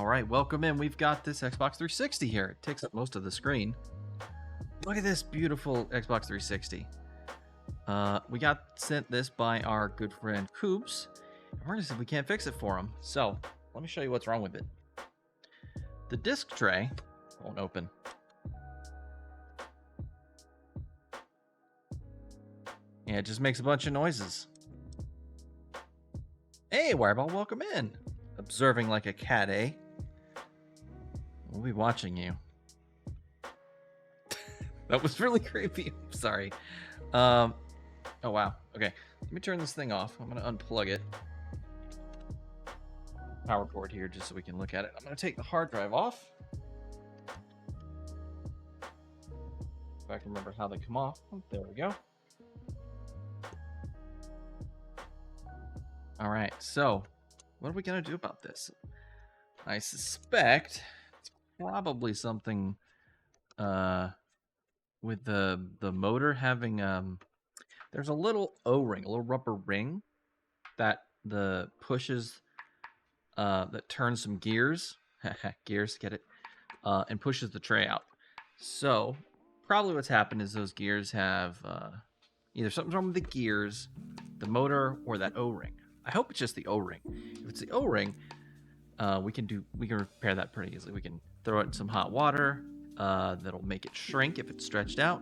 right, welcome in. We've got this Xbox 360 here. It takes up most of the screen. Look at this beautiful Xbox 360. We got sent this by our good friend Nyakubs. We're gonna see if we can't fix it for him. So let me show you what's wrong with it. The disc tray won't open. Yeah, it just makes a bunch of noises. Hey, Wireball, welcome in. Observing like a cat, eh? We'll be watching you. That was really creepy. I'm sorry. Oh, wow. Okay, let me turn this thing off. I'm going to unplug it. Power cord here just so we can look at it. I'm going to take the hard drive off. If I can remember how they come off. Oh, there we go. All right, so what are we going to do about this? I suspect it's probably something with the motor having there's a little O-ring, a little rubber ring that pushes that turns some gears. Gears, get it? And pushes the tray out. So probably what's happened is those gears have either something's wrong with the gears, the motor, or that O-ring. I hope it's just the O-ring. If it's the O-ring, we can repair that pretty easily. We can throw it in some hot water. That'll make it shrink if it's stretched out.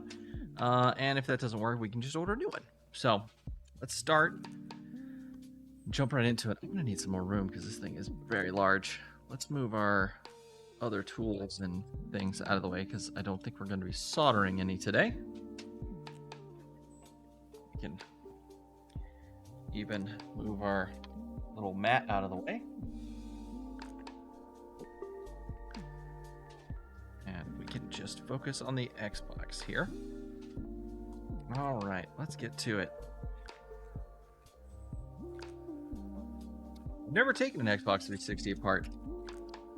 And if that doesn't work, we can just order a new one. So let's start. Jump right into it. I'm going to need some more room because this thing is very large. Let's move our other tools and things out of the way because I don't think we're going to be soldering any today. We can even move our little mat out of the way. And we can just focus on the Xbox here. All right, let's get to it. I've never taken an Xbox 360 apart.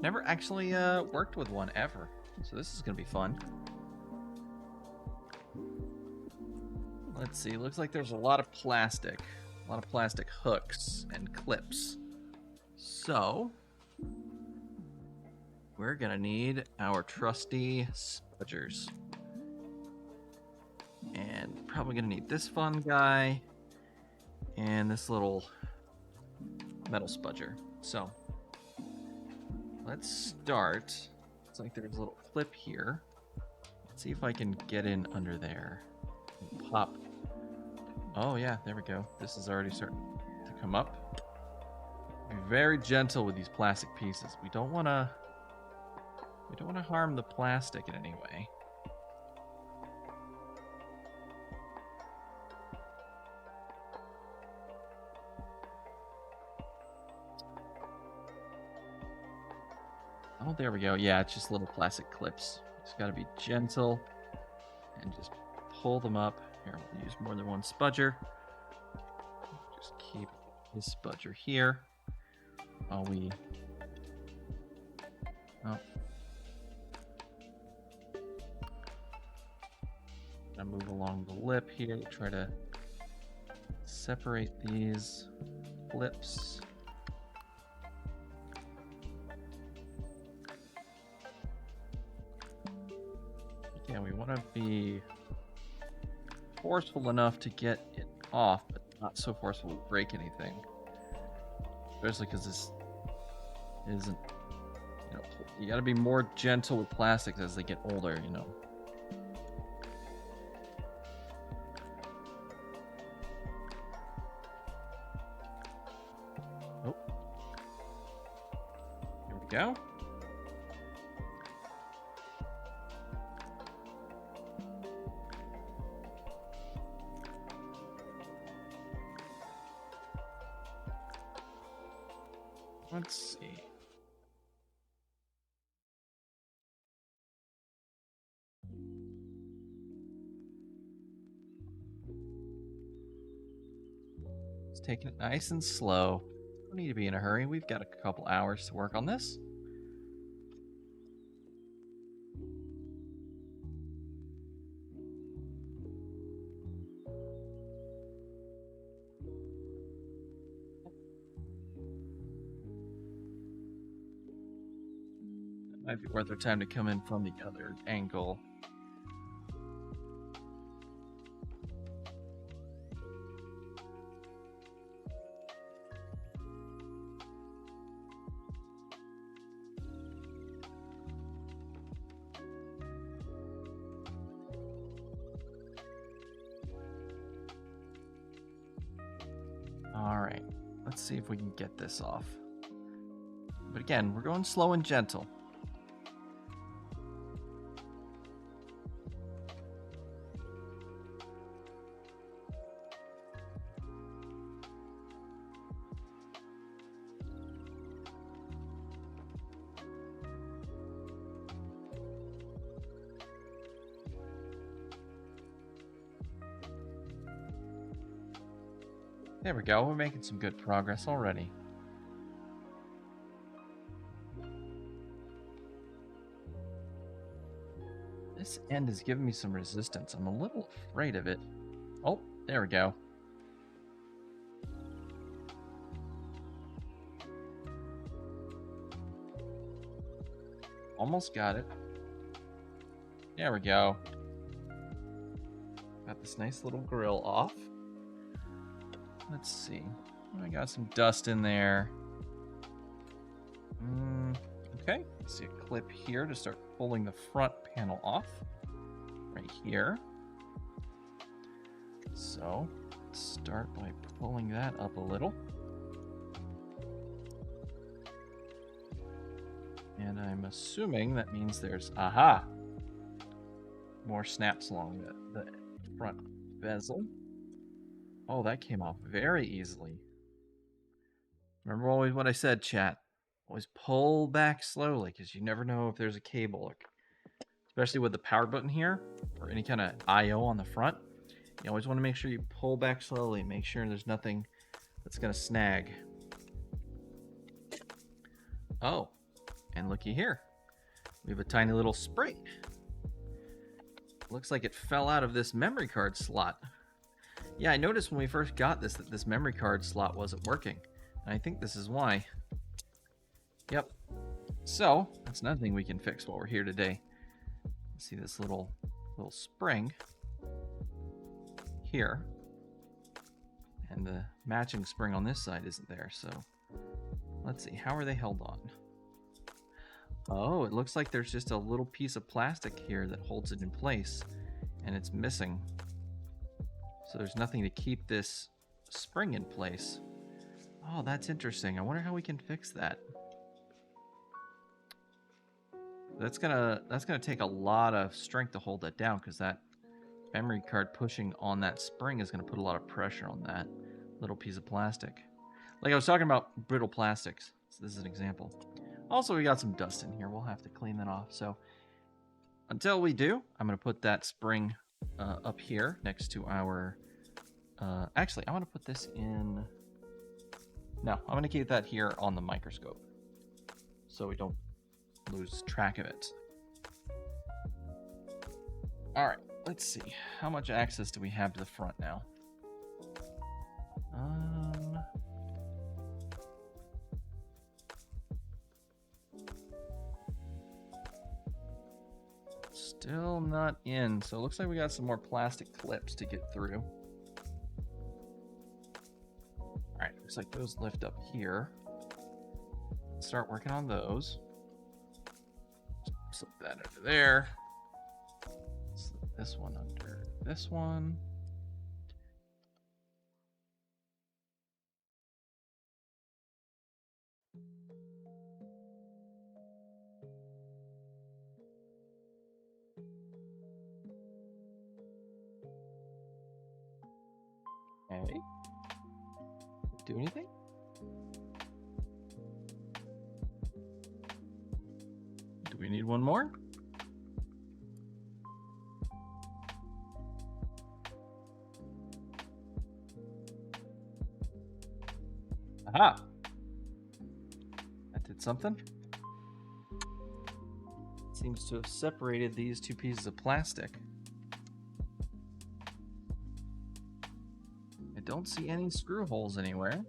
Never actually worked with one ever. So this is going to be fun. Let's see, looks like there's a lot of plastic. A lot of plastic hooks and clips. So we're gonna need our trusty spudgers. And probably gonna need this fun guy and this little metal spudger. So let's start. Looks like there's a little clip here. Let's see if I can get in under there and pop. Oh yeah, there we go. This is already starting to come up. Be very gentle with these plastic pieces. We don't want to harm the plastic in any way. Oh, there we go. Yeah, it's just little plastic clips. Just got to be gentle and just pull them up. Here, we'll use more than one spudger. Just keep this spudger here while we... Oh. Gonna move along the lip here to try to separate these clips. Again, we want to be forceful enough to get it off, but not so forceful to break anything. Especially because this isn't, you gotta be more gentle with plastics as they get older, Oh. Here we go. Let's see. Let's take it nice and slow. Don't need to be in a hurry. We've got a couple hours to work on this. Might be worth our time to come in from the other angle. Alright, let's see if we can get this off. But again, we're going slow and gentle. There we go, we're making some good progress already. This end is giving me some resistance. I'm a little afraid of it. Oh, there we go. Almost got it. There we go. Got this nice little grill off. Let's see. I got some dust in there. Okay, let's see a clip here to start pulling the front panel off. Right here. So, let's start by pulling that up a little. And I'm assuming that means there's, aha! More snaps along the front bezel. Oh, that came off very easily. Remember always what I said, chat. Always pull back slowly, because you never know if there's a cable. Especially with the power button here, or any kind of I/O on the front. You always want to make sure you pull back slowly. Make sure there's nothing that's going to snag. Oh, and looky here. We have a tiny little spring. Looks like it fell out of this memory card slot. Yeah, I noticed when we first got this that this memory card slot wasn't working. And I think this is why. Yep. So, that's another thing we can fix while we're here today. See this little spring here. And the matching spring on this side isn't there, so let's see, how are they held on? Oh, it looks like there's just a little piece of plastic here that holds it in place, and it's missing. So there's nothing to keep this spring in place. Oh, that's interesting. I wonder how we can fix that. That's gonna take a lot of strength to hold that down, because that memory card pushing on that spring is gonna put a lot of pressure on that little piece of plastic. Like I was talking about brittle plastics. So this is an example. Also, we got some dust in here. We'll have to clean that off. So until we do, I'm gonna put that spring up here next to our. Actually, I want to put this in. No, I'm gonna keep that here on the microscope, so we don't lose track of it. All right, let's see. How much access do we have to the front now? Still not in, so it looks like we got some more plastic clips to get through. All right, looks like those lift up here. Let's start working on those. Slip that under there. Slip this one under this one. Okay. Do anything? Do we need one more? Aha! That did something. Seems to have separated these two pieces of plastic. I don't see any screw holes anywhere.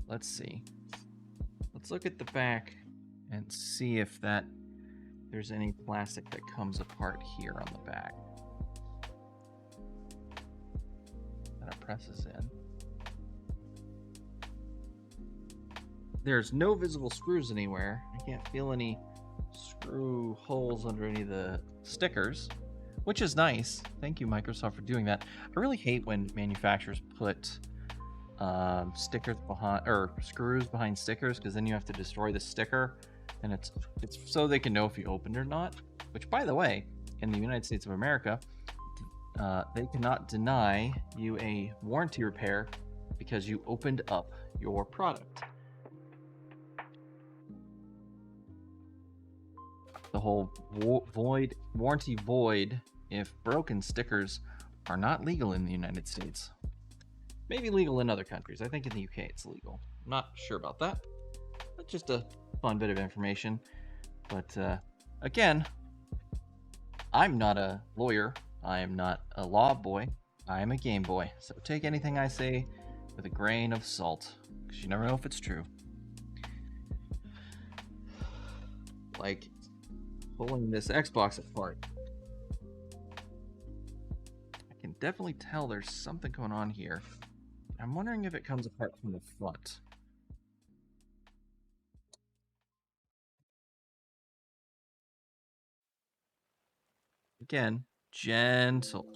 Let's see. let's look at the back and see if there's any plastic that comes apart here on the back. That it presses in. There's no visible screws anywhere. I can't feel any screw holes under any of the stickers, which is nice. Thank you, Microsoft, for doing that. I really hate when manufacturers put stickers behind, or screws behind stickers, because then you have to destroy the sticker, and it's so they can know if you opened it or not. Which, by the way, in the United States of America, they cannot deny you a warranty repair because you opened up your product. The whole warranty void if broken stickers are not legal in the United States. Maybe legal in other countries. I think in the UK it's legal. I'm not sure about that. That's just a fun bit of information. But again, I'm not a lawyer. I am not a law boy. I am a game boy. So take anything I say with a grain of salt, because you never know if it's true. Like pulling this Xbox apart. I can definitely tell there's something going on here. I'm wondering if it comes apart from the front. Again, gentle.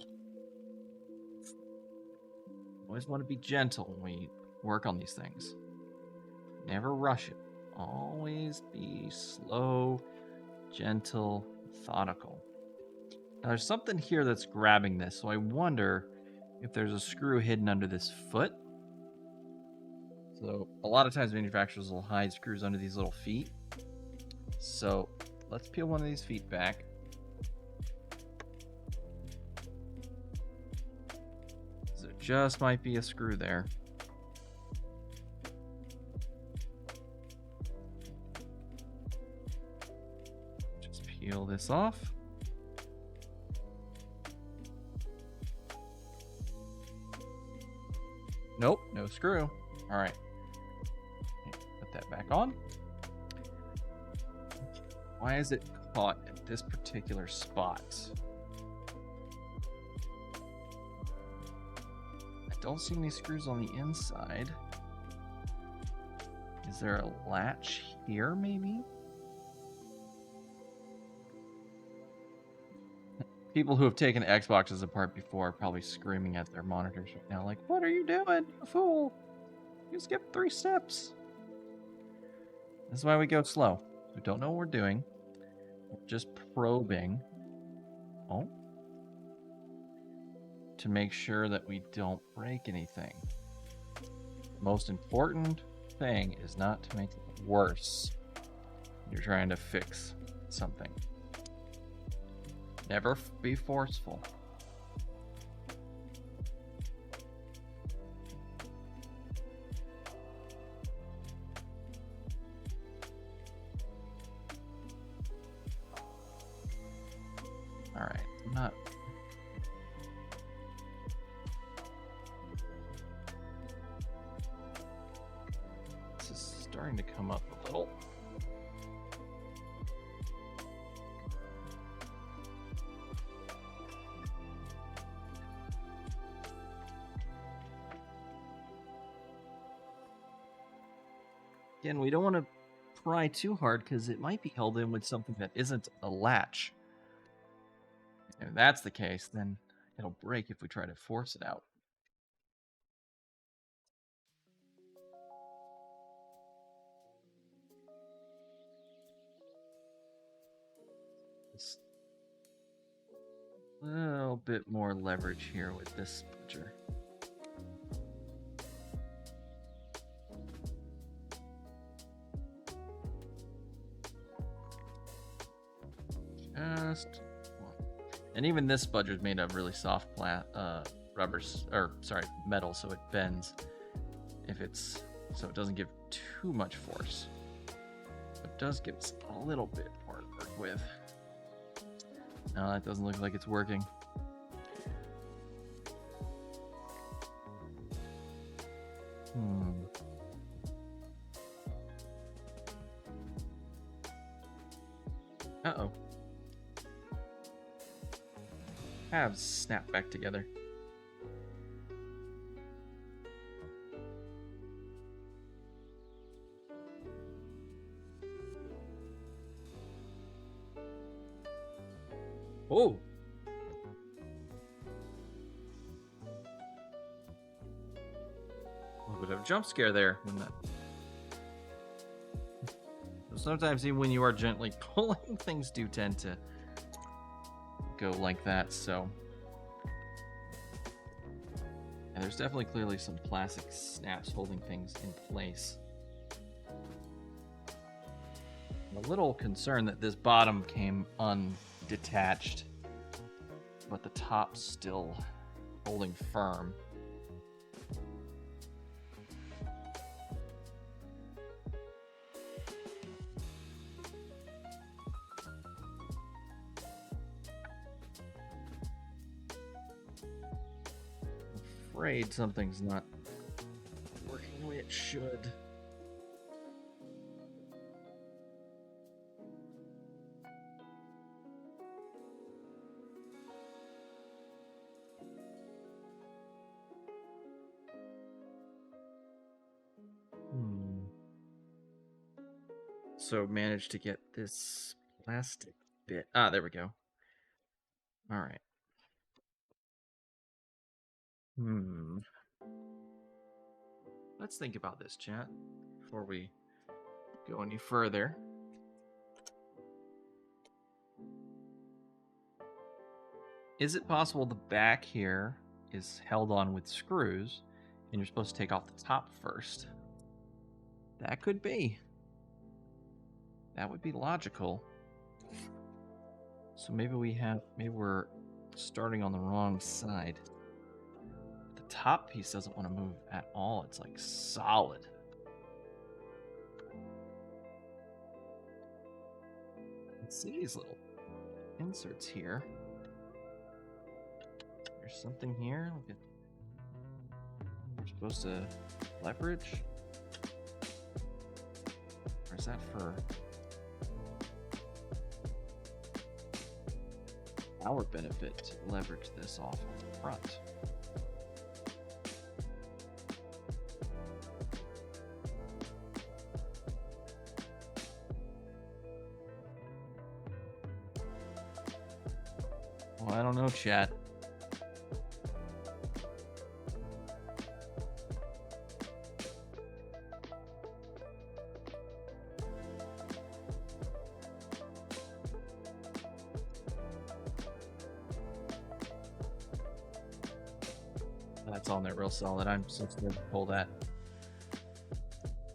Always want to be gentle when we work on these things. Never rush it. Always be slow, gentle, methodical. Now, there's something here that's grabbing this, so I wonder if there's a screw hidden under this foot. So a lot of times manufacturers will hide screws under these little feet. So let's peel one of these feet back. So it just might be a screw there. Just peel this off. Nope, no screw. All right. Put that back on. Why is it caught at this particular spot? I don't see any screws on the inside. Is there a latch here, maybe? People who have taken Xboxes apart before are probably screaming at their monitors right now, like, what are you doing, you fool? You skipped 3 steps. This is why we go slow. We don't know what we're doing. We're just probing. Oh. To make sure that we don't break anything. The most important thing is not to make it worse. You're trying to fix something. Never be forceful. All right, I'm not. This is starting to come up a little. Again, we don't want to pry too hard because it might be held in with something that isn't a latch. If that's the case, then it'll break if we try to force it out. Just a little bit more leverage here with this spudger. Just one. And even this spudger is made of really soft metal, so it bends if it's, so it doesn't give too much force. It does give us a little bit more to work with. No, that doesn't look like it's working. Uh-oh. Halves snap back together. Oh! A little bit of a jump scare there. Sometimes even when you are gently pulling, things do tend to go like that, so... And there's definitely clearly some plastic snaps holding things in place. I'm a little concerned that this bottom came undetached, but the top's still holding firm. Afraid something's not working the way it should. So managed to get this plastic bit. Ah, there we go. All right. Let's think about this, chat, before we go any further. Is it possible the back here is held on with screws, and you're supposed to take off the top first? That could be. That would be logical. So maybe we're starting on the wrong side. The top piece doesn't want to move at all. It's like solid. Let's see these little inserts here. There's something here. Look at. We're supposed to leverage. Or is that for our benefit to leverage this off on the front? Well, I don't know, chat. That's on there real solid. I'm so scared to pull that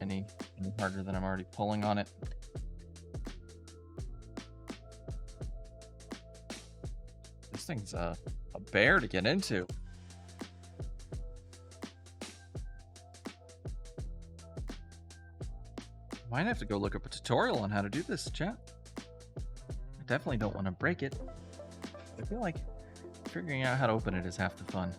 any harder than I'm already pulling on it. This thing's a bear to get into. Might have to go look up a tutorial on how to do this, chat. I definitely don't want to break it. I feel like figuring out how to open it is half the fun.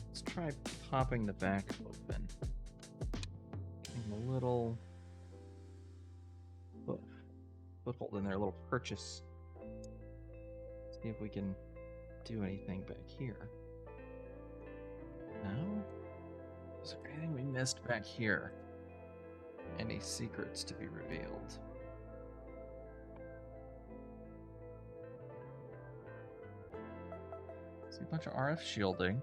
Let's try popping the back open. Getting a little foothold in there, a little purchase. See if we can do anything back here. No? Is there anything we missed back here? Any secrets to be revealed? See a bunch of RF shielding.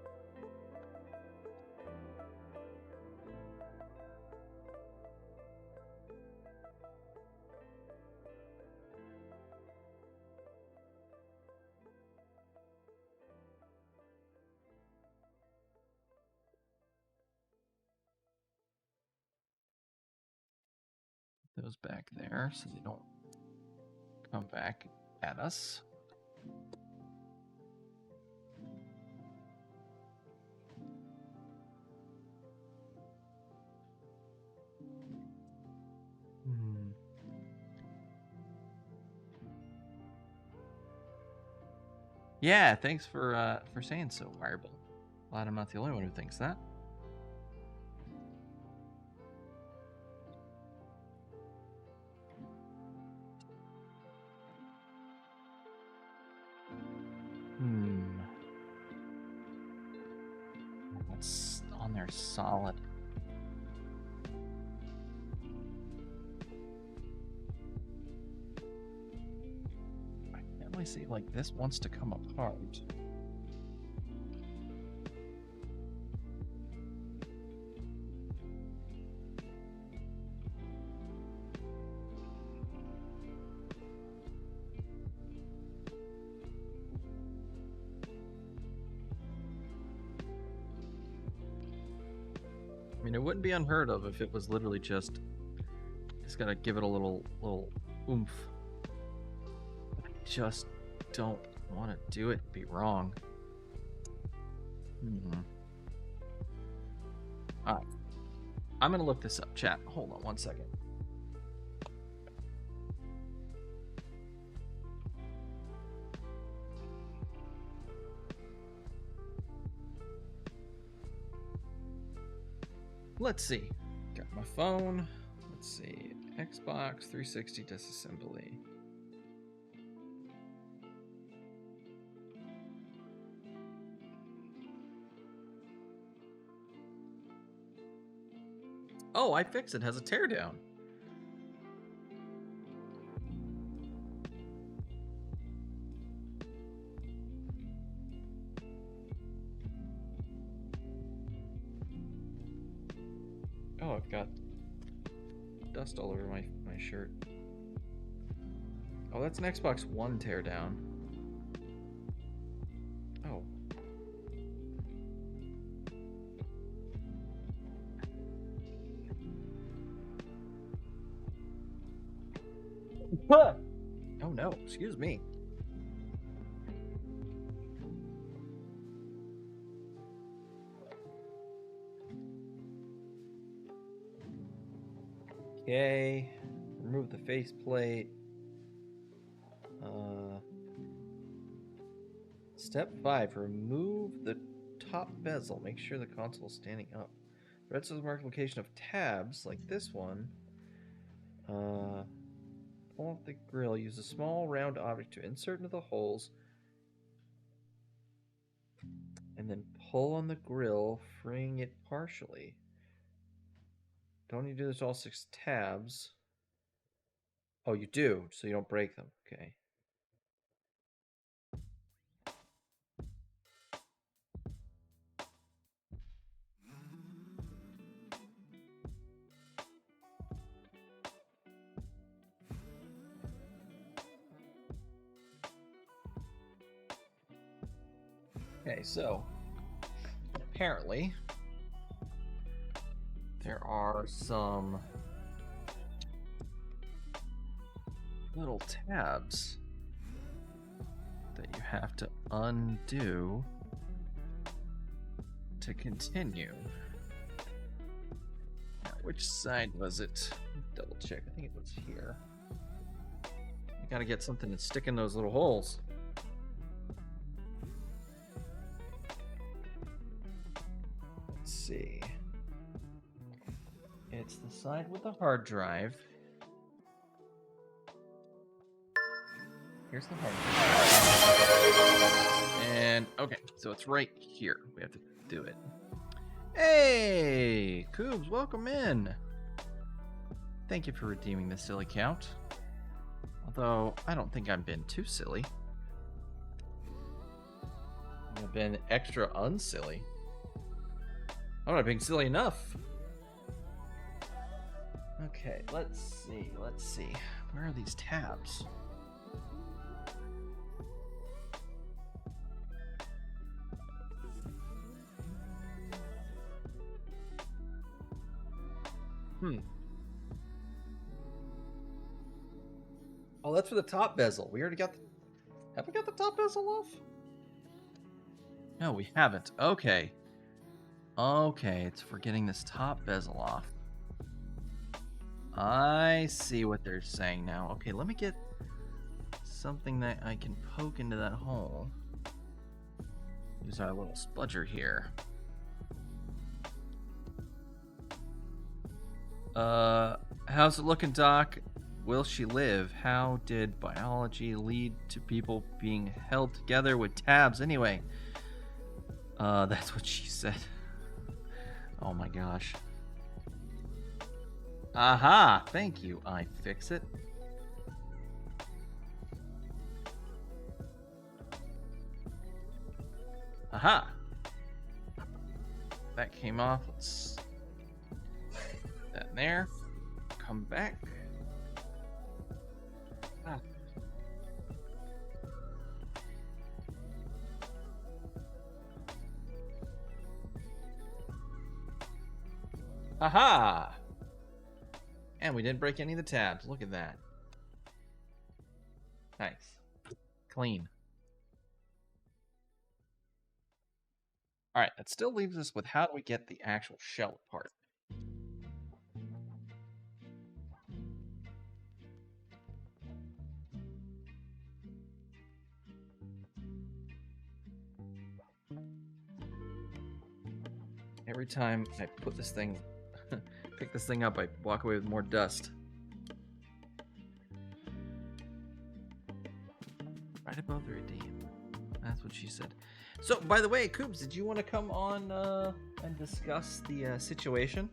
Those back there so they don't come back at us. Yeah, thanks for saying so, Fireball. Glad I'm not the only one who thinks that. That's on there solid. I can't really see, like, this wants to come apart. I mean, it wouldn't be unheard of if it was literally just gotta give it a little oomph. I just don't want to do it and be wrong. All right, I'm gonna look this up, chat. Hold on one second. Let's see. Got my phone. Let's see. Xbox 360 disassembly. Oh, I fixed it. It has a teardown. Oh, I've got dust all over my shirt. Oh, that's an Xbox One teardown. Oh. Oh no, excuse me. Okay, remove the faceplate. Step 5, remove the top bezel. Make sure the console is standing up. Red cells mark location of tabs, like this one. Pull off the grill. Use a small round object to insert into the holes. And then pull on the grill, freeing it partially. Don't need to do this to all 6 tabs. Oh, you do, so you don't break them. Okay. Okay, so apparently there are some little tabs that you have to undo to continue. Now, which side was it? Double check. I think it was here. You gotta get something to stick in those little holes. Let's see. It's the side with the hard drive. Here's the hard drive. And, okay, so it's right here. We have to do it. Hey, Coobs, welcome in. Thank you for redeeming this silly count. Although, I don't think I've been too silly. I've been extra unsilly. I'm not being silly enough. Okay, let's see. Where are these tabs? Oh, that's for the top bezel. We already got the... Have we got the top bezel off? No, we haven't. Okay. Okay, it's for getting this top bezel off. I see what they're saying now. Okay, let me get something that I can poke into that hole. Use our little spudger here. How's it looking, Doc? Will she live? How did biology lead to people being held together with tabs anyway? That's what she said. Oh my gosh. Aha! Thank you. I fix it. Aha! That came off. Let's put that in there. Come back. Ah. Aha! And we didn't break any of the tabs. Look at that. Nice. Clean. Alright, that still leaves us with how do we get the actual shell apart? Every time I put this thing, pick this thing up, I walk away with more dust. Right above the redeem. That's what she said. So, by the way, Coops, did you want to come on and discuss the situation?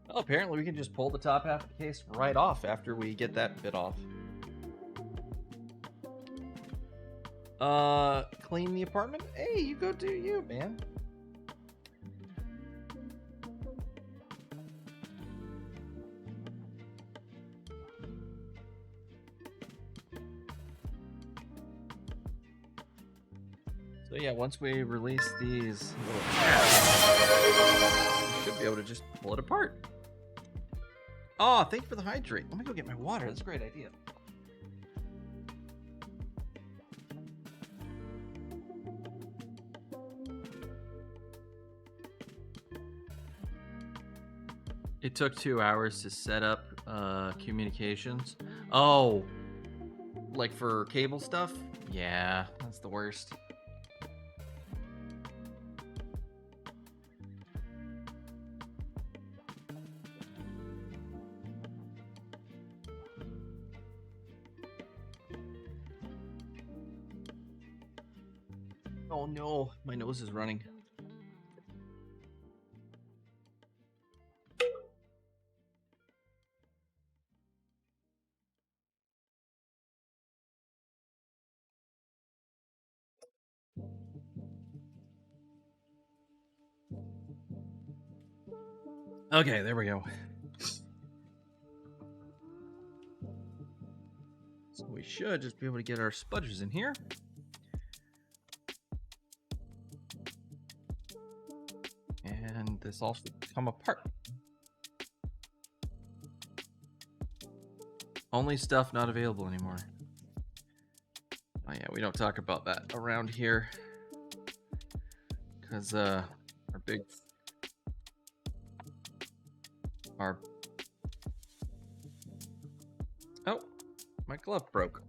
Well, apparently we can just pull the top half of the case right off after we get that bit off. Clean the apartment? Hey, you go do you, man. So yeah, once we release these little tabs, we should be able to just pull it apart. Oh, thank you for the hydrate. Let me go get my water. That's a great idea. It took 2 hours to set up communications. Oh, like for cable stuff? Yeah, that's the worst. Oh no, my nose is running. Okay, there we go. So we should just be able to get our spudgers in here. And this all should come apart. Only stuff not available anymore. Oh yeah, we don't talk about that around here. Because oh, my glove broke.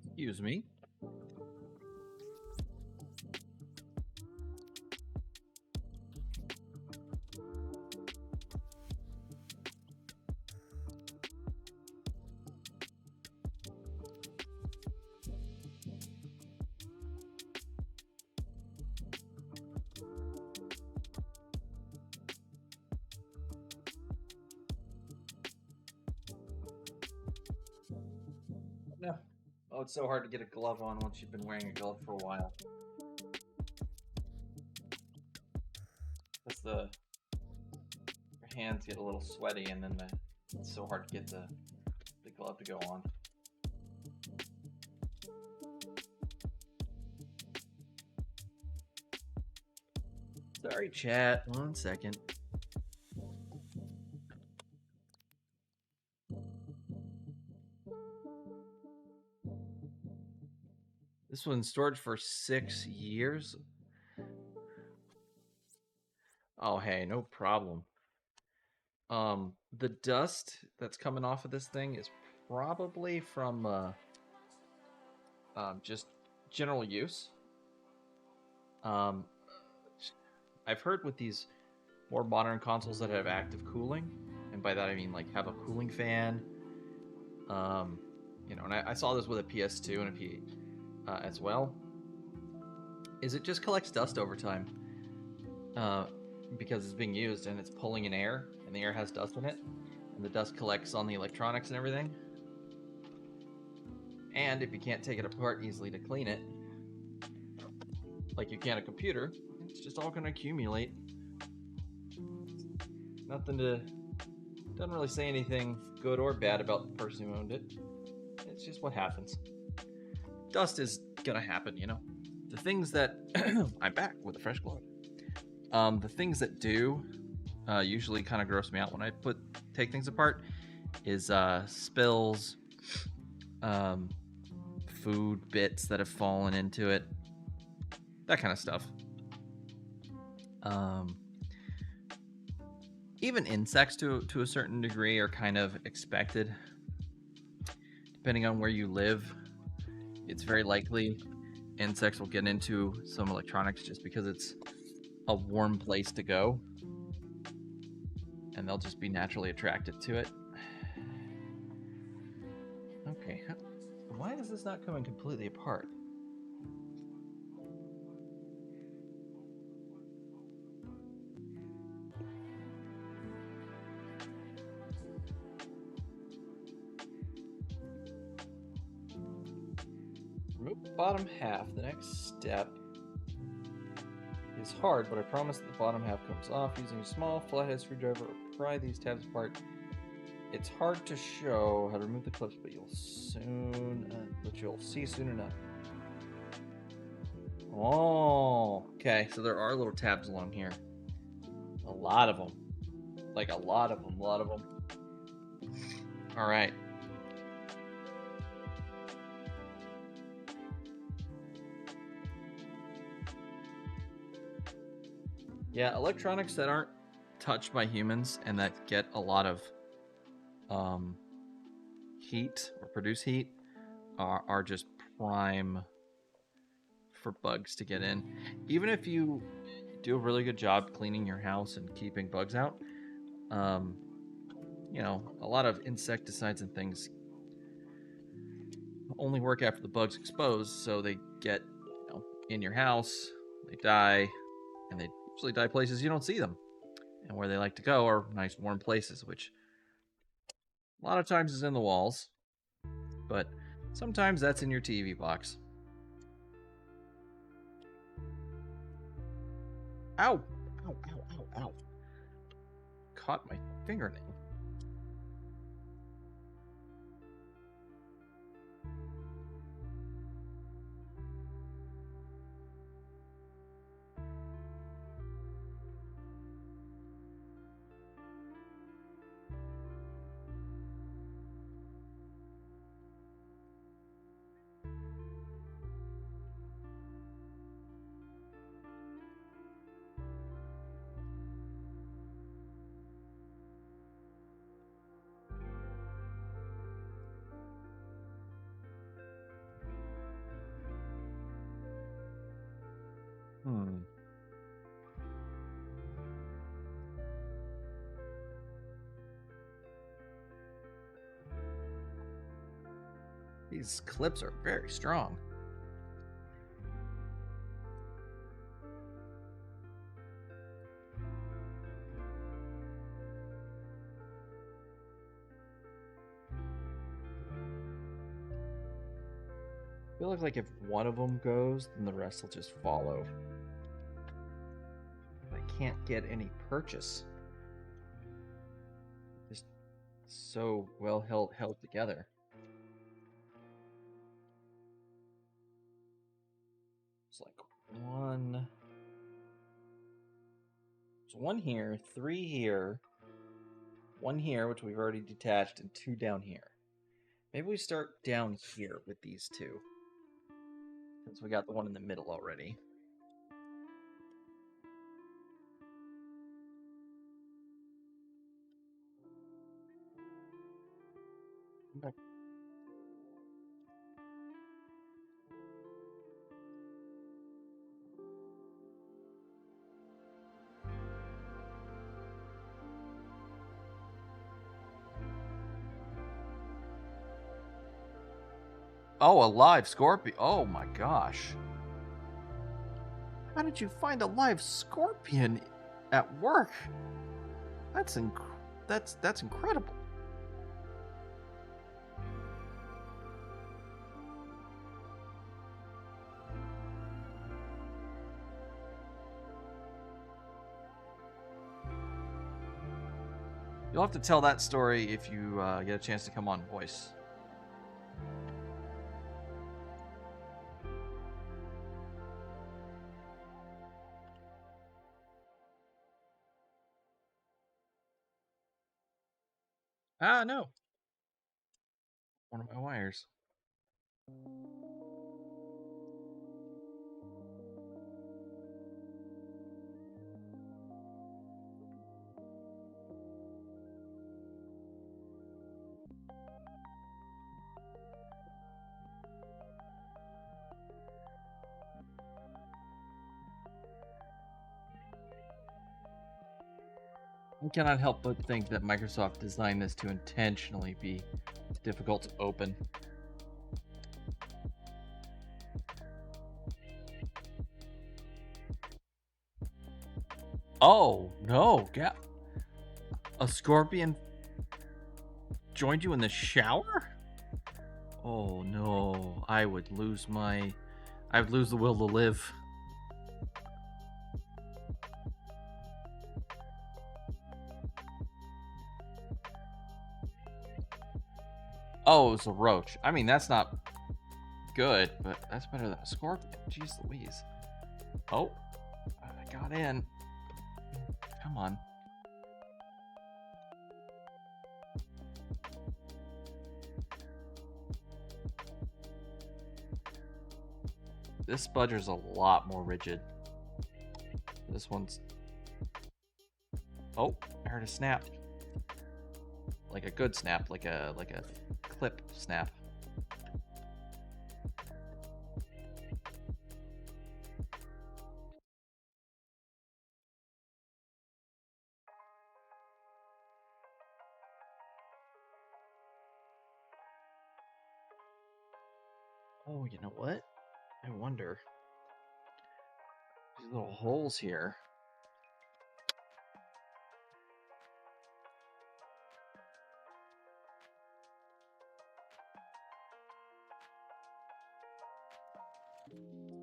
Excuse me. No. Oh, it's so hard to get a glove on once you've been wearing a glove for a while. Because your hands get a little sweaty, and then it's so hard to get the glove to go on. Sorry, chat. 1 second. This one's stored for 6 years. Oh, hey, no problem. The dust that's coming off of this thing is probably from just general use. I've heard with these more modern consoles that have active cooling, and by that I mean like have a cooling fan. You know, and I saw this with a PS2 and a P as well. Is it just collects dust over time because it's being used and it's pulling in air, and the air has dust in it, and the dust collects on the electronics and everything. And if you can't take it apart easily to clean it, like you can a computer, it's just all going to accumulate. Nothing to... Doesn't really say anything good or bad about the person who owned it. It's just what happens. Dust is going to happen, you know? The things that... I'm back with a fresh glow. The things that do usually kind of gross me out when I take things apart is spills, food bits that have fallen into it, that kind of stuff. Even insects to a certain degree are kind of expected. Depending on where you live, it's very likely insects will get into some electronics just because it's a warm place to go, and they'll just be naturally attracted to it. Okay, why is this not coming completely apart? Remove the bottom half. The next step is hard, but I promise that the bottom half comes off using a small flathead screwdriver or pry these tabs apart. It's hard to show how to remove the clips, but you'll see soon enough. Oh, okay. So there are little tabs along here. A lot of them. Like a lot of them. All right. Yeah, electronics that aren't touched by humans and that get a lot of heat or produce heat are just prime for bugs to get in. Even if you do a really good job cleaning your house and keeping bugs out, you know, a lot of insecticides and things only work after the bug's exposed, so they get, you know, in your house, they die, and they usually die places you don't see them. And where they like to go are nice warm places, which a lot of times is in the walls, but sometimes that's in your TV box. Ow! Ow, ow, ow, ow. Caught my fingernail. These clips are very strong. I feel like if one of them goes, then the rest will just follow. I can't get any purchase. Just so well held together. It's like one, There's one here, 3 here, 1 here, which we've already detached, and 2 down here. Maybe we start down here with these 2. Since we got the one in the middle already. Okay. Oh, a live scorpion. Oh my gosh. How did you find a live scorpion at work? That's incredible. You'll have to tell that story if you get a chance to come on Voice. Ah, no. One of my wires. I cannot help but think that Microsoft designed this to intentionally be difficult to open. Oh, no. A scorpion joined you in the shower? Oh, no. I would lose the will to live. Oh, it was a roach. I mean, that's not good, but that's better than a scorpion. Jeez Louise. Oh, I got in. Come on. This spudger's a lot more rigid. This one's... Oh, I heard a snap. Like a good snap, like a clip snap. Oh, you know what? I wonder. These little holes here.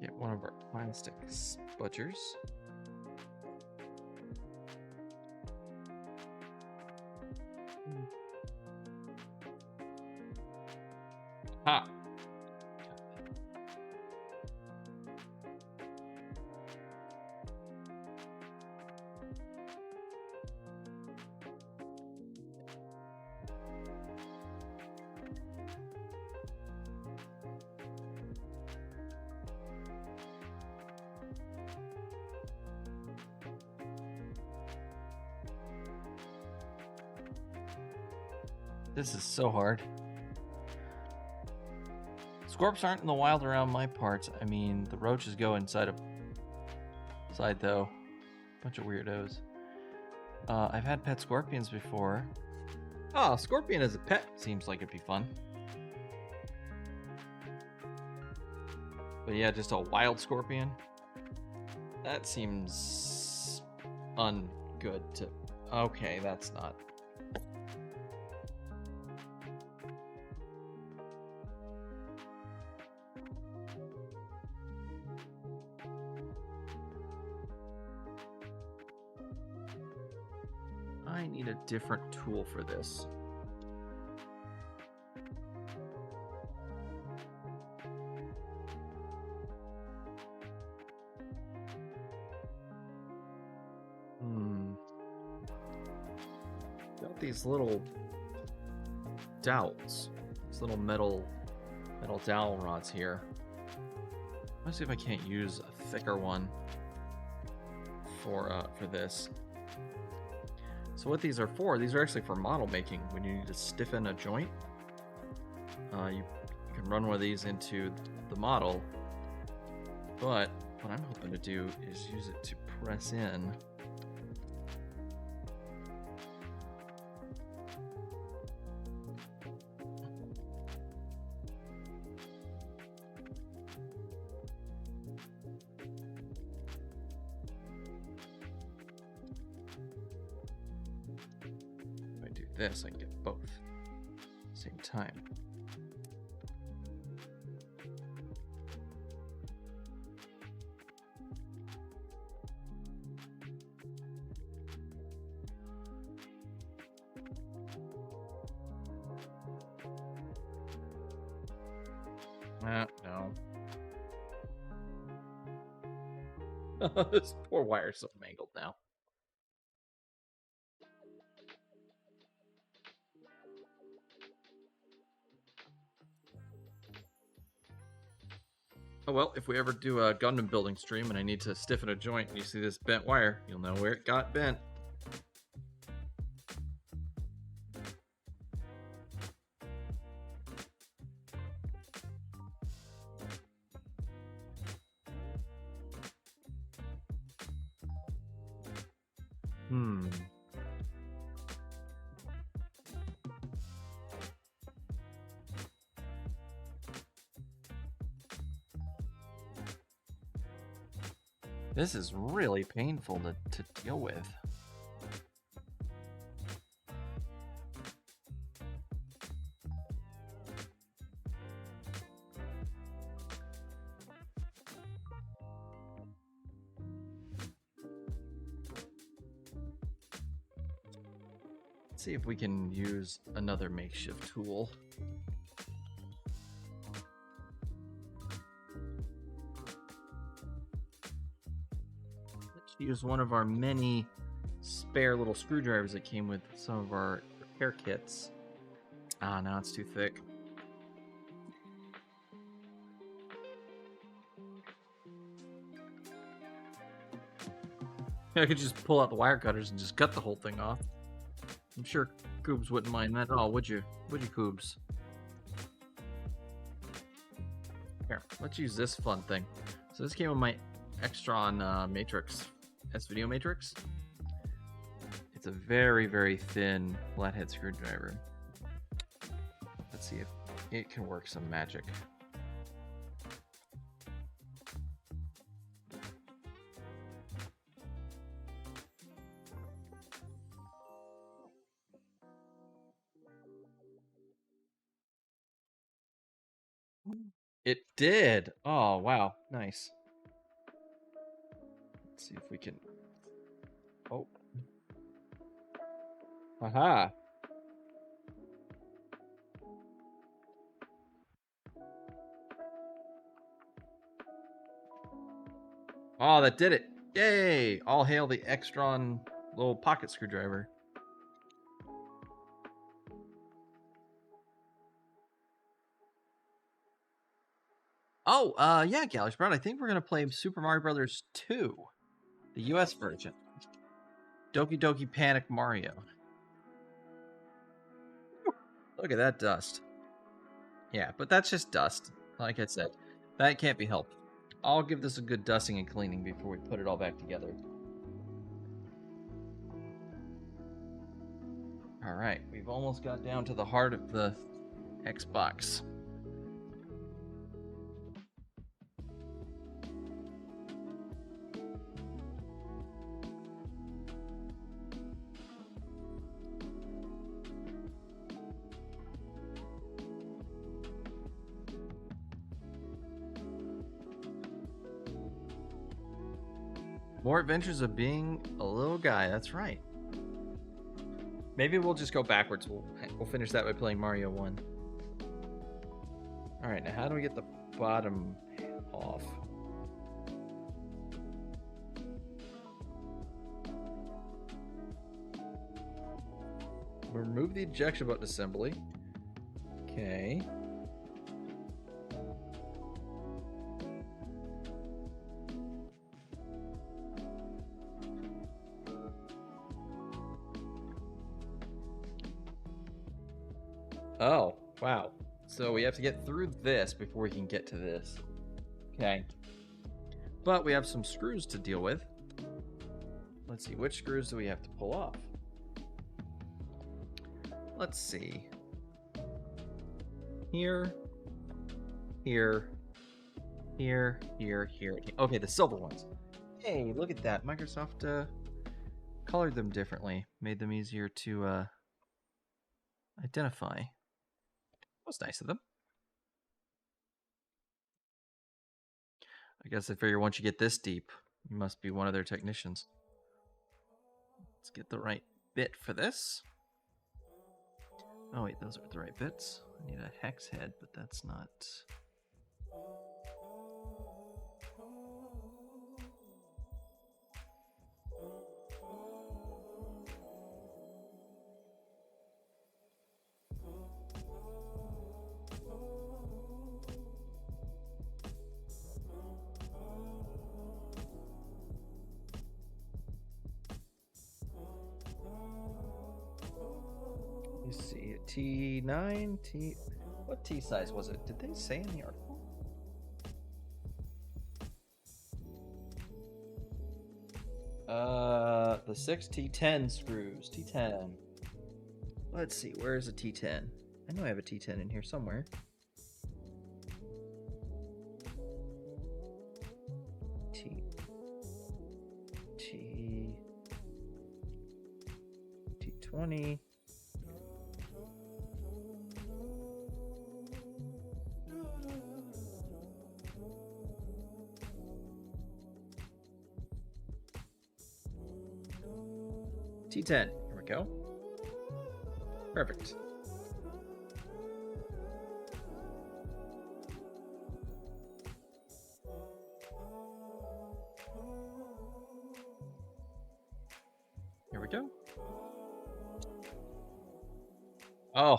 Get one of our plastic spudgers. Ha! This is so hard. Scorps aren't in the wild around my parts. I mean, the roaches go inside though. Bunch of weirdos. I've had pet scorpions before. Oh, scorpion as a pet seems like it'd be fun. But yeah, just a wild scorpion. That seems ungood to... Okay, that's not... I need a different tool for this. these little dowels. These little metal dowel rods here. Let's see if I can't use a thicker one for this. So what these are actually for model making. When you need to stiffen a joint, you can run one of these into the model. But what I'm hoping to do is use it to press in. If I do this, I can get both at the same time. No. This poor wire's so mangled now. Oh well, if we ever do a Gundam building stream and I need to stiffen a joint and you see this bent wire, you'll know where it got bent. This is really painful to deal with. Let's see if we can use another makeshift tool. Use one of our many spare little screwdrivers that came with some of our repair kits. Ah, now it's too thick. I could just pull out the wire cutters and just cut the whole thing off. I'm sure Coobs wouldn't mind that at all, would you? Would you, Coobs? Here, let's use this fun thing. So this came with my Extron Matrix. S-Video Matrix. It's a very, very thin flathead screwdriver. Let's see if it can work some magic. It did! Oh, wow. Nice. Let's see if we can... Oh. Aha! Oh, that did it! Yay! All hail the Extron little pocket screwdriver. Oh, yeah, Galaxy Sprout, I think we're gonna play Super Mario Brothers 2. The US version. Doki Doki Panic Mario. Look at that dust. Yeah, but that's just dust. Like I said, that can't be helped. I'll give this a good dusting and cleaning before we put it all back together. Alright, we've almost got down to the heart of the Xbox. More adventures of being a little guy, that's right. Maybe we'll just go backwards. We'll finish that by playing Mario 1. Alright, now how do we get the bottom off? remove the ejection button assembly. Okay. Oh, wow. So we have to get through this before we can get to this. Okay. But we have some screws to deal with. Let's see, which screws do we have to pull off? Let's see. Here, here, here, here, here. Okay, the silver ones. Hey, look at that. Microsoft colored them differently. Made them easier to identify. That was nice of them. I guess I figure once you get this deep, you must be one of their technicians. Let's get the right bit for this. Oh wait, those aren't the right bits. I need a hex head, but that's not... Let's see, T9, what T size was it? Did they say in the article? The 6 T10 screws, T10. Let's see, where is a T10? I know I have a T10 in here somewhere. T20. T10. Here we go. Perfect. Here we go. Oh,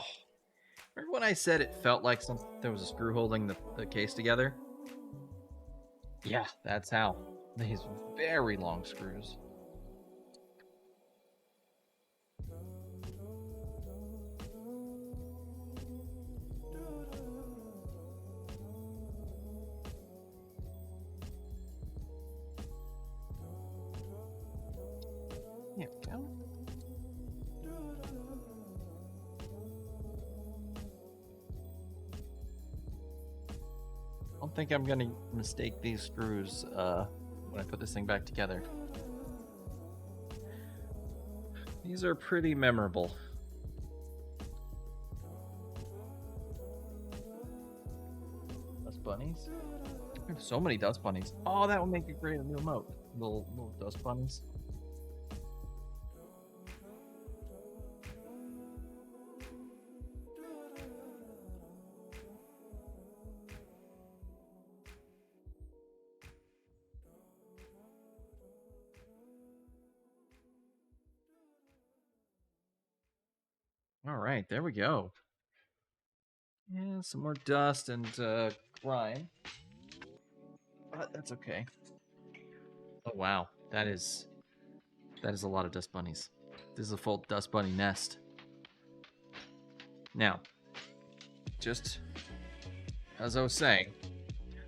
remember when I said it felt like there was a screw holding the case together? Yeah, that's how. These very long screws. There we go. I don't think I'm gonna mistake these screws when I put this thing back together. These are pretty memorable. Dust bunnies. We have so many dust bunnies. Oh, that would make a great new emote. Little dust bunnies. All right, there we go. Yeah, some more dust and grime. But that's okay. Oh wow, that is a lot of dust bunnies. This is a full dust bunny nest. Now, just as I was saying,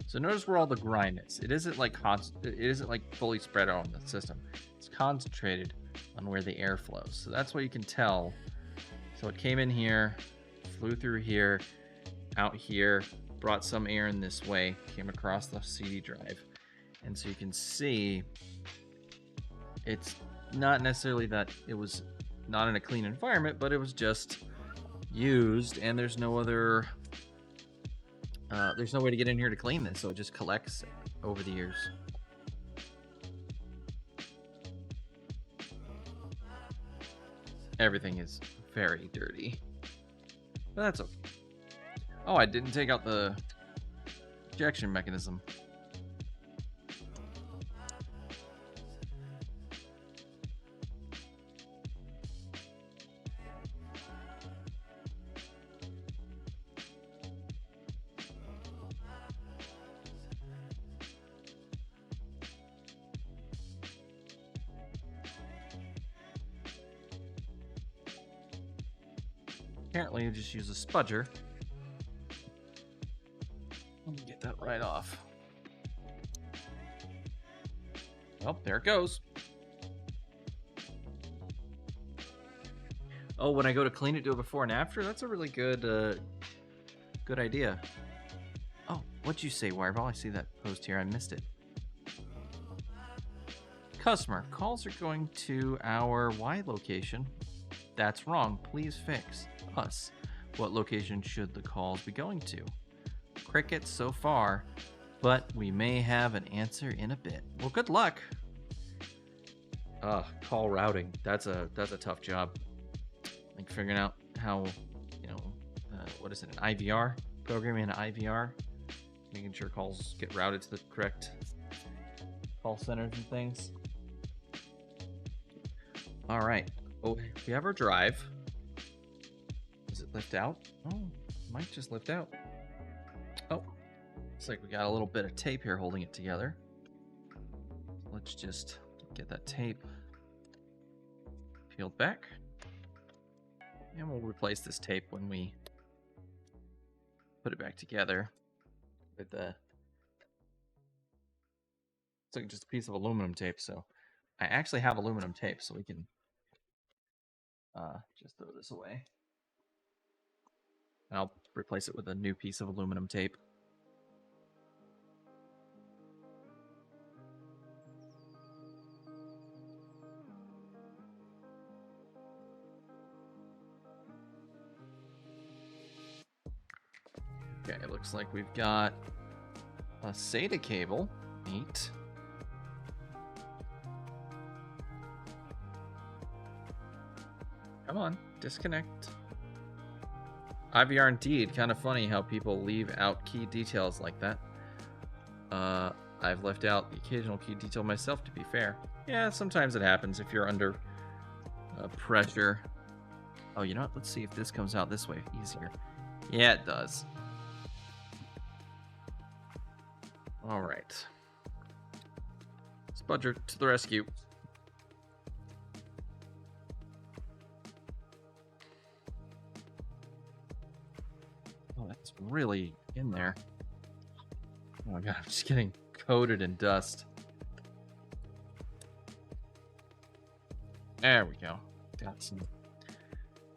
so notice where all the grime is. It isn't like fully spread out on the system. It's concentrated on where the air flows. So that's what you can tell. So it came in here, flew through here, out here, brought some air in this way, came across the CD drive. And so you can see it's not necessarily that it was not in a clean environment, but it was just used, and there's no other there's no way to get in here to clean this, so it just collects over the years. Everything is very dirty, but that's okay. Oh, I didn't take out the ejection mechanism. Apparently, you just use a spudger. Let me get that right off. Well, there it goes. Oh, when I go to clean it, do it before and after? That's a really good good idea. Oh, what'd you say, Wireball? I see that post here. I missed it. Customer, calls are going to our Y location. That's wrong. Please fix us. What location should the calls be going to? Crickets so far, but we may have an answer in a bit. Well, good luck. Call routing. That's a tough job. Like figuring out how, what is it, an IVR? Programming an IVR? Making sure calls get routed to the correct call centers and things. All right. Oh, we have our drive. Does it lift out? Oh, it might just lift out. Oh, looks like we got a little bit of tape here holding it together. Let's just get that tape peeled back. And we'll replace this tape when we put it back together with the... It's like just a piece of aluminum tape, so I actually have aluminum tape, so we can just throw this away. And I'll replace it with a new piece of aluminum tape. Okay, it looks like we've got a SATA cable. Neat. Come on, disconnect. IVR indeed. Kind of funny how people leave out key details like that. I've left out the occasional key detail myself, to be fair. Yeah, sometimes it happens if you're under pressure. Oh, you know what? Let's see if this comes out this way easier. Yeah, it does. All right. Spudger to the rescue. Oh, that's really in there. Oh my god, I'm just getting coated in dust. There we go. Got some.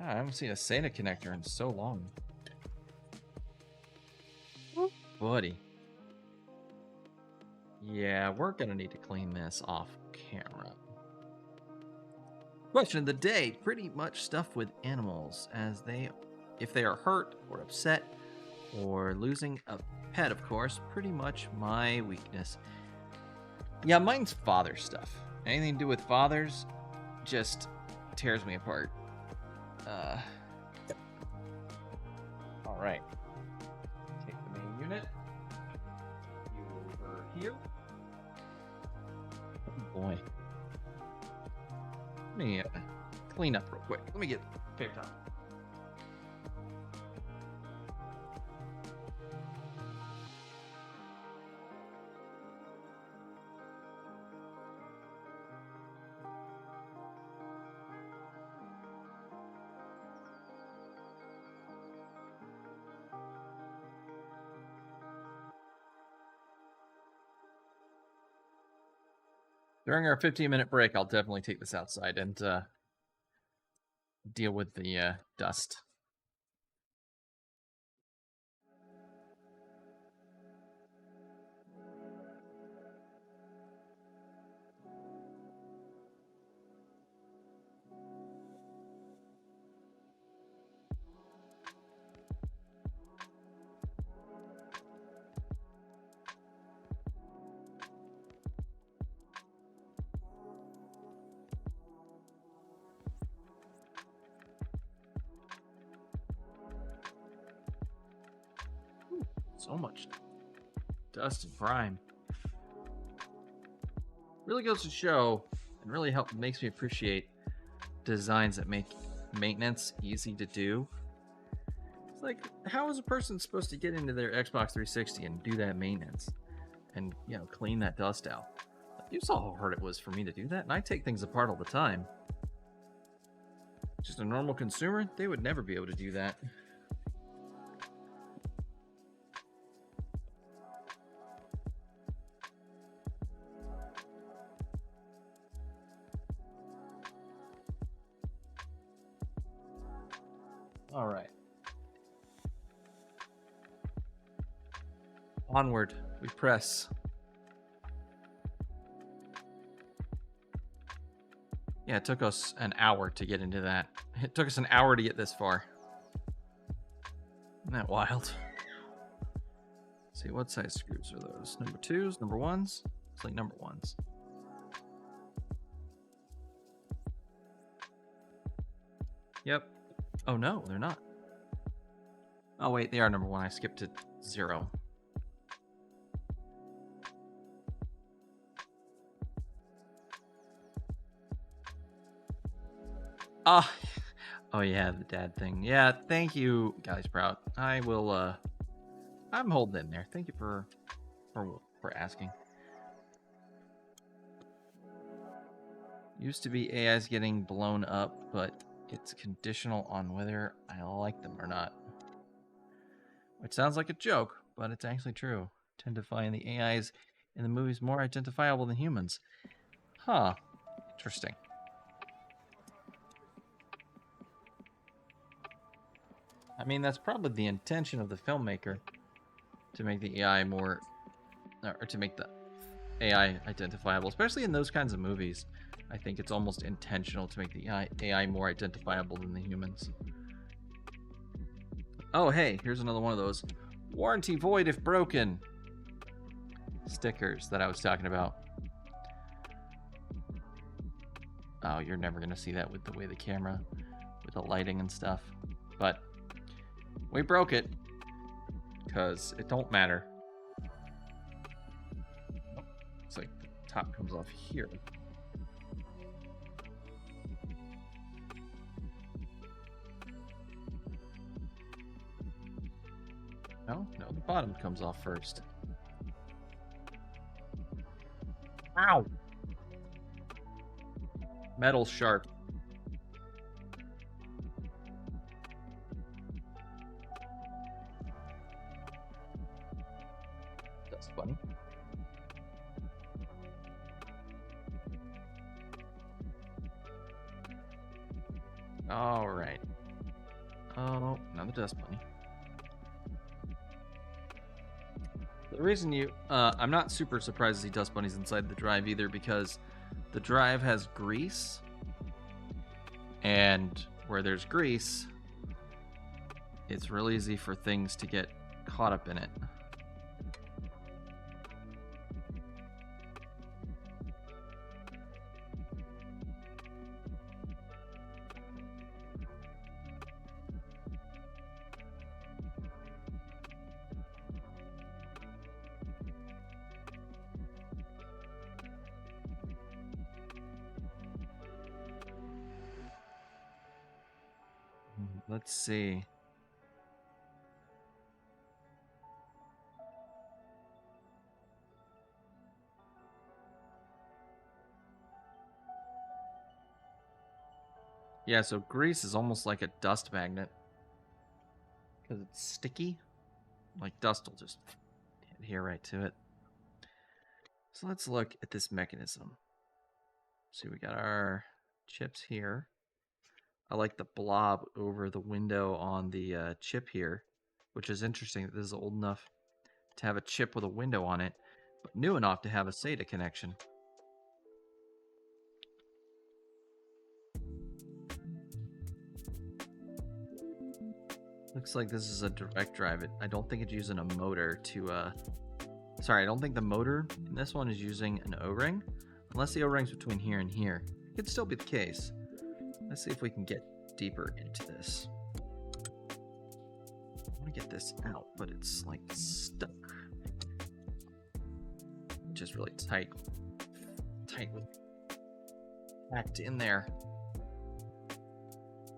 I haven't seen a SATA connector in so long. Ooh, buddy. Yeah, we're gonna need to clean this off camera. Question of the day. Pretty much stuff with animals, as if they are hurt or upset or losing a pet, of course, pretty much my weakness. Yeah, mine's father stuff. Anything to do with fathers just tears me apart. All right. Take the main unit. You over here. Oh boy. Let me clean up real quick. Let me get paper towel. During our 15-minute break, I'll definitely take this outside and deal with the dust. So much dust and grime. Really goes to show, and really makes me appreciate designs that make maintenance easy to do. It's like, how is a person supposed to get into their Xbox 360 and do that maintenance and, clean that dust out? You saw how hard it was for me to do that, and I take things apart all the time. Just a normal consumer, they would never be able to do that. All right. Onward, we press. Yeah, it took us an hour to get into that. It took us an hour to get this far. Isn't that wild? Let's see, what size screws are those? Number 2s, number 1s? It's like number 1s. Yep. Oh no, they're not. Oh wait, they are number 1. I skipped to 0. Oh yeah, the dad thing. Yeah, thank you, Guy Sprout. I will. I'm holding in there. Thank you for asking. Used to be AIs getting blown up, but it's conditional on whether I like them or not. Which sounds like a joke, but it's actually true. I tend to find the AIs in the movies more identifiable than humans. Huh. Interesting. I mean, that's probably the intention of the filmmaker, to make the AI more, or to make the AI identifiable, especially in those kinds of movies. I think it's almost intentional to make the AI more identifiable than the humans. Oh, hey, here's another one of those warranty void if broken stickers that I was talking about. Oh, you're never going to see that with the way the camera, with the lighting and stuff. But we broke it, because it don't matter. It's like the top comes off here. No, the bottom comes off first. Ow! Metal sharp. That's funny. All right. Oh, another dust bunny. The reason I'm not super surprised to see dust bunnies inside the drive either, because the drive has grease, and where there's grease, it's real easy for things to get caught up in it. Let's see. Yeah, so grease is almost like a dust magnet, because it's sticky. Like dust will just adhere right to it. So let's look at this mechanism. See, we got our chips here. I like the blob over the window on the chip here, which is interesting that this is old enough to have a chip with a window on it, but new enough to have a SATA connection. Looks like this is a direct drive. I don't think it's using a motor to, sorry, I don't think the motor in this one is using an O-ring, unless the O-ring's between here and here. It could still be the case. Let's see if we can get deeper into this. I want to get this out, but it's like stuck. Which is really tightly packed in there.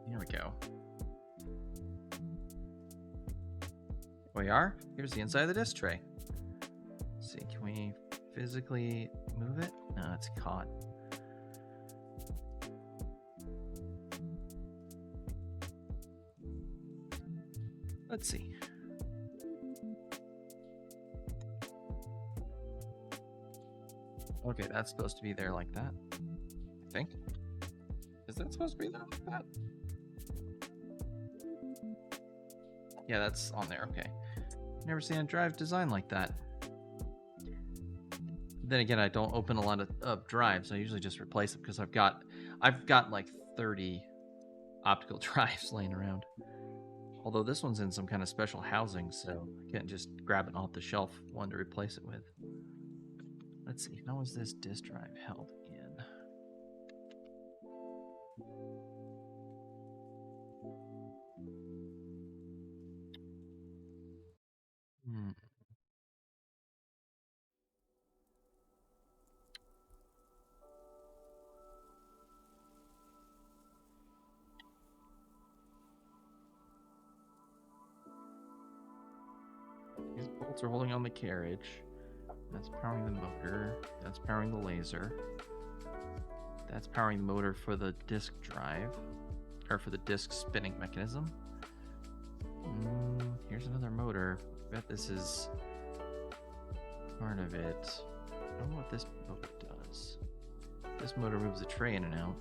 Here we go. We are. Here's the inside of the disc tray. Let's see, can we physically move it? No, it's caught. Let's see. Okay, that's supposed to be there like that. I think. Is that supposed to be there like that? Yeah, that's on there. Okay. Never seen a drive designed like that. Then again, I don't open a lot of drives. I usually just replace them because I've got like 30 optical drives laying around. Although this one's in some kind of special housing, so I can't just grab an off the shelf one to replace it with. Let's see, how is this disk drive held in? These bolts are holding on the carriage. That's powering the motor. That's powering the laser. That's powering the motor for the disk drive, or for the disk spinning mechanism. Here's another motor. I bet this is part of it. I don't know what this motor does. This motor moves the tray in and out.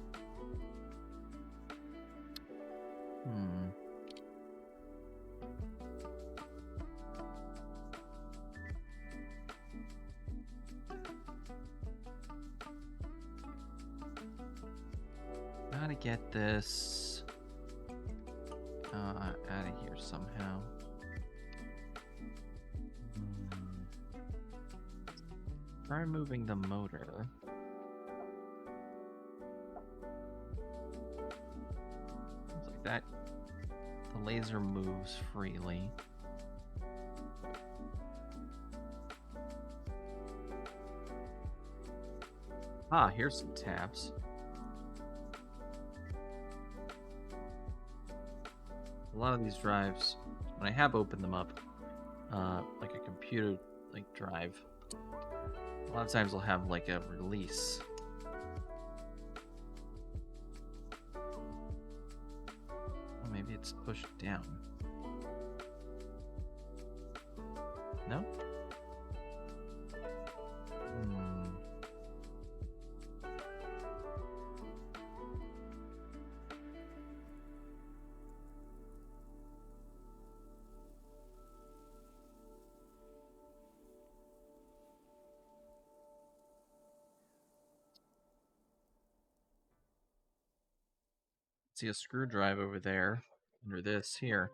Gotta get this out of here somehow. Try moving the motor. Looks like that. The laser moves freely. Ah, here's some tabs. A lot of these drives, when I have opened them up, like a computer like drive, a lot of times they'll have like a release. Oh, maybe it's pushed down. No? See a screwdriver over there under this here.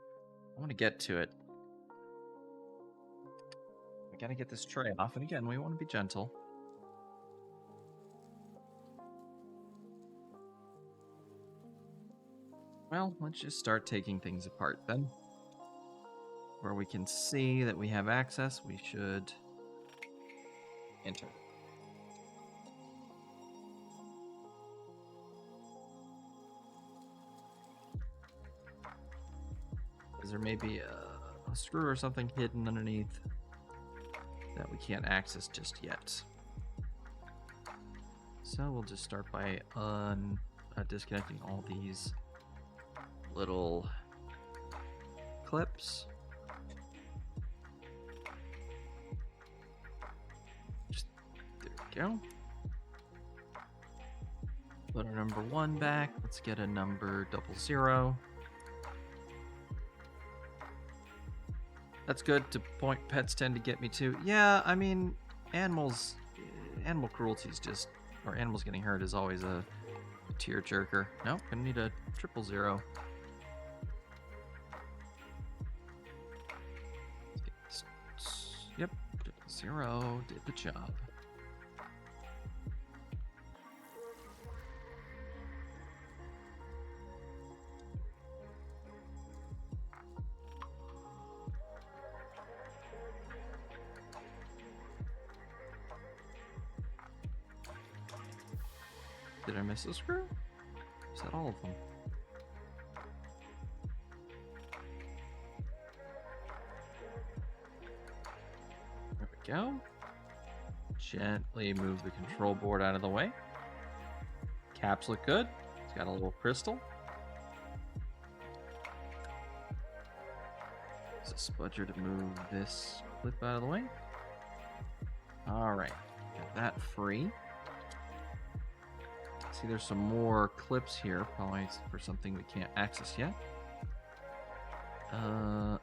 I want to get to it. We gotta get this tray off, and again, we want to be gentle. Well, let's just start taking things apart then. Where we can see that we have access, we should enter. Is there maybe a screw or something hidden underneath that we can't access just yet? So we'll just start by disconnecting all these little clips. There we go. Put our number 1 back. Let's get a number 00. That's good to point. Pets tend to get me too. Yeah, I mean, animal cruelty is just, or animals getting hurt is always a tear jerker. Nope, gonna need a 000. Yep, 0 did the job. Did I miss a screw? Is that all of them? There we go. Gently move the control board out of the way. Caps look good. It's got a little crystal. a spudger to move this clip out of the way. Alright, got that free. See, there's some more clips here, probably for something we can't access yet. Well,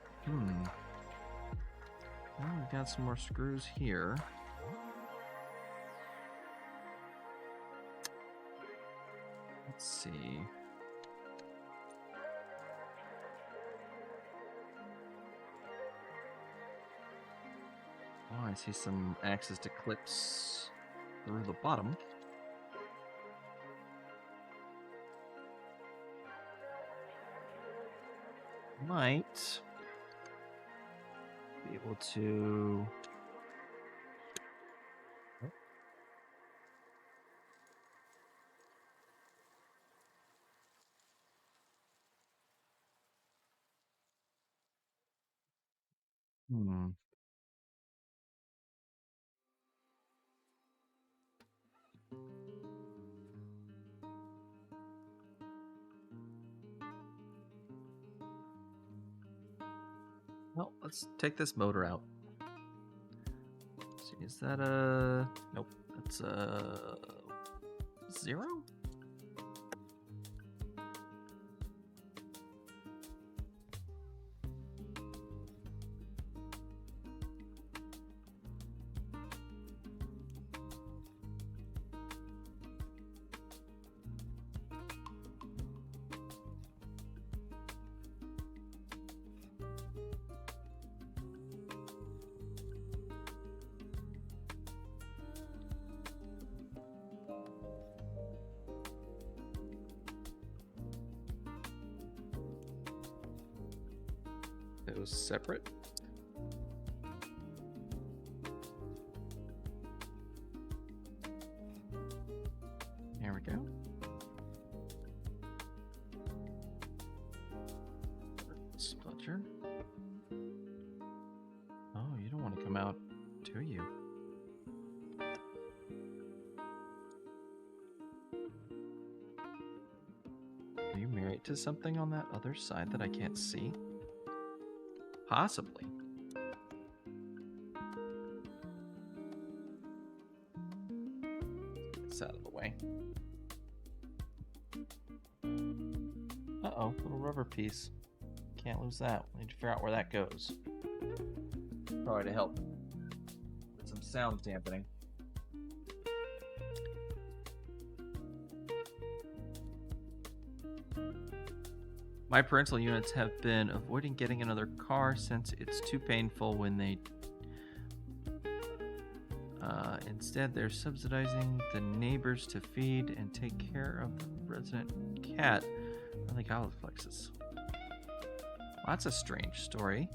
we've got some more screws here. Let's see. Oh, I see some access to clips through the bottom. Might be able to... Well, let's take this motor out. Let's see, is that a... Nope, that's a... 0? It was separate. There we go. Spudger. Oh, you don't want to come out, do you? Are you married to something on that other side that I can't see? Possibly. Get this out of the way. Uh-oh, little rubber piece. Can't lose that. We need to figure out where that goes. Probably to help with some sound dampening. My parental units have been avoiding getting another car since it's too painful when they... Instead, they're subsidizing the neighbors to feed and take care of the resident cat on the Galaplexes. Well, that's a strange story.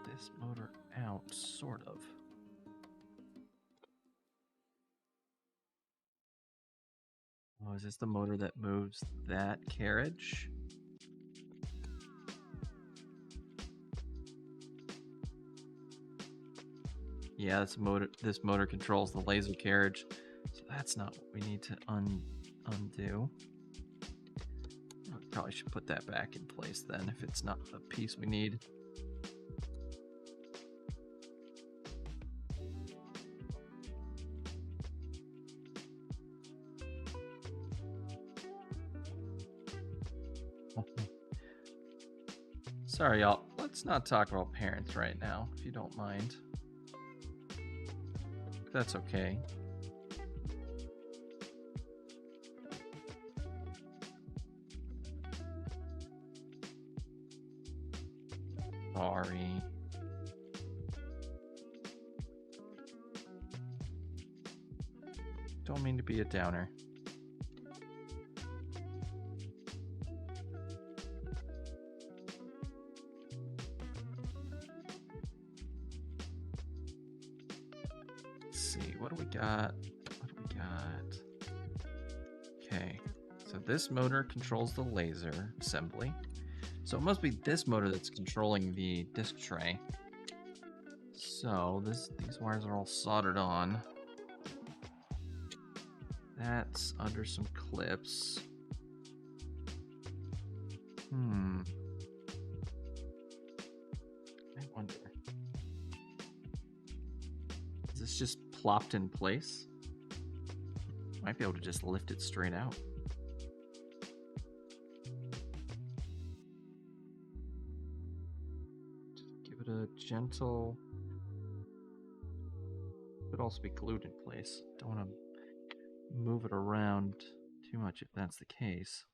This motor out, sort of. Oh, is this the motor that moves that carriage? Yeah, this motor controls the laser carriage, so that's not what we need to undo. Probably should put that back in place then, if it's not the piece we need. Sorry, y'all. Let's not talk about parents right now, if you don't mind. That's okay. Sorry. Don't mean to be a downer. Let's see, what do we got? What do we got? this motor controls the laser assembly. So it must be this motor that's controlling the disc tray. So these wires are all soldered on. That's under some clips. I wonder. Is this just plopped in place? Might be able to just lift it straight out. Just give it a gentle... Could also be glued in place. Don't want to move it around too much if that's the case.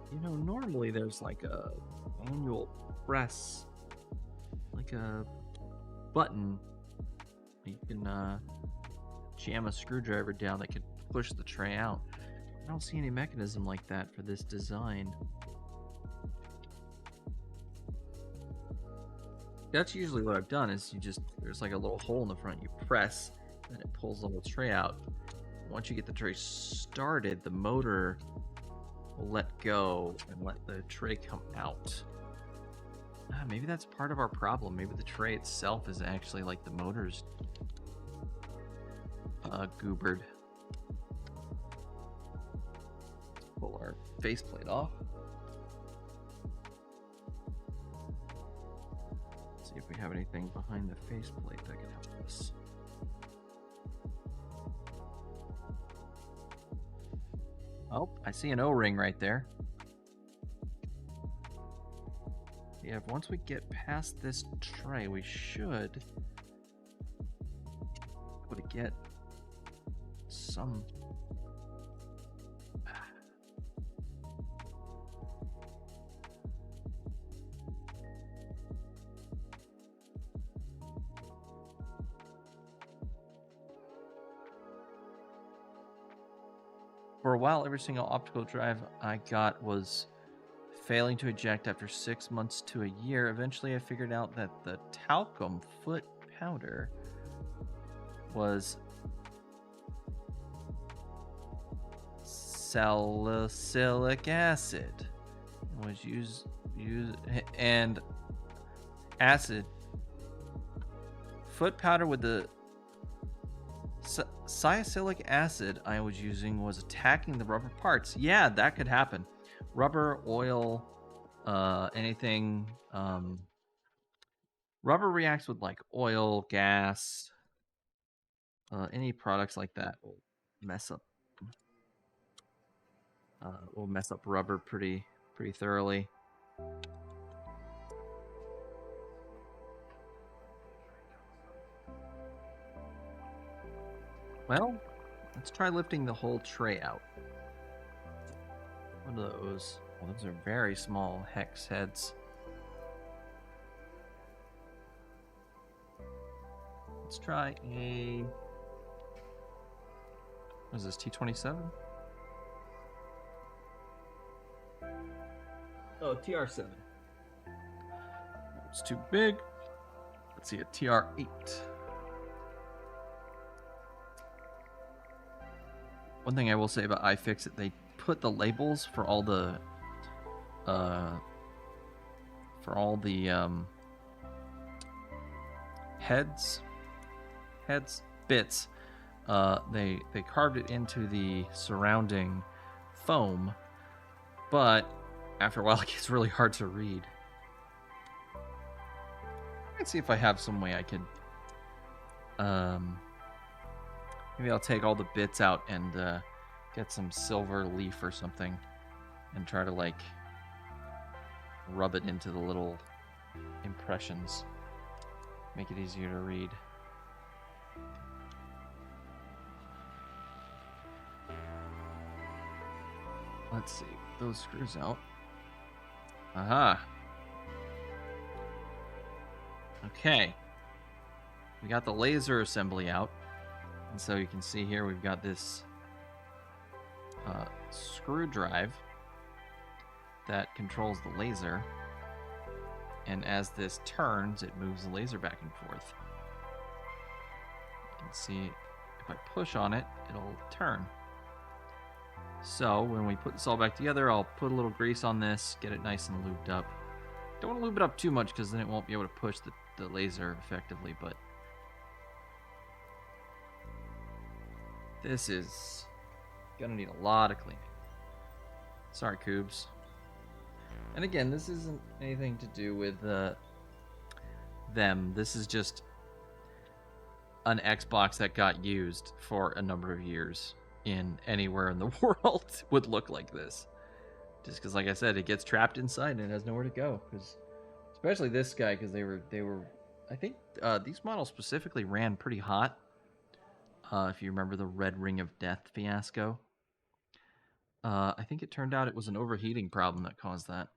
You know, normally there's like a manual press, like a button. You can jam a screwdriver down that could push the tray out. I don't see any mechanism like that for this design. That's usually what I've done, is there's like a little hole in the front, you press, and it pulls the whole tray out. Once you get the tray started, the motor will let go and let the tray come out. Maybe that's part of our problem. Maybe the tray itself is actually like the motor's goobered. Pull our faceplate off. See if we have anything behind the faceplate that can help us. Oh, I see an O-ring right there. Yeah, once we get past this tray, we should be able to get some... For a while, every single optical drive I got was failing to eject after 6 months to a year. Eventually, I figured out that the talcum foot powder was salicylic acid. It was used and acid. Foot powder with the salicylic acid I was using was attacking the rubber parts. Yeah, that could happen. Rubber, oil, anything. Rubber reacts with like oil, gas, any products like that will mess up. Will mess up rubber pretty thoroughly. Well, let's try lifting the whole tray out. What are those? Well, those are very small hex heads. Let's try a... What is this, T27? Oh, TR7. It's too big. Let's see, a TR8. One thing I will say about iFixit, they put the labels for all the bits. They carved it into the surrounding foam, but after a while it gets really hard to read. Let's see if I have some way I can maybe I'll take all the bits out and get some silver leaf or something and try to like rub it into the little impressions. Make it easier to read. let's see. Those screws out. Aha. Okay. We got the laser assembly out. And so you can see here we've got this screw drive that controls the laser. And as this turns, it moves the laser back and forth. You can see if I push on it, it'll turn. So when we put this all back together, I'll put a little grease on this, get it nice and lubed up. Don't want to lube it up too much because then it won't be able to push the laser effectively, but this is gonna need a lot of cleaning. Sorry, Cubes. And again, this isn't anything to do with them. This is just an Xbox that got used for a number of years in anywhere in the world would look like this. Just because, like I said, it gets trapped inside and it has nowhere to go. Because, especially this guy, because they were. I think these models specifically ran pretty hot. If you remember the Red Ring of Death fiasco, I think it turned out it was an overheating problem that caused that.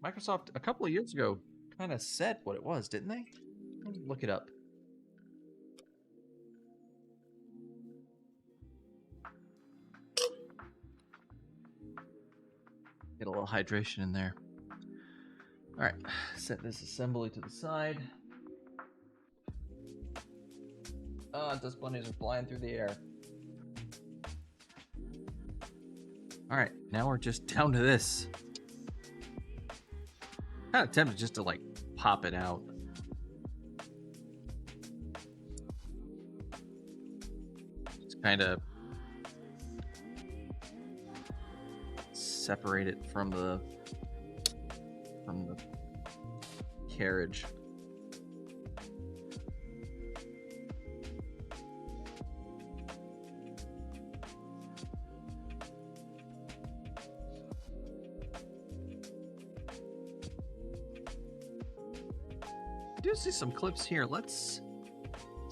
Microsoft a couple of years ago kind of said what it was, didn't they? Let me look it up. Get a little hydration in there. All right, set this assembly to the side. Dust bunnies are flying through the air. All right, now we're just down to this. Kind of tempted just to like pop it out. Just kind of separate it from the carriage. I do see some clips here. Let's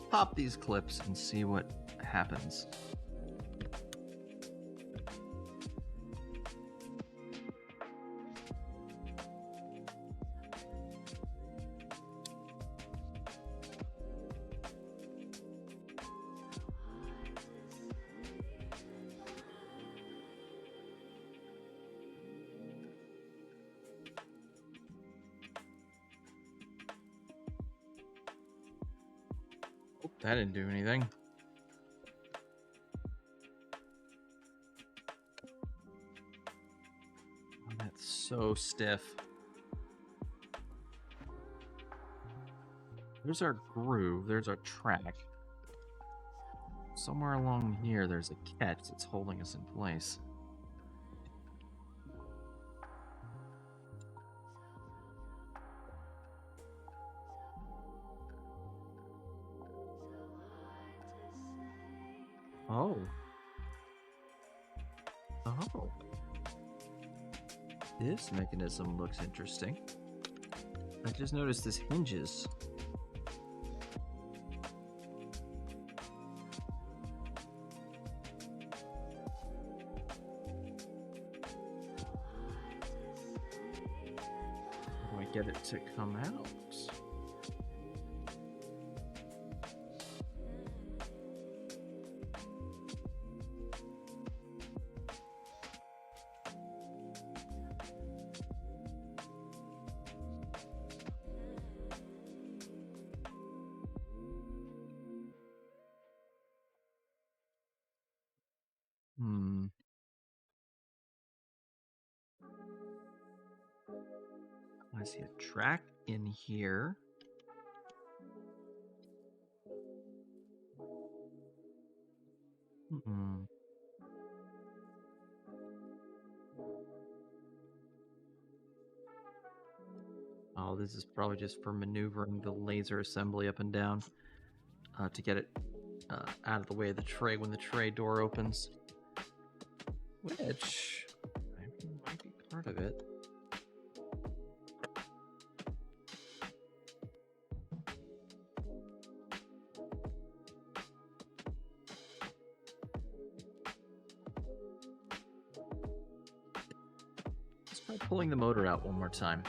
pop these clips and see what happens. That didn't do anything. Oh, that's so stiff. There's our groove. There's our track. Somewhere along here, there's a catch that's holding us in place. Oh. Oh. This mechanism looks interesting. I just noticed this hinges. How do I get it to come out? I see a track in here. Oh, this is probably just for maneuvering the laser assembly up and down to get it out of the way of the tray when the tray door opens. Which might be part of it. Try pulling the motor out one more time.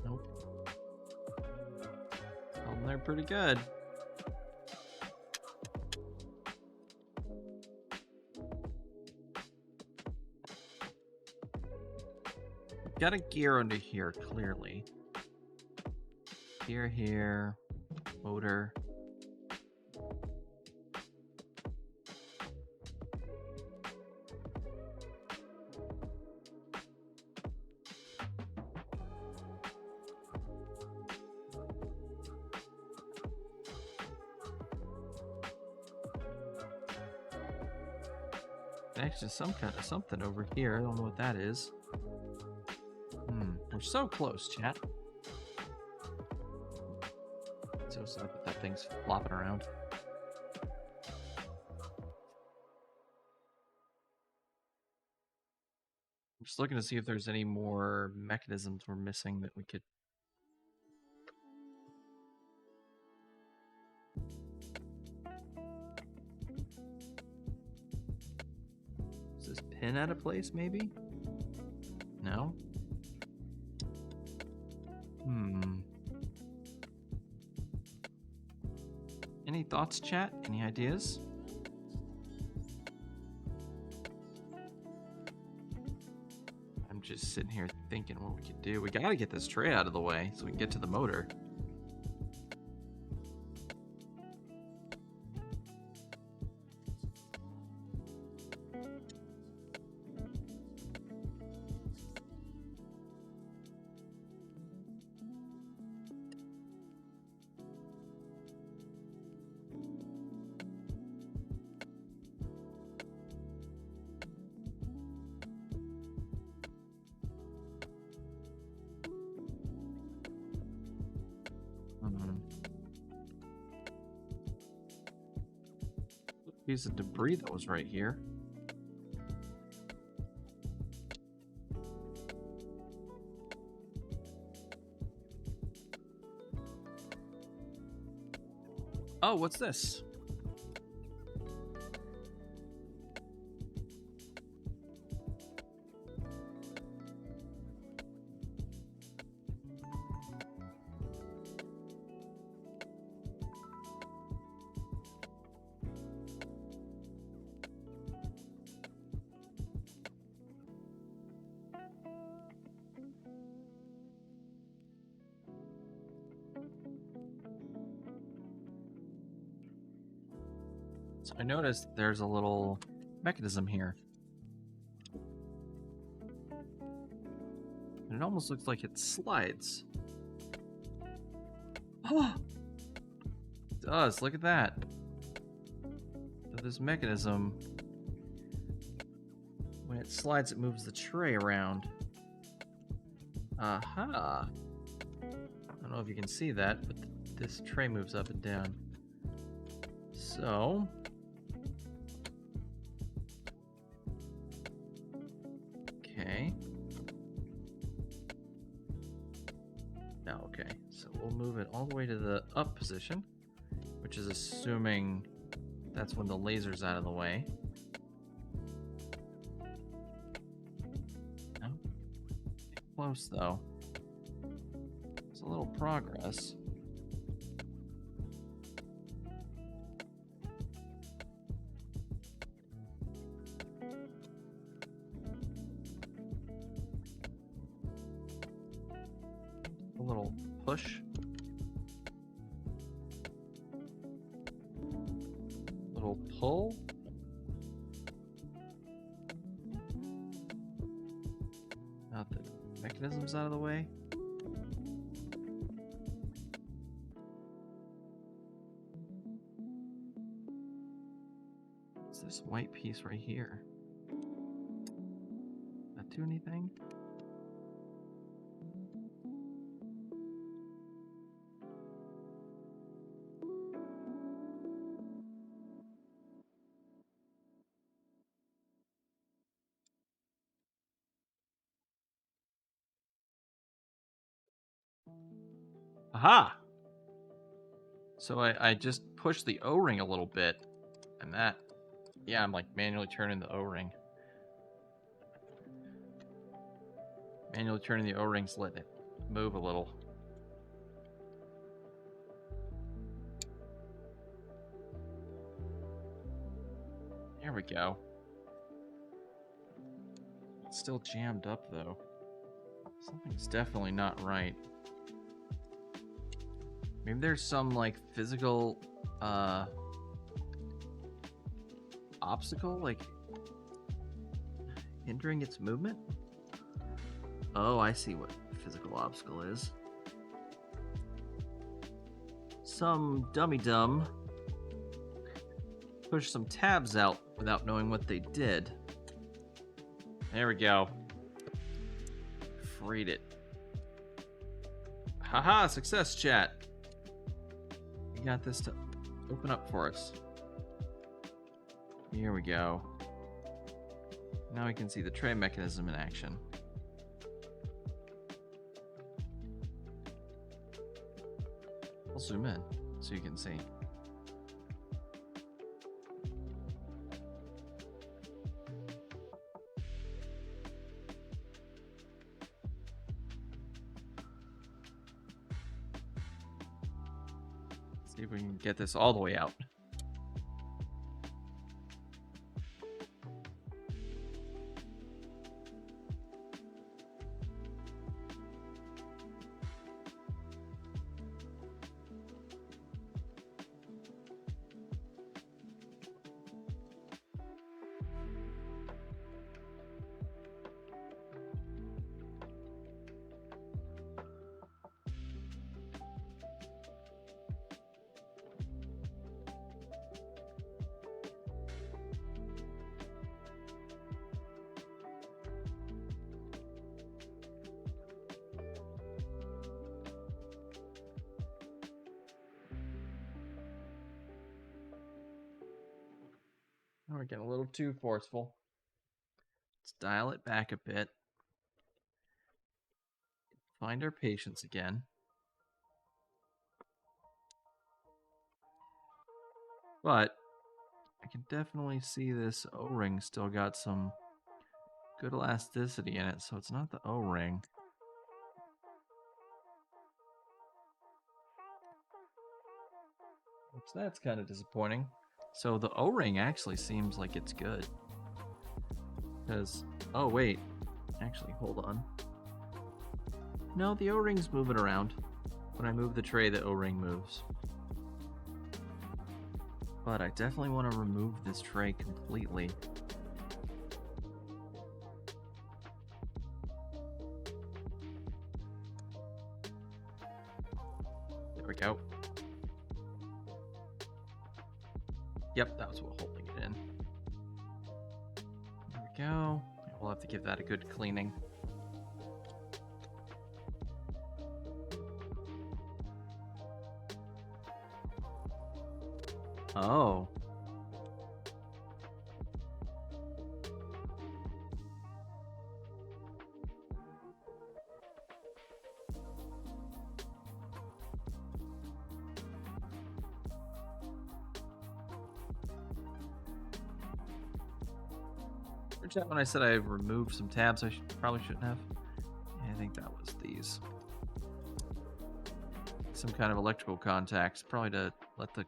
Nope. Holding there pretty good. Got a gear under here, clearly. Gear here, motor. Actually, some kind of something over here. I don't know what that is. We're so close, chat. So sad that thing's flopping around. I'm just looking to see if there's any more mechanisms we're missing that we could... Is this pin out of place, maybe? No? Any thoughts, chat? Any ideas? I'm just sitting here thinking what we could do. We gotta get this tray out of the way so we can get to the motor. Piece of debris that was right here. Oh, what's this? So I noticed there's a little mechanism here. And it almost looks like it slides. Oh! It does, look at that. So this mechanism, when it slides, it moves the tray around. Aha! I don't know if you can see that, but this tray moves up and down. So... Okay. Now, okay, so we'll move it all the way to the up position, which is assuming that's when the laser's out of the way. No? Close, though. It's a little progress. Little push. Little pull. Now the mechanism's out of the way. What's this white piece right here? That do anything? Aha! So I just pushed the O-ring a little bit, and that, yeah, I'm like manually turning the O-ring. Manually turning the O-rings, letting it move a little. There we go. It's still jammed up though. Something's definitely not right. Maybe there's some like physical obstacle, like hindering its movement. Oh, I see what physical obstacle is. Some dummy-dum pushed some tabs out without knowing what they did. There we go. Freed it. Haha, success, chat. We got this to open up for us. Here we go. Now we can see the tray mechanism in action. I'll zoom in so you can see. See if we can get this all the way out. We're getting a little too forceful. Let's dial it back a bit. Find our patience again. But I can definitely see this O-ring still got some good elasticity in it, so it's not the O-ring. Which that's kind of disappointing. So the O-ring actually seems like it's good. Because, oh wait, actually hold on. No, the O-ring's moving around. When I move the tray, the O-ring moves. But I definitely want to remove this tray completely. There we go. Yep, that was what holding it in. There we go. We'll have to give that a good cleaning. Oh. When I said I removed some tabs, I probably shouldn't have. Yeah, I think that was these. Some kind of electrical contacts, probably to let the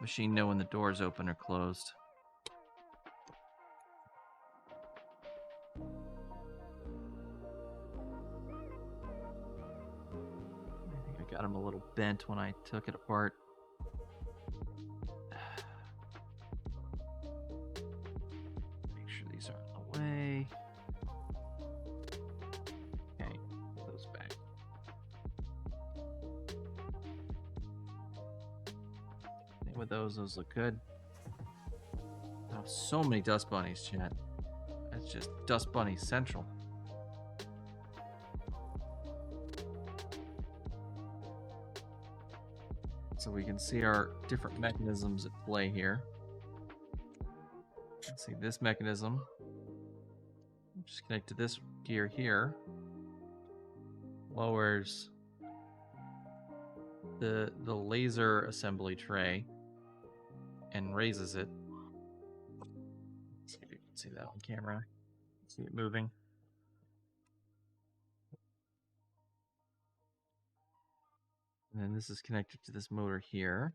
machine know when the door is open or closed. I think I got him a little bent when I took it apart. Make sure these aren't in the way. Okay, put those back. With those look good. Oh, so many dust bunnies, chat. That's just dust bunny central. So we can see our different mechanisms at play here. Let's see this mechanism. Just connect to this gear here. Lowers the laser assembly tray and raises it. Let's see if you can see that on camera. See it moving. And then this is connected to this motor here.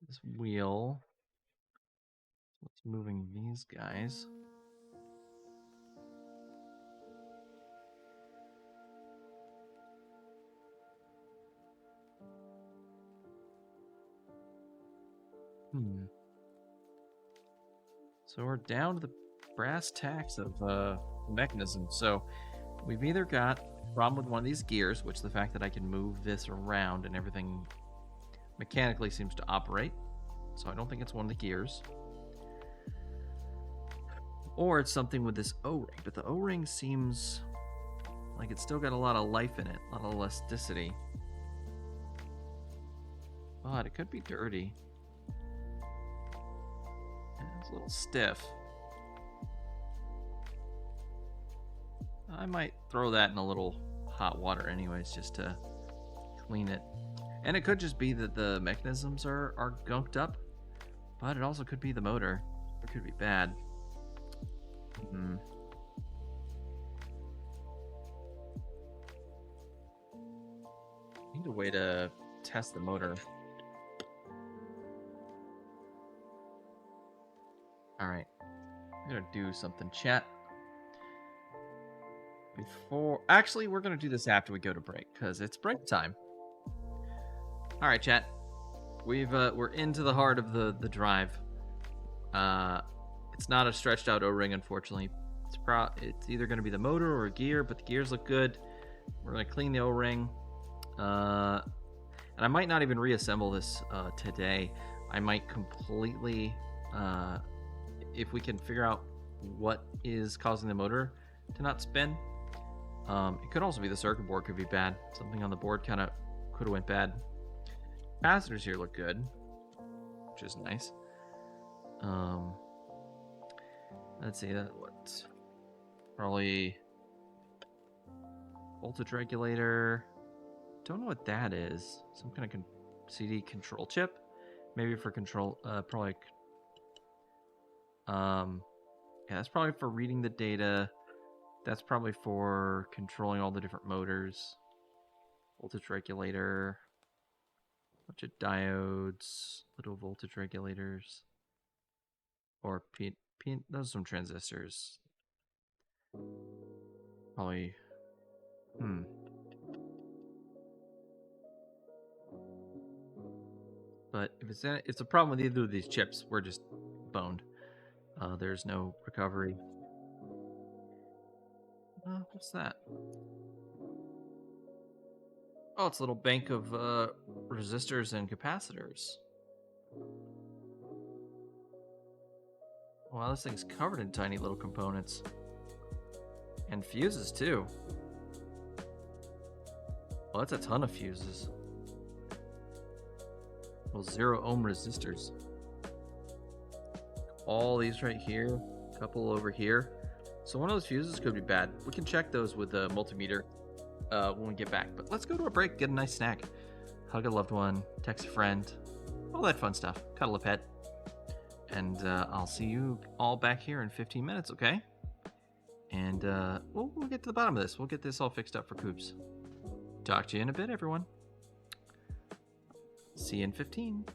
This wheel. What's moving these guys? So we're down to the brass tacks of the mechanism. So we've either got a problem with one of these gears, which the fact that I can move this around and everything mechanically seems to operate. So I don't think it's one of the gears. Or it's something with this O-ring, but the O-ring seems like it's still got a lot of life in it, a lot of elasticity. But it could be dirty. It's a little stiff. I might throw that in a little hot water anyways, just to clean it. And it could just be that the mechanisms are gunked up, but it also could be the motor. It could be bad. Need a way to test the motor. Alright. I'm gonna do something, chat. Actually, we're gonna do this after we go to break, because it's break time. Alright, chat. We're into the heart of the drive. It's not a stretched out O-ring, unfortunately. It's either gonna be the motor or a gear, but the gears look good. We're gonna clean the O-ring. And I might not even reassemble this today. I might completely, if we can figure out what is causing the motor to not spin. It could also be the circuit board could be bad. Something on the board kind of could have went bad. Capacitors here look good, which is nice. Let's see, what? Probably voltage regulator. Don't know what that is. Some kind of CD control chip, maybe for control. Probably. Yeah, that's probably for reading the data. That's probably for controlling all the different motors. Voltage regulator. Bunch of diodes. Little voltage regulators. Or those are some transistors. Probably. But if it's a problem with either of these chips, we're just boned. There's no recovery. What's that? Oh, it's a little bank of resistors and capacitors. Wow, this thing's covered in tiny little components. And fuses, too. Well, that's a ton of fuses. Well, 0 ohm resistors. All these right here. A couple over here. So one of those fuses could be bad. We can check those with a multimeter when we get back. But let's go to a break, get a nice snack. Hug a loved one, text a friend. All that fun stuff. Cuddle a pet. And I'll see you all back here in 15 minutes, okay? And we'll get to the bottom of this. We'll get this all fixed up for Coops. Talk to you in a bit, everyone. See you in 15.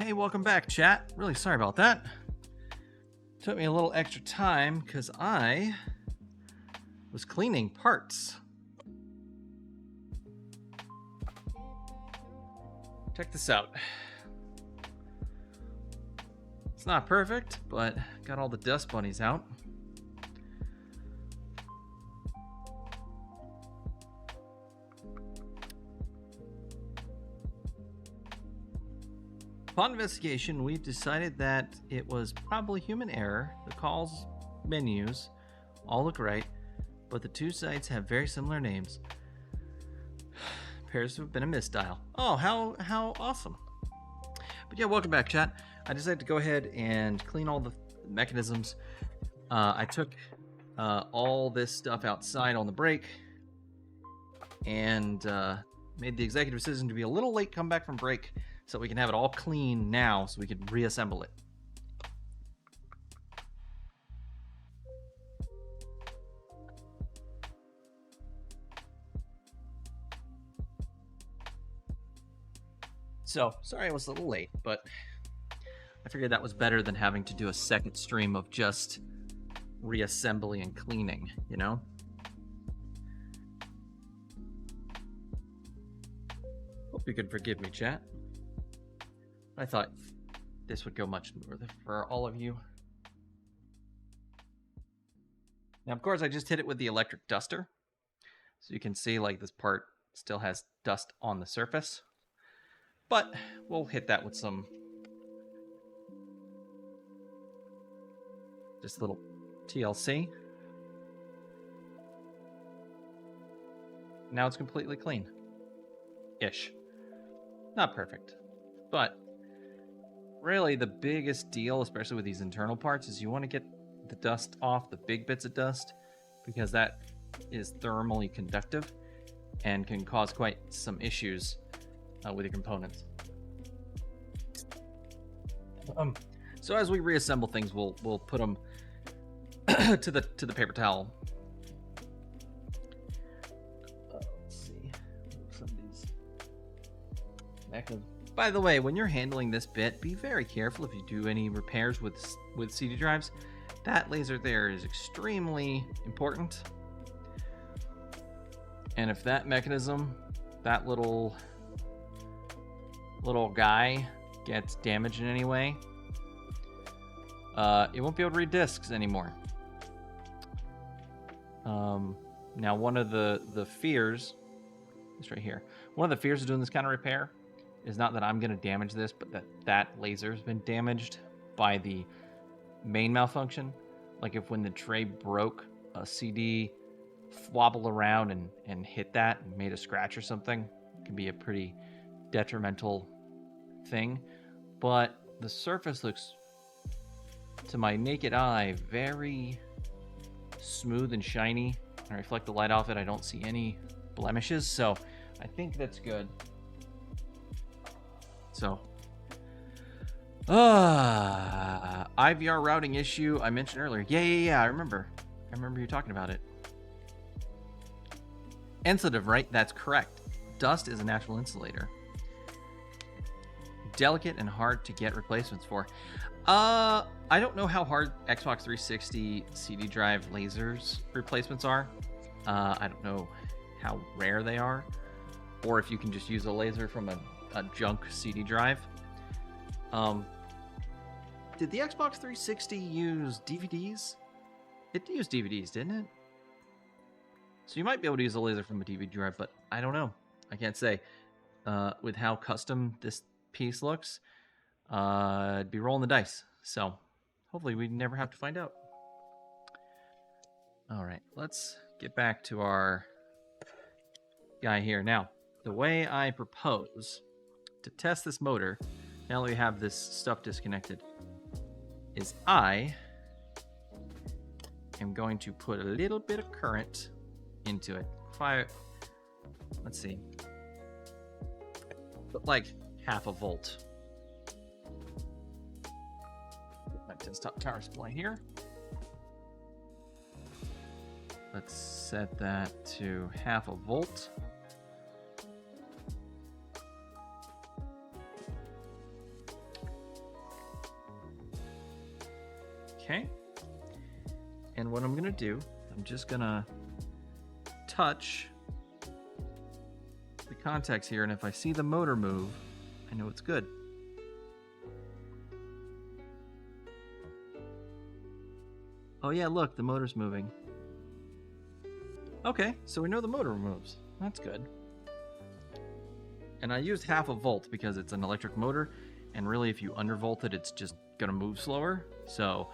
Hey, welcome back, chat. Really sorry about that. Took me a little extra time because I was cleaning parts. Check this out. It's not perfect, but got all the dust bunnies out. Upon investigation, we've decided that it was probably human error. The calls menus all look right, but the two sites have very similar names. Appears to have been a misdial. Oh, how awesome. But yeah, welcome back, chat. I decided to go ahead and clean all the mechanisms. I took all this stuff outside on the break and made the executive decision to be a little late come back from break so we can have it all clean now so we can reassemble it. So, sorry I was a little late, but I figured that was better than having to do a second stream of just reassembly and cleaning, you know? Hope you can forgive me, chat. I thought this would go much smoother for all of you. Now, of course, I just hit it with the electric duster. So you can see, like, this part still has dust on the surface. But we'll hit that with some... just a little TLC. Now it's completely clean. Ish. Not perfect. But really the biggest deal, especially with these internal parts, is you want to get the dust off, the big bits of dust, because that is thermally conductive and can cause quite some issues with your components. So as we reassemble things, we'll put them to the paper towel. Let's see. Some of these. By the way, when you're handling this bit, be very careful if you do any repairs with CD drives. That laser there is extremely important. And if that mechanism, that little guy gets damaged in any way, it won't be able to read discs anymore. Now one of the fears, it's right here. One of the fears of doing this kind of repair is not that I'm going to damage this, but that laser's been damaged by the main malfunction. Like if when the tray broke, a CD wobbled around and hit that and made a scratch or something, it can be a pretty detrimental thing. But the surface looks, to my naked eye, very smooth and shiny. I reflect the light off it, I don't see any blemishes, so I think that's good. So, IVR routing issue I mentioned earlier. Yeah, I remember you talking about it. Insulative, right? That's correct. Dust is a natural insulator. Delicate and hard to get replacements for. I don't know how hard Xbox 360 CD drive lasers replacements are. I don't know how rare they are, or if you can just use a laser from a junk CD drive. Did the Xbox 360 use DVDs? It used DVDs, didn't it? So you might be able to use a laser from a DVD drive, but I don't know. I can't say. With how custom this piece looks, I'd be rolling the dice. So hopefully we never have to find out. All right, let's get back to our guy here. Now, the way I propose to test this motor, now that we have this stuff disconnected, is I am going to put a little bit of current into it. Let's see, but like half a volt. Put my desktop power supply here. Let's set that to half a volt. Okay. And what I'm going to do, I'm just going to touch the contacts here, and if I see the motor move, I know it's good. Oh yeah, look, the motor's moving. Okay, so we know the motor moves. That's good. And I used 0.5 volt because it's an electric motor, and really if you undervolt it, it's just gonna move slower. So,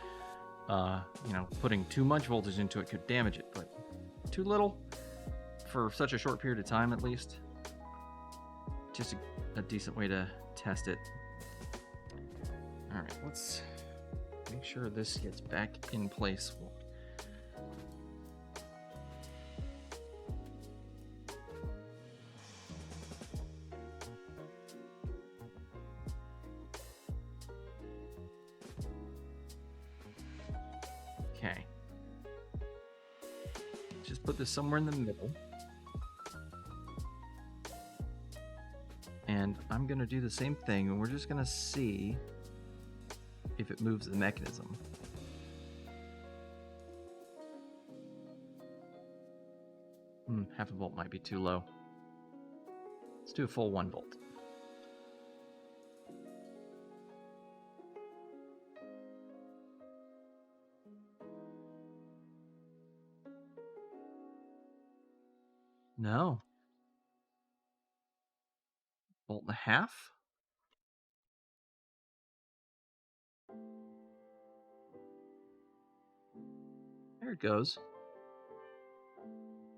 you know, putting too much voltage into it could damage it, but too little for such a short period of time, at least. Just a decent way to test it. All right, let's make sure this gets back in place. Okay. Just put this somewhere in the middle. And I'm going to do the same thing, and we're just going to see if it moves the mechanism. Half a volt might be too low. Let's do a full 1 volt. No. 1.5 volts? There it goes.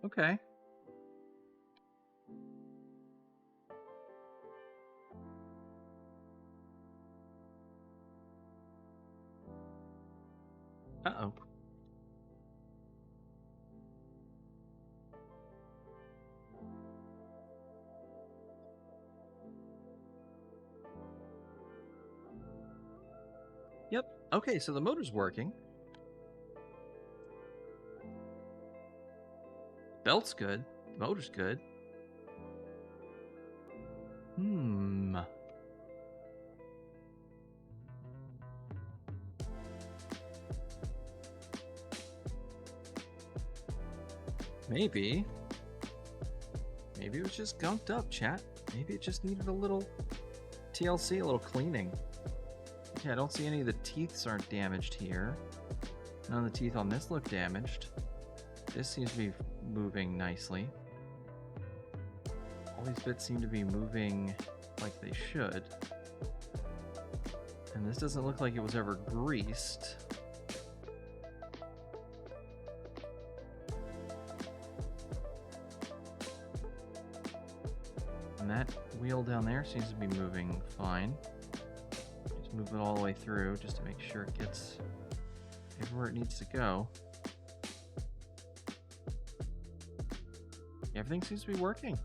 Okay. Uh-oh. Yep. Okay, so the motor's working. Belt's good. The motor's good. Maybe it was just gunked up, chat. Maybe it just needed a little TLC, a little cleaning. Yeah, I don't see any of the teeth aren't damaged here. None of the teeth on this look damaged. This seems to be moving nicely. All these bits seem to be moving like they should. And this doesn't look like it was ever greased. And that wheel down there seems to be moving fine. Just move it all the way through just to make sure it gets everywhere it needs to go. Everything seems to be working.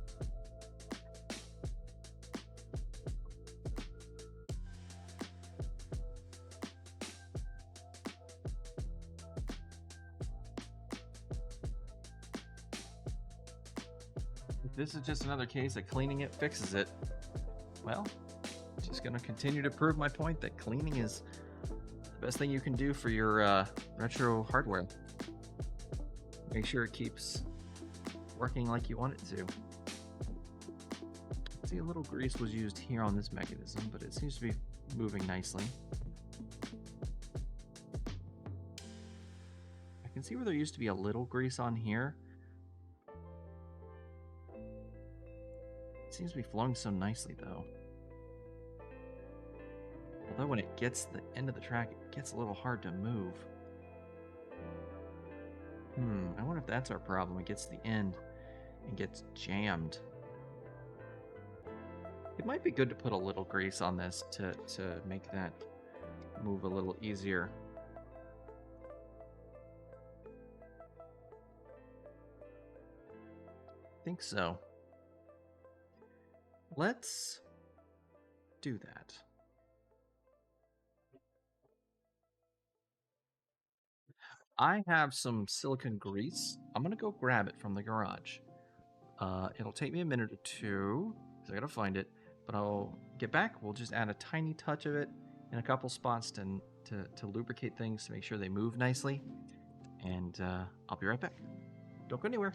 If this is just another case of cleaning it fixes it, well, just going to continue to prove my point that cleaning is the best thing you can do for your retro hardware. Make sure it keeps working like you want it to. See, a little grease was used here on this mechanism, but it seems to be moving nicely. I can see where there used to be a little grease on here. It seems to be flowing so nicely, though. Although when it gets to the end of the track, it gets a little hard to move. I wonder if that's our problem. It gets to the end and gets jammed. It might be good to put a little grease on this to make that move a little easier. I think so. Let's do that. I have some silicone grease. I'm gonna go grab it from the garage. It'll take me a minute or two, because I gotta find it, but I'll get back. We'll just add a tiny touch of it in a couple spots to to lubricate things to make sure they move nicely. And I'll be right back. Don't go anywhere.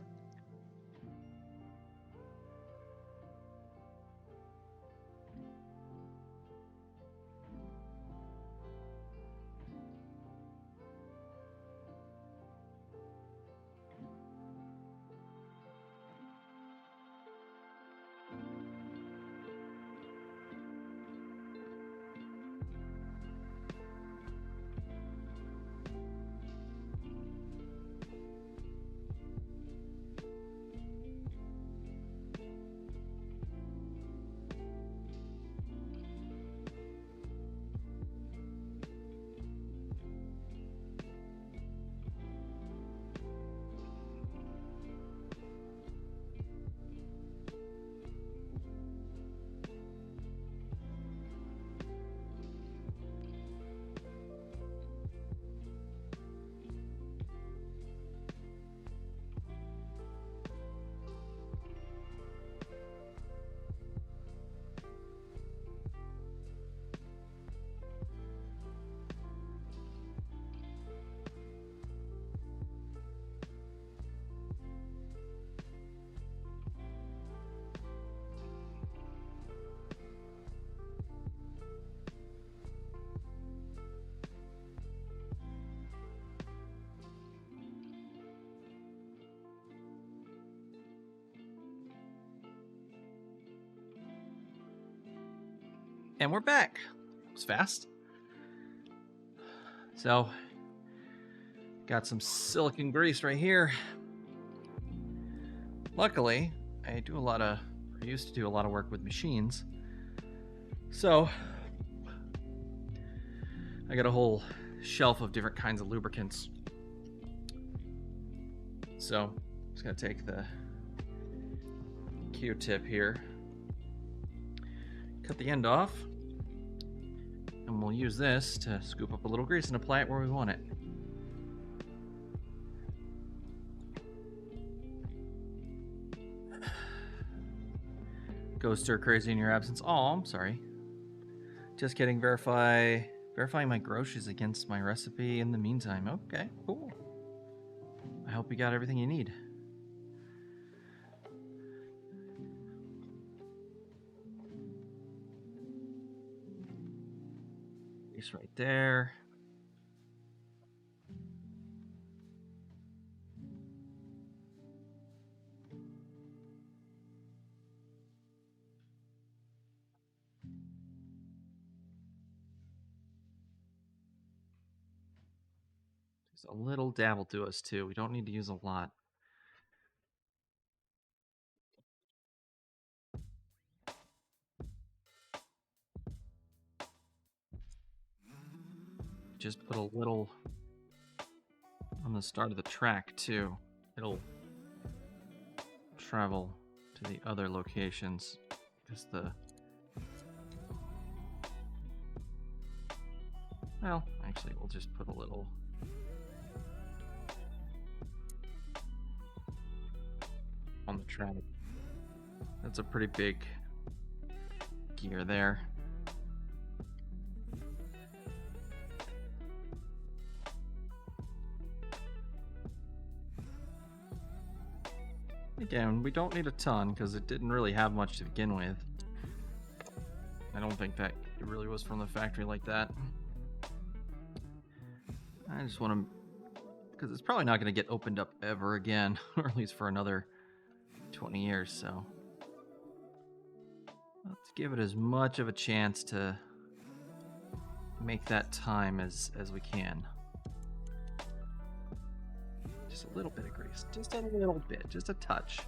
And we're back. It was fast. So, got some silicone grease right here. Luckily, I used to do a lot of work with machines. So, I got a whole shelf of different kinds of lubricants. So, I'm just gonna take the Q-tip here, cut the end off, and we'll use this to scoop up a little grease and apply it where we want it. Go stir crazy in your absence. Oh, I'm sorry. Just kidding. Verifying my groceries against my recipe in the meantime. Okay, cool. I hope you got everything you need. Grease right there. Just a little dab will do us too. We don't need to use a lot. Just put a little on the start of the track too. It'll travel to the other locations. Just well, actually, we'll just put a little. On the track. That's a pretty big gear there. Again, we don't need a ton because it didn't really have much to begin with. I don't think that it really was from the factory like that. I just want to, because it's probably not going to get opened up ever again, or at least for another 20 years, so let's give it as much of a chance to make that time as we can. Just a little bit of grease, just a little bit, just a touch.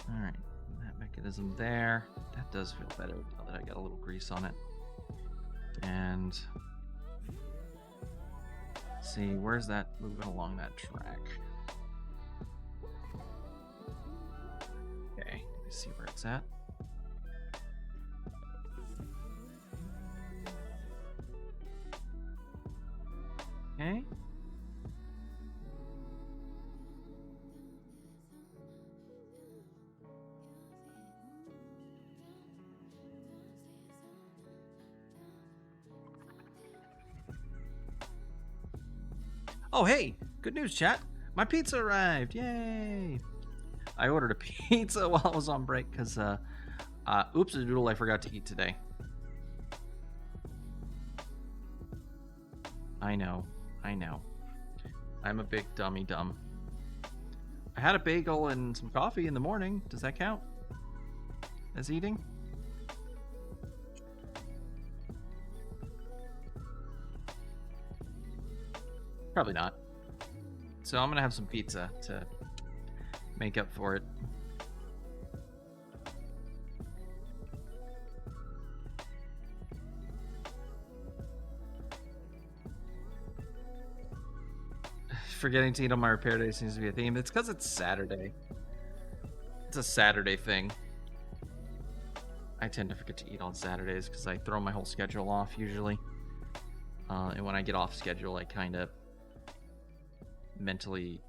All right, that mechanism there, that does feel better now that I got a little grease on it. And let's see, where's that moving along that track? Okay, let's see where it's at. Okay. Oh, hey, good news, chat. My pizza arrived. Yay! I ordered a pizza while I was on break because, oops, a doodle I forgot to eat today. I know. I'm a big dummy dumb. I had a bagel and some coffee in the morning. Does that count as eating? Probably not. So I'm gonna have some pizza to make up for it. Forgetting to eat on my repair day seems to be a theme. It's because it's Saturday. It's a Saturday thing. I tend to forget to eat on Saturdays because I throw my whole schedule off usually. And when I get off schedule, I kind of mentally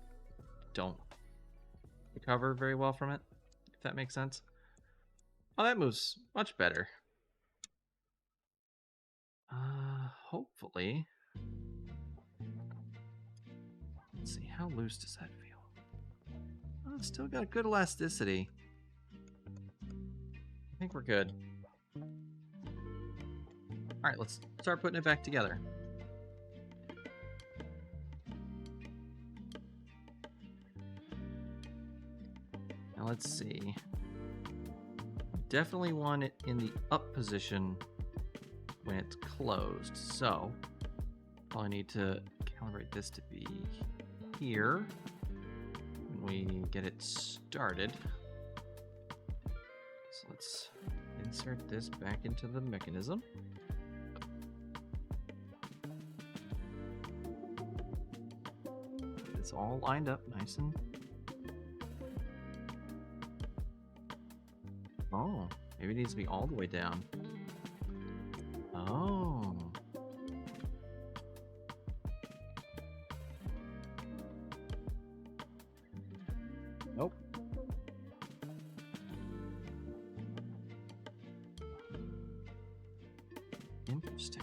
don't recover very well from it, if that makes sense. Oh, that moves much better. Hopefully. Let's see, how loose does that feel? Oh, it's still got a good elasticity. I think we're good. Alright, let's start putting it back together. Now let's see. Definitely want it in the up position when it's closed. So, probably need to calibrate this to be here when we get it started. So let's insert this back into the mechanism. It's all lined up nice and... Oh, maybe it needs to be all the way down. Oh. Nope. Interesting.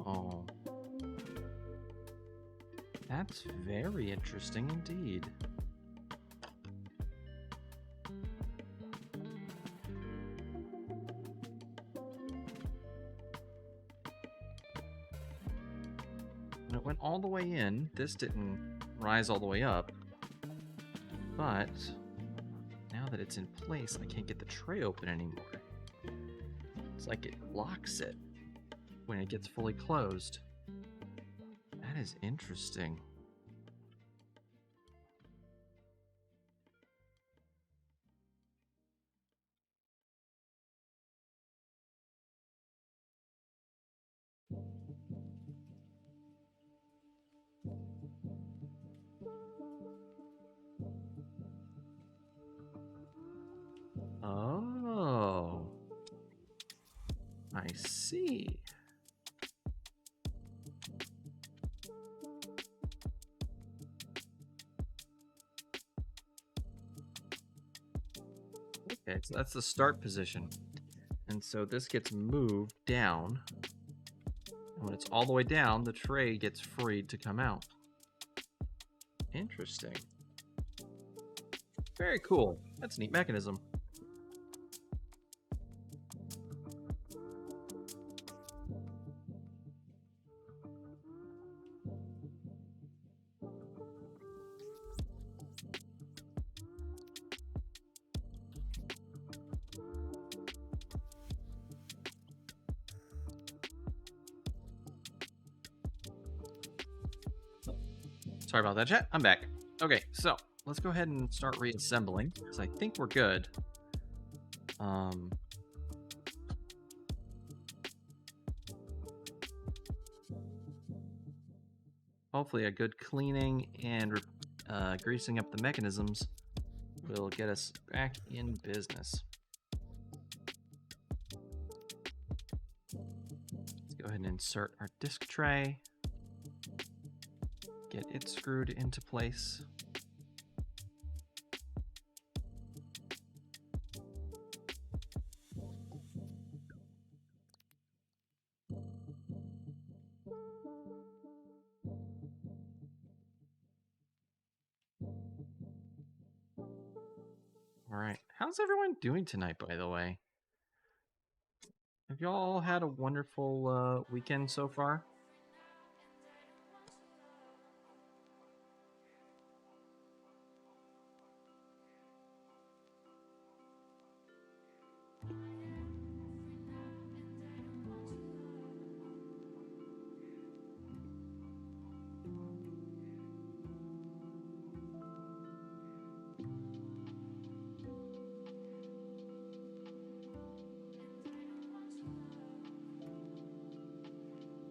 Oh. That's very interesting indeed. When it went all the way in, this didn't rise all the way up. But now that it's in place, I can't get the tray open anymore. It's like it locks it when it gets fully closed. That is interesting. Oh, I see. Okay, so that's the start position. And so this gets moved down. And when it's all the way down, the tray gets freed to come out. Interesting. Very cool. That's a neat mechanism. Sorry about that, chat. I'm back. Okay, so let's go ahead and start reassembling, because I think we're good. Hopefully a good cleaning and greasing up the mechanisms will get us back in business. Let's go Go ahead and insert our disk tray. Get it screwed into place. All right. How's everyone doing tonight, by the way? Have y'all had a wonderful weekend so far?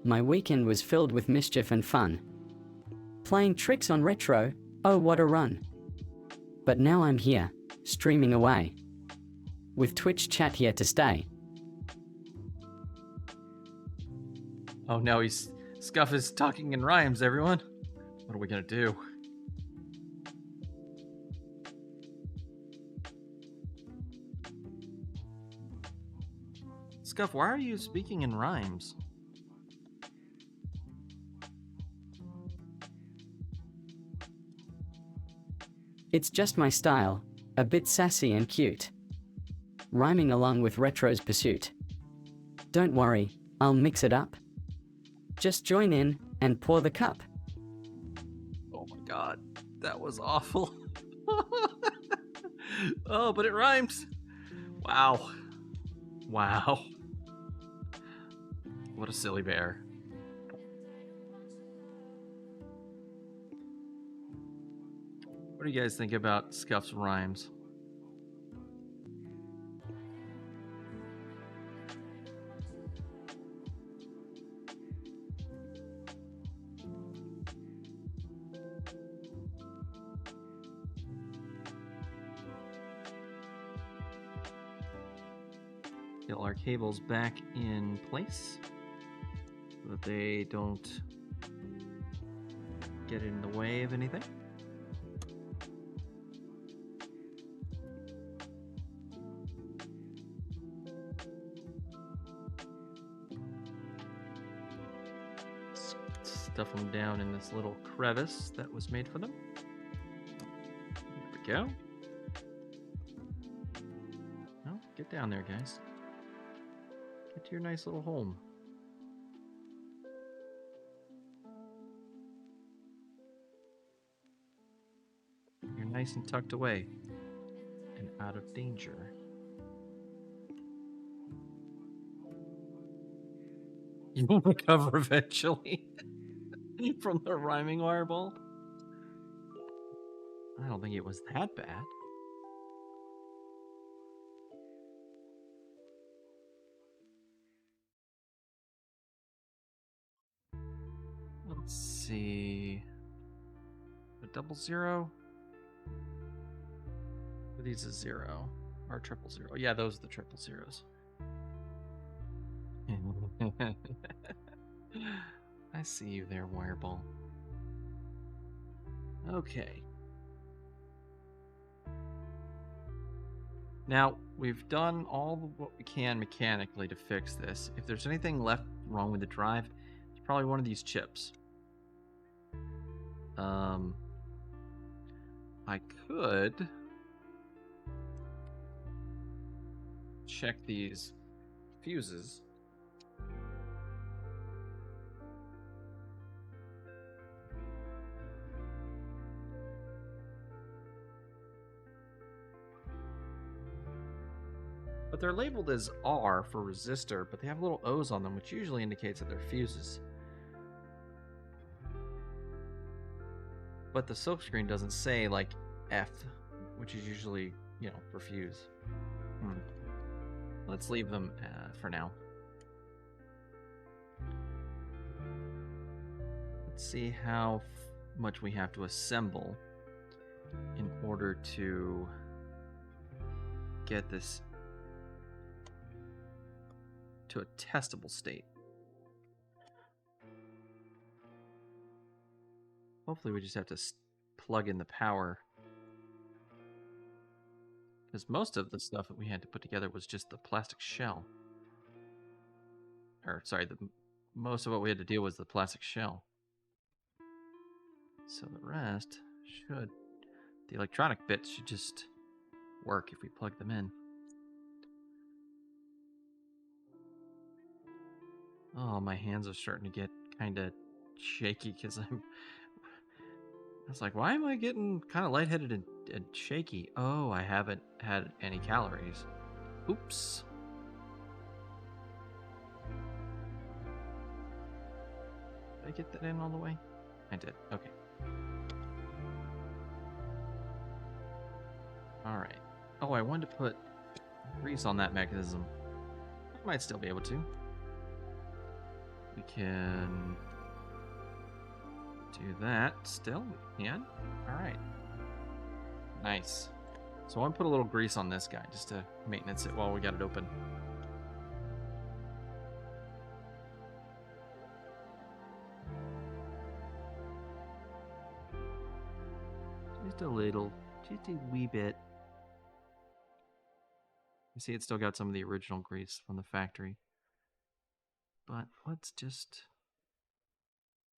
My weekend was filled with mischief and fun. Playing tricks on retro, oh what a run. But now I'm here, streaming away. With Twitch chat here to stay. Oh no, Scuff is talking in rhymes, everyone. What are we gonna do? Scuff, why are you speaking in rhymes? It's just my style, a bit sassy and cute. Rhyming along with retro's pursuit. Don't worry, I'll mix it up. Just join in and pour the cup. Oh my god, that was awful. Oh, but it rhymes. Wow. Wow. What a silly bear. What do you guys think about Scuff's rhymes? Get all our cables back in place so that they don't get in the way of anything. Stuff them down in this little crevice that was made for them. There we go. Oh, get down there, guys. Get to your nice little home. You're nice and tucked away and out of danger. You'll recover eventually from the rhyming wireball. I don't think it was that bad. Let's see. A 00? Are these a 0? Or 000? Yeah, those are the 000s. I see you there, Wireball. Okay. Now, we've done all what we can mechanically to fix this. If there's anything left wrong with the drive, it's probably one of these chips. I could check these fuses. But they're labeled as R for resistor, but they have little O's on them, which usually indicates that they're fuses. But the silkscreen doesn't say, like, F, which is usually, you know, for fuse. Let's leave them for now. Let's see how much we have to assemble in order to get this to a testable state. Hopefully we just have to plug in the power. Because most of the stuff that we had to put together was just the plastic shell. Or, sorry, most of what we had to deal was the plastic shell. So the rest should... The electronic bits should just work if we plug them in. Oh, my hands are starting to get kind of shaky because I was like, why am I getting kind of lightheaded and shaky? Oh, I haven't had any calories. Oops. Did I get that in all the way? I did. Okay. Alright. Oh, I wanted to put grease on that mechanism. I might still be able to. We can do that still. We can. Alright. Nice. So I want to put a little grease on this guy just to maintenance it while we got it open. Just a little. Just a wee bit. You see, it's still got some of the original grease from the factory. But let's just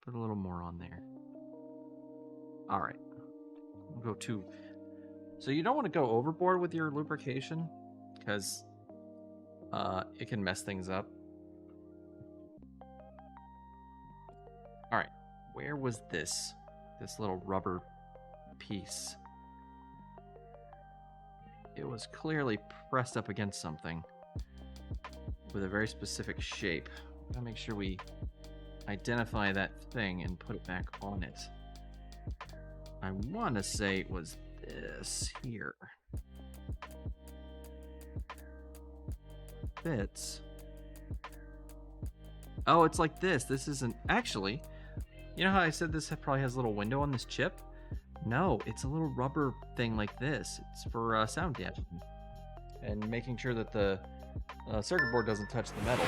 put a little more on there. Alright. We'll go 2. So you don't want to go overboard with your lubrication, because it can mess things up. Alright. Where was this? This little rubber piece. It was clearly pressed up against something with a very specific shape. I'm gonna make sure we identify that thing and put it back on it. I want to say it was this here. Fits. Oh, it's like this. This isn't actually. You know how I said this probably has a little window on this chip? No, it's a little rubber thing like this. It's for sound dampening and making sure that the circuit board doesn't touch the metal.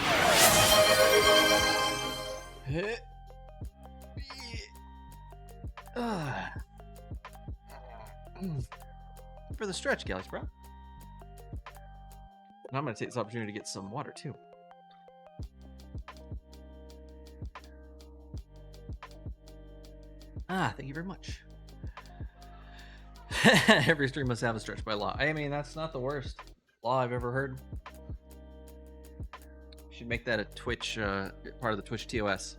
For the stretch, Galaxy bro. And I'm going to take this opportunity to get some water too. Thank you very much. Every stream must have a stretch by law. I mean, that's not the worst law I've ever heard. Should make that a Twitch, part of the Twitch TOS.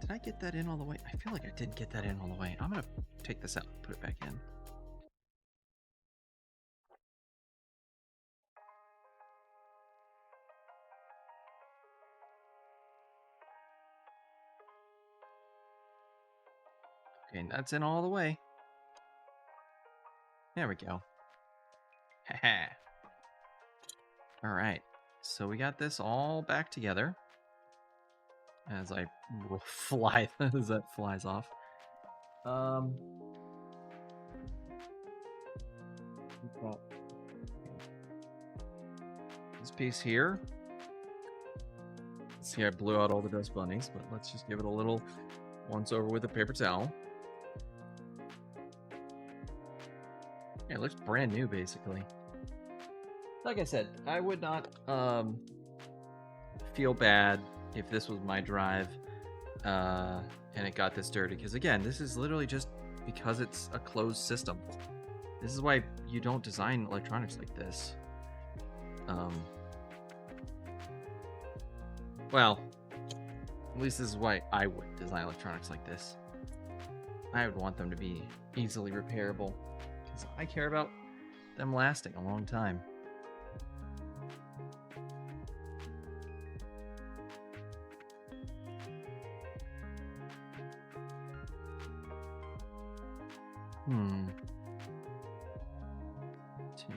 Did I get that in all the way? I feel like I didn't get that in all the way. I'm gonna take this out and put it back in. Okay, that's in all the way. There we go. Haha. Alright, so we got this all back together. As I fly, as that flies off. This piece here. See, I blew out all the dust bunnies, but let's just give it a little once over with a paper towel. Yeah, it looks brand new, basically. Like I said, I would not feel bad if this was my drive and it got this dirty. Because again, this is literally just because it's a closed system. This is why you don't design electronics like this. Well, at least this is why I would design electronics like this. I would want them to be easily repairable. Because I care about them lasting a long time. Hmm. 2, 3.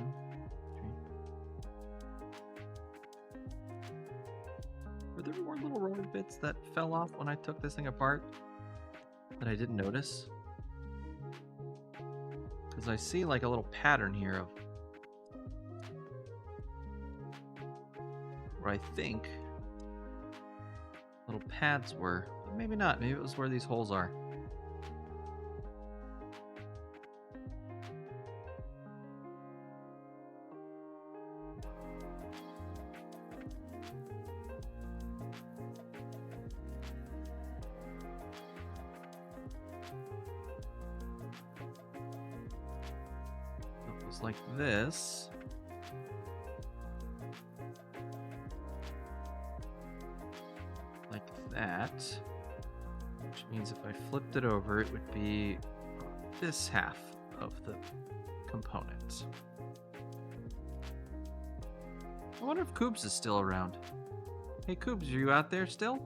Were there more little rubber bits that fell off when I took this thing apart that I didn't notice? Because I see like a little pattern here of where I think little pads were, but maybe not. Maybe it was where these holes are. goes like this. Like that. Which means if I flipped it over, it would be this half of the component. I wonder if Koobs is still around. Hey Koobs, are you out there still?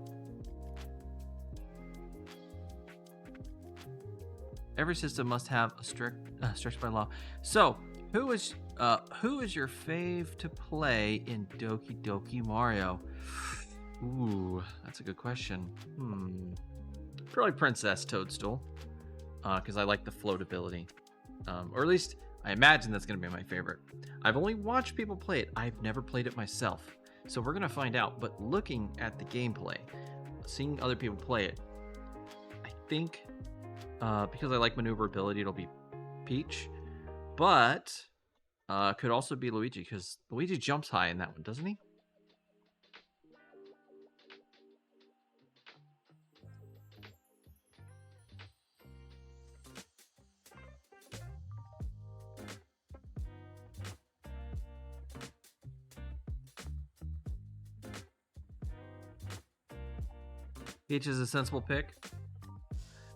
Every system must have a strict by law. So, who is your fave to play in Doki Doki Mario? Ooh, that's a good question. Probably Princess Toadstool, because I like the floatability. Or at least I imagine that's going to be my favorite. I've only watched people play it. I've never played it myself. So we're going to find out. But looking at the gameplay, seeing other people play it, I think because I like maneuverability, it'll be Peach. But could also be Luigi, because Luigi jumps high in that one, doesn't he? Peach is a sensible pick.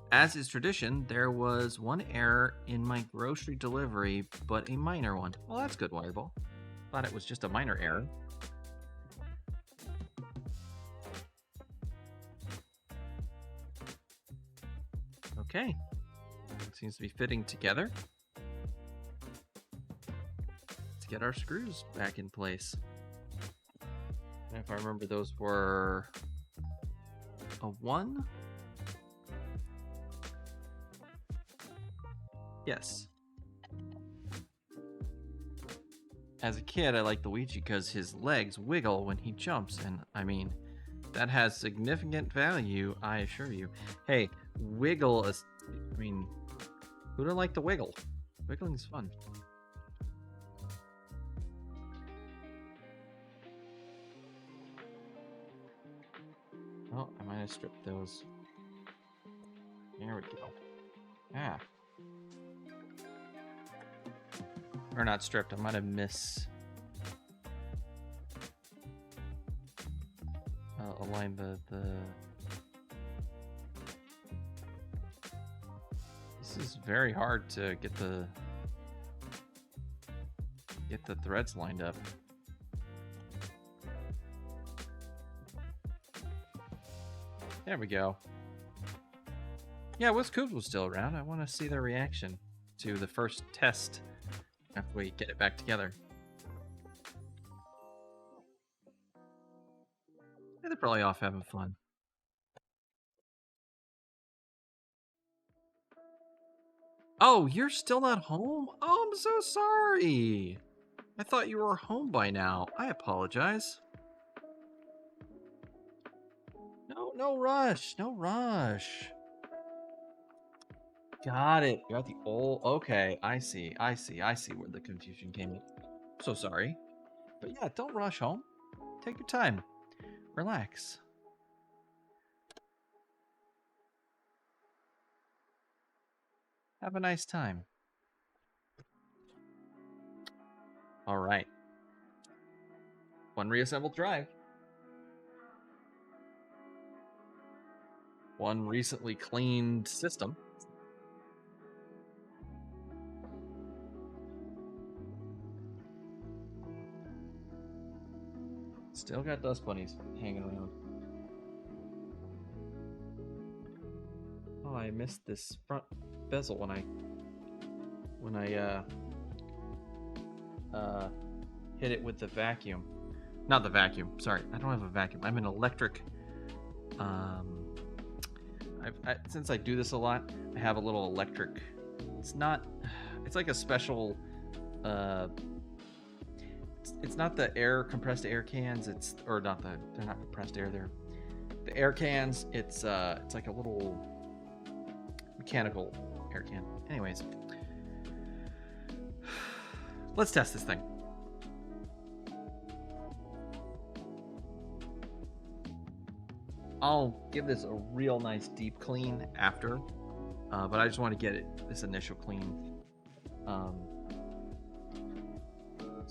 As is tradition, there was one error in my grocery delivery, but a minor one. Well, that's good, Wireball. Thought it was just a minor error. Okay. It seems to be fitting together. Let's get our screws back in place. And if I remember, those were a 1? Yes. As a kid, I liked Luigi because his legs wiggle when he jumps, and I mean, that has significant value, I assure you. Hey, wiggle is, I mean, who don't like to wiggle? Wiggling is fun. Oh, I might have stripped those. There we go. Ah. Or not stripped, I might have aligned the... This is very hard to get the threads lined up. There we go. Yeah, Koobs was still around. I want to see their reaction to the first test after we get it back together. Yeah, they're probably off having fun. Oh, you're still not home? Oh, I'm so sorry. I thought you were home by now. I apologize. No rush. No rush. Got it. You're at the old... Okay, I see where the confusion came in. So sorry. But yeah, don't rush home. Take your time. Relax. Have a nice time. All right. One reassembled drive. One recently cleaned system. Still got dust bunnies hanging around. Oh, I missed this front bezel when I hit it with the vacuum. Not the vacuum. Sorry, I don't have a vacuum. I'm an electric. Since I do this a lot, I have a little electric. It's like a special. It's not the compressed air cans. They're not compressed air. They're the air cans. It's like a little mechanical air can. Anyways, let's test this thing. I'll give this a real nice deep clean after, but I just want to get this initial clean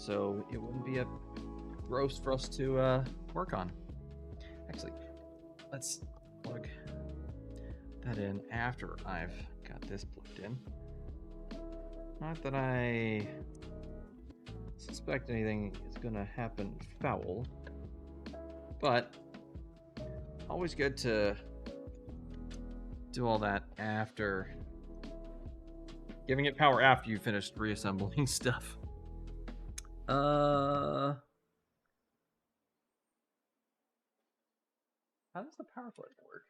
so it wouldn't be a gross for us to work on. Actually, let's plug that in after I've got this plugged in. Not that I suspect anything is going to happen foul, but always good to do all that after, giving it power after you finished reassembling stuff. How does the power cord work?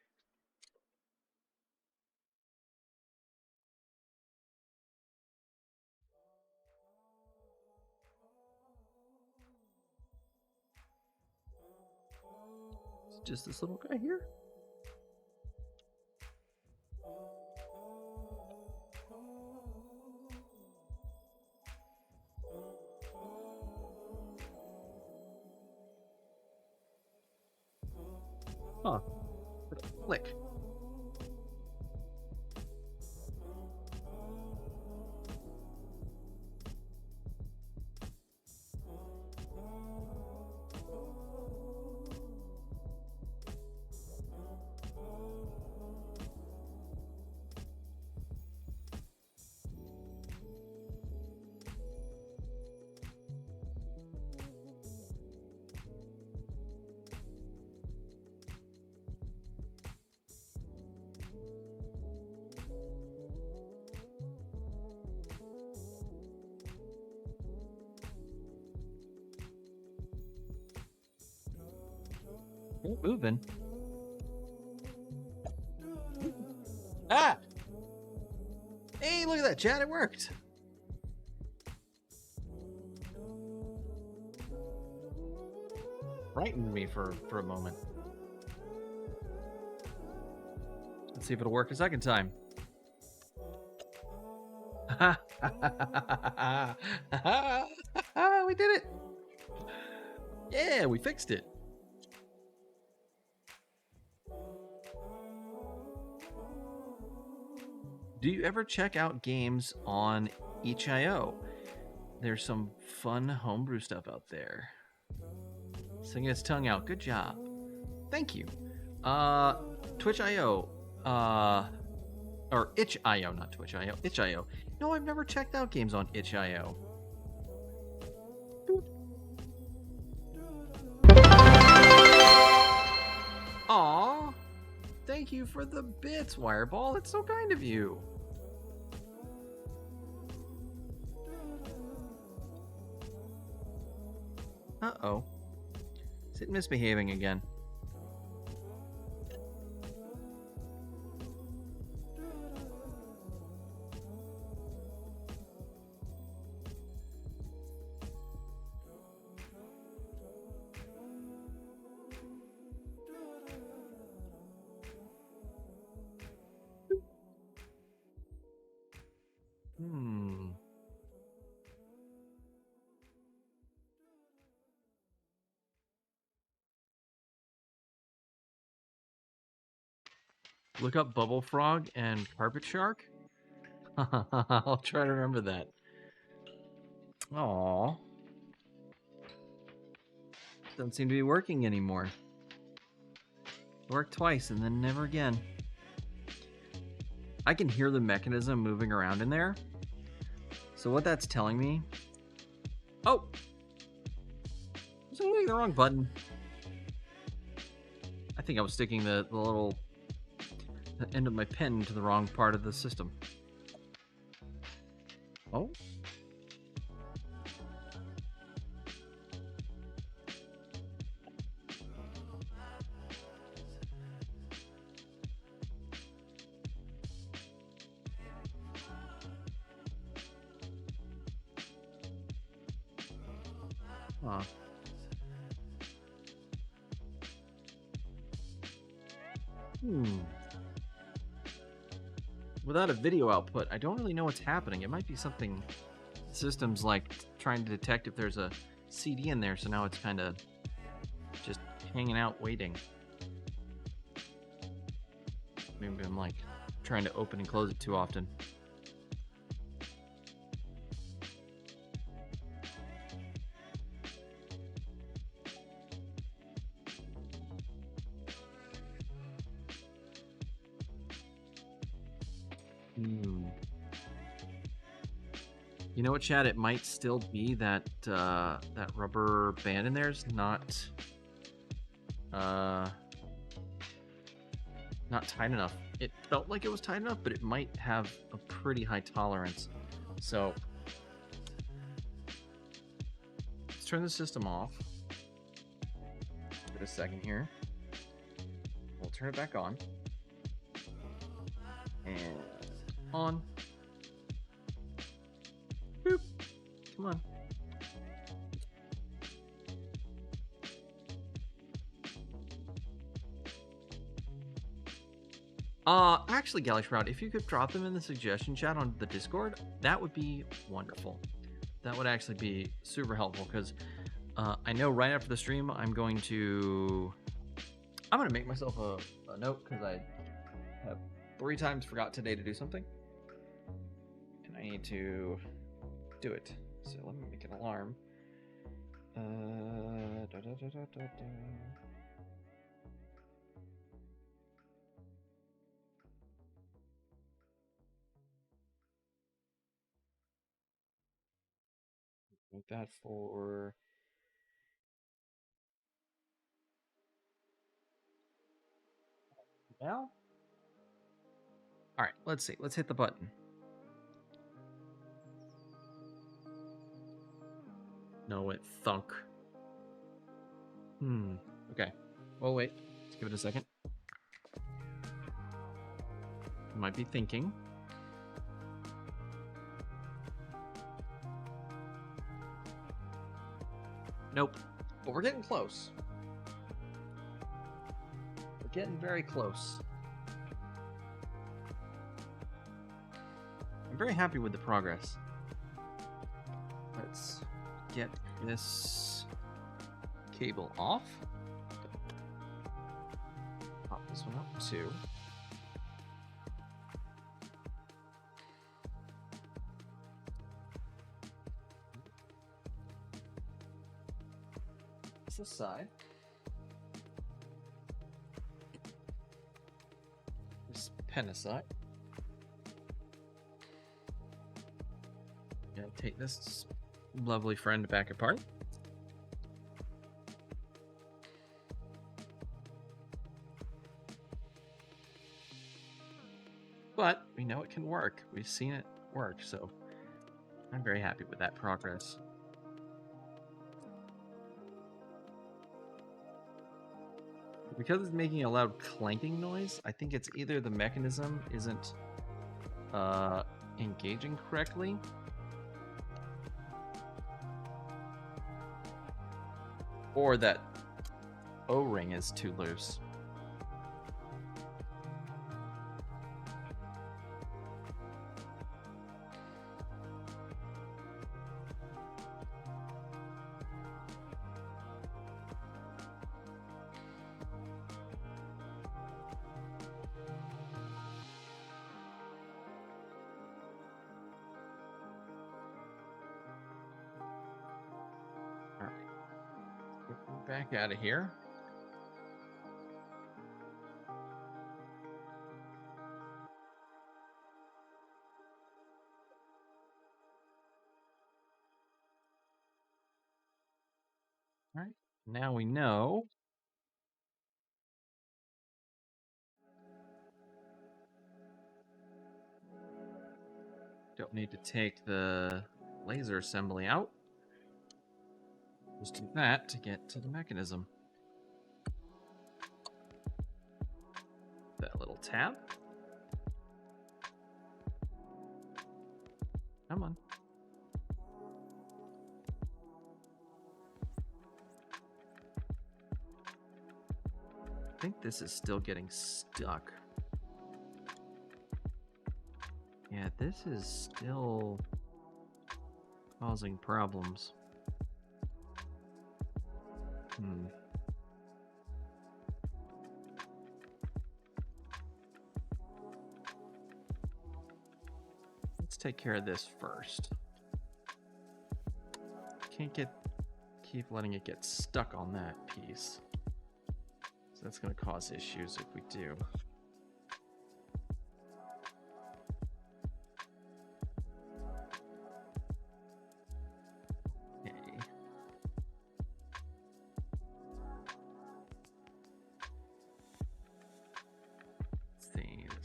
Is it just this little guy here? Huh. Click. Keep moving. Ah! Hey, look at that, chat. It worked. Frightened me for a moment. Let's see if it'll work a second time. We did it. Yeah, we fixed it. Do you ever check out games on itch.io? There's some fun homebrew stuff out there. Singing its tongue out. Good job. Thank you. Twitch.io. Or itch.io, not Twitch.io. Itch.io. No, I've never checked out games on itch.io. Aw. Thank you for the bits, Wireball. That's so kind of you. Uh-oh. Is it misbehaving again? Look up Bubble Frog and Carpet Shark. I'll try to remember that. Aww. Doesn't seem to be working anymore. Worked twice and then never again. I can hear the mechanism moving around in there. So what that's telling me... Oh! I was hitting the wrong button. I think I was sticking the little... the end of my pen to the wrong part of the system. Oh? Huh. Without a video output, I don't really know what's happening. It might be something systems like trying to detect if there's a CD in there, so now it's kind of just hanging out waiting. Maybe I'm like trying to open and close it too often. Hmm. You know what, Chad? It might still be that that rubber band in there is not not tight enough. It felt like it was tight enough, but it might have a pretty high tolerance. So let's turn the system off. Give it a second here. We'll turn it back on. And on. Boop. Come on. Actually, Galley Shroud, if you could drop them in the suggestion chat on the Discord, that would be wonderful. That would actually be super helpful, because I know right after the stream, I'm going to make myself a note, because I have 3 times forgot today to do something, and I need to do it. So let me make an alarm. Make that for now. All right, let's see. Let's hit the button. No, it thunk. Okay. Well, wait. Let's give it a second. You might be thinking. Nope. But we're getting close. We're getting very close. I'm very happy with the progress. Let's get this cable off. Pop this one up too. This side. This pen aside. Gonna take this lovely friend back apart. But we know it can work. We've seen it work, so I'm very happy with that progress. Because it's making a loud clanking noise, I think it's either the mechanism isn't engaging correctly, or that O-ring is too loose. Back out of here. All right, now we know. Don't need to take the laser assembly out. Just do that to get to the mechanism. That little tab. Come on. I think this is still getting stuck. Yeah, this is still causing problems. Let's take care of this first. Can't keep letting it get stuck on that piece. So that's going to cause issues if we do.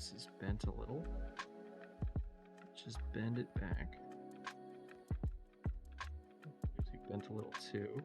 This is bent a little. Just bend it back. Bent a little too.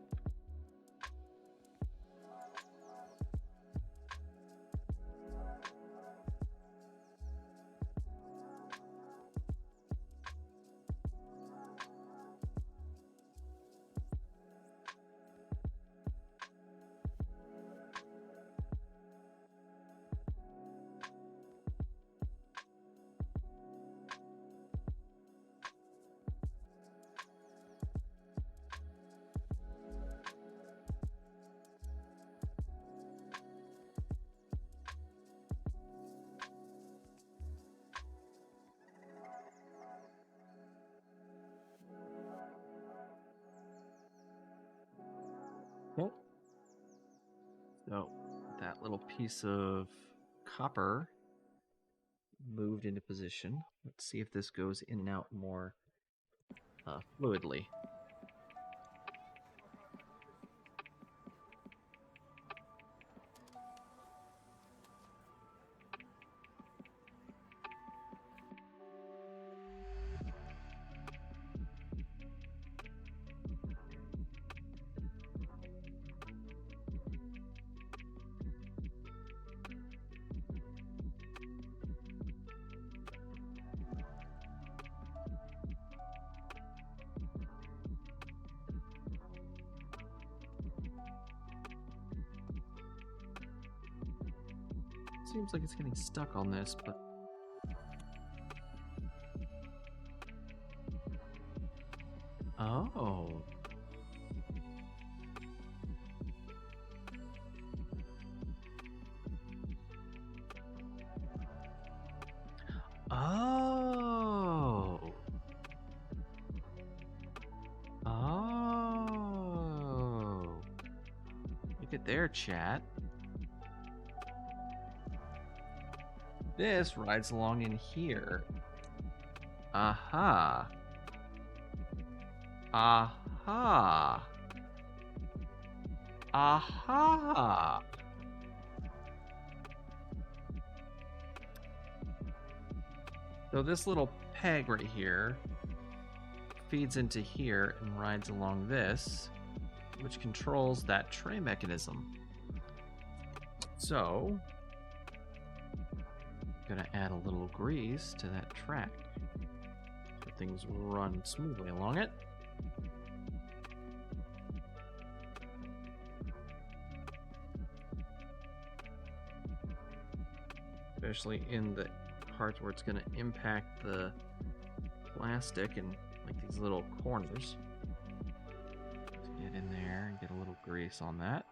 Okay. So that little piece of copper moved into position. Let's see if this goes in and out more fluidly. Seems like it's getting stuck on this, but oh. Oh. Oh. Look at there, chat. This rides along in here. Aha. Aha. Aha. So this little peg right here feeds into here and rides along this, which controls that tray mechanism. So gonna add a little grease to that track so things run smoothly along it. Especially in the parts where it's gonna impact the plastic and like these little corners. Let's get in there and get a little grease on that.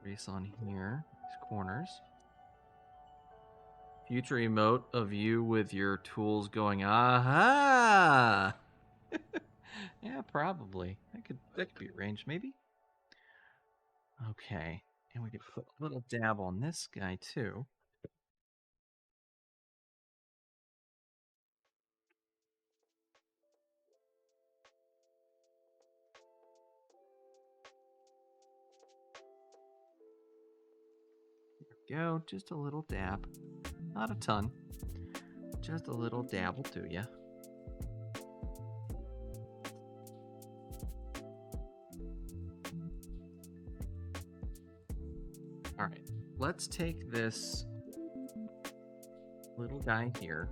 Grease on here, these corners. Future emote of you with your tools going, aha! Yeah, probably. That could be arranged, maybe. Okay, and we could put a little dab on this guy too. Go, just a little dab, not a ton, just a little dab will do ya. All right, let's take this little guy here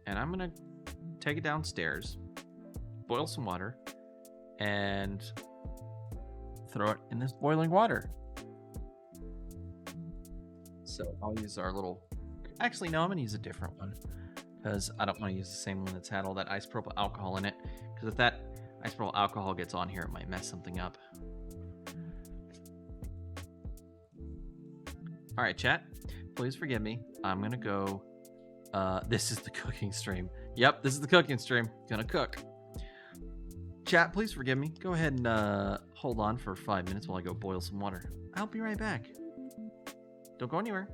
and I'm gonna take it downstairs, boil some water, and throw it in this boiling water. So I'll use our little, actually no, I'm gonna use a different one because I don't want to use the same one that's had all that isopropyl alcohol in it, because if that isopropyl alcohol gets on here it might mess something up. All right, chat, please forgive me. I'm gonna go, this is the cooking stream. Yep, this is the cooking stream. Gonna cook. Chat, please forgive me. Go ahead and hold on for 5 minutes while I go boil some water. I'll be right back. Don't go anywhere.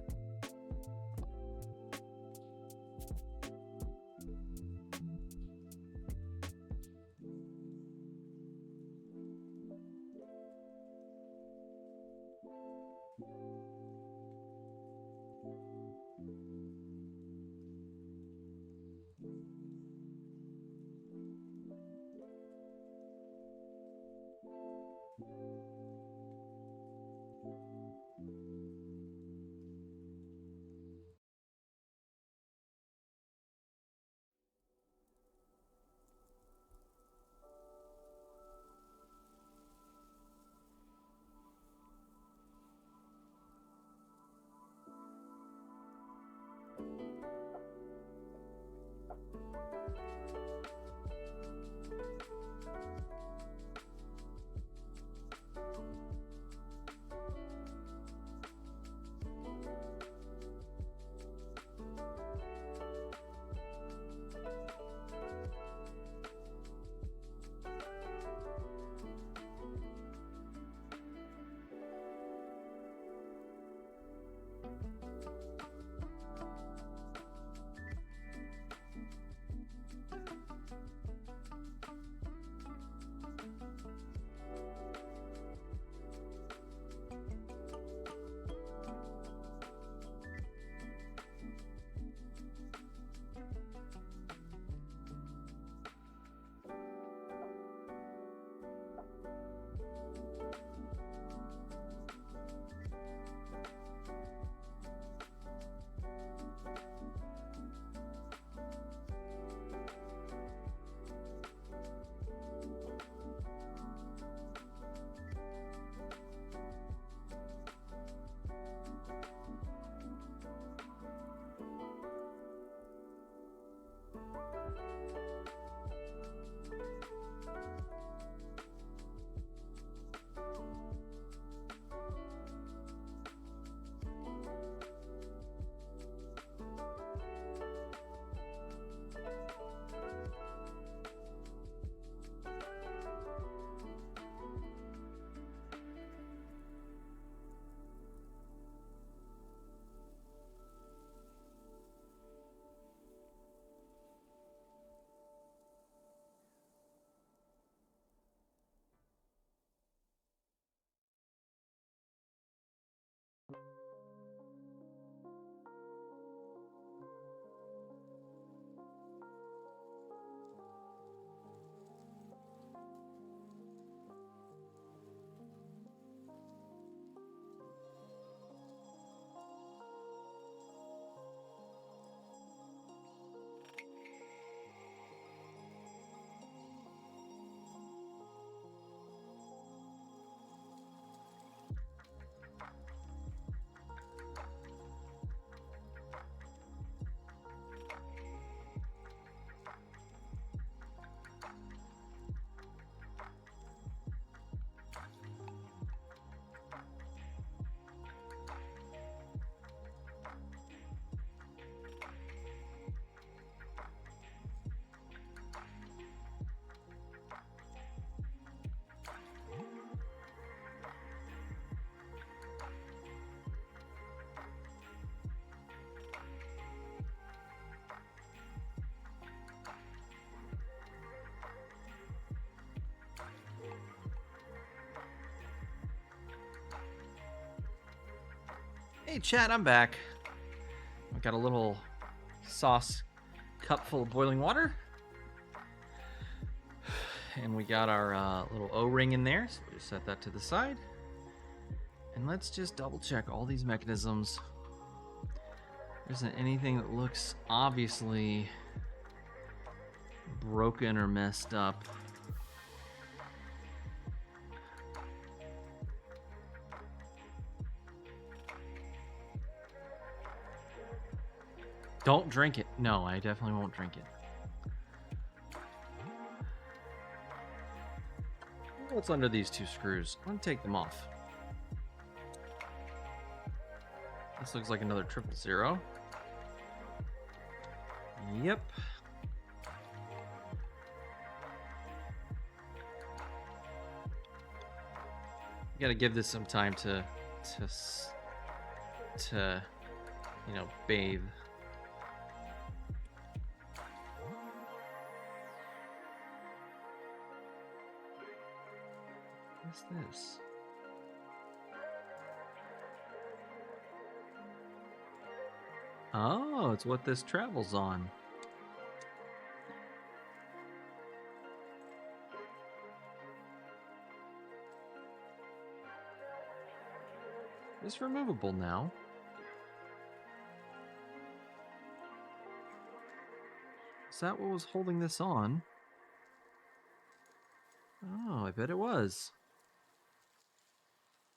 Hey chat, I'm back. I got a little sauce cup full of boiling water. And we got our little O-ring in there, so we just set that to the side. And let's just double check all these mechanisms. There isn't anything that looks obviously broken or messed up. Don't drink it. No, I definitely won't drink it. What's under these two screws? I'm gonna take them off. This looks like another 000. Yep. You gotta give this some time to you know, bathe. What's this? Oh, it's what this travels on. It's removable now. Is that what was holding this on? Oh, I bet it was.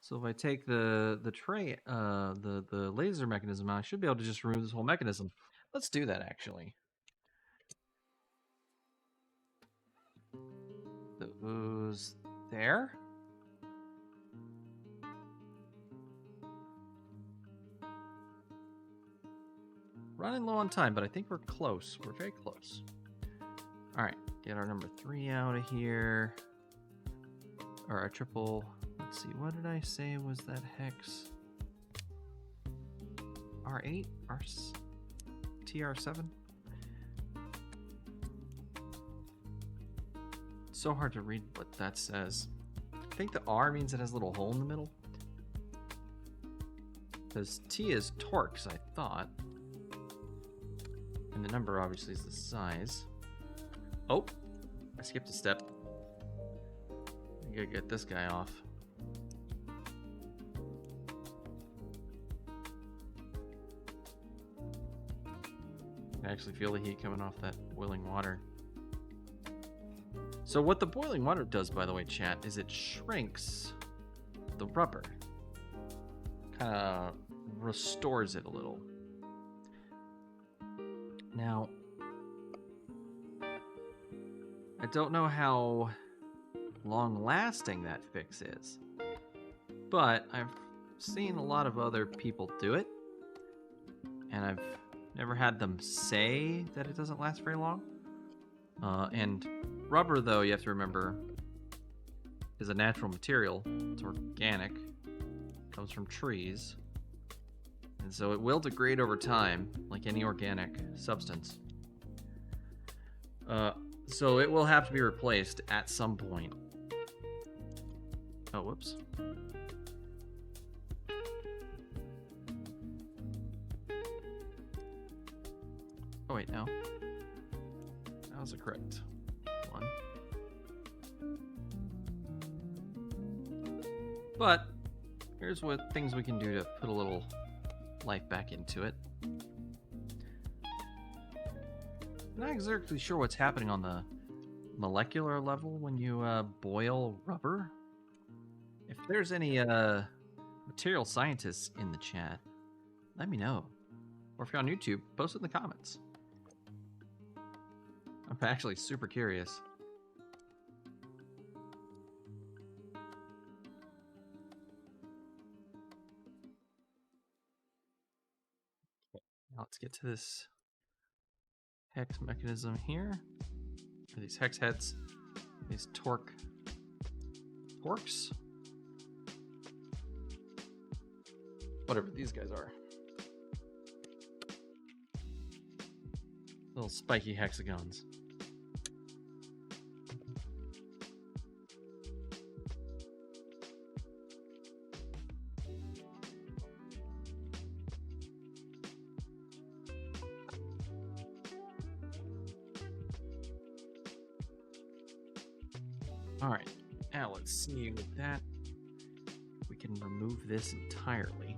So if I take the tray, the laser mechanism out, I should be able to just remove this whole mechanism. Let's do that, actually. Those there. Running low on time, but I think we're close. We're very close. All right, get our number 3 out of here. Or our triple. Let's see, what did I say was that hex? R8? TR7? It's so hard to read what that says. I think the R means it has a little hole in the middle. Because T is torques, I thought. And the number obviously is the size. Oh, I skipped a step. I gotta get this guy off. I actually feel the heat coming off that boiling water. So what the boiling water does, by the way, chat, is it shrinks the rubber. Kind of restores it a little. Now, I don't know how long-lasting that fix is, but I've seen a lot of other people do it, and I've never had them say that it doesn't last very long. And rubber, though, you have to remember, is a natural material. It's organic. It comes from trees. And so it will degrade over time, like any organic substance. So it will have to be replaced at some point. Oh, whoops. Oh, wait, no. That was the correct one. But here's what things we can do to put a little life back into it. I'm not exactly sure what's happening on the molecular level when you boil rubber. If there's any material scientists in the chat, let me know. Or if you're on YouTube, post it in the comments. I'm actually super curious. Now let's get to this hex mechanism here. Or these hex heads, these torques. Whatever these guys are. Little spiky hexagons. Alright, now let's see with that. We can remove this entirely.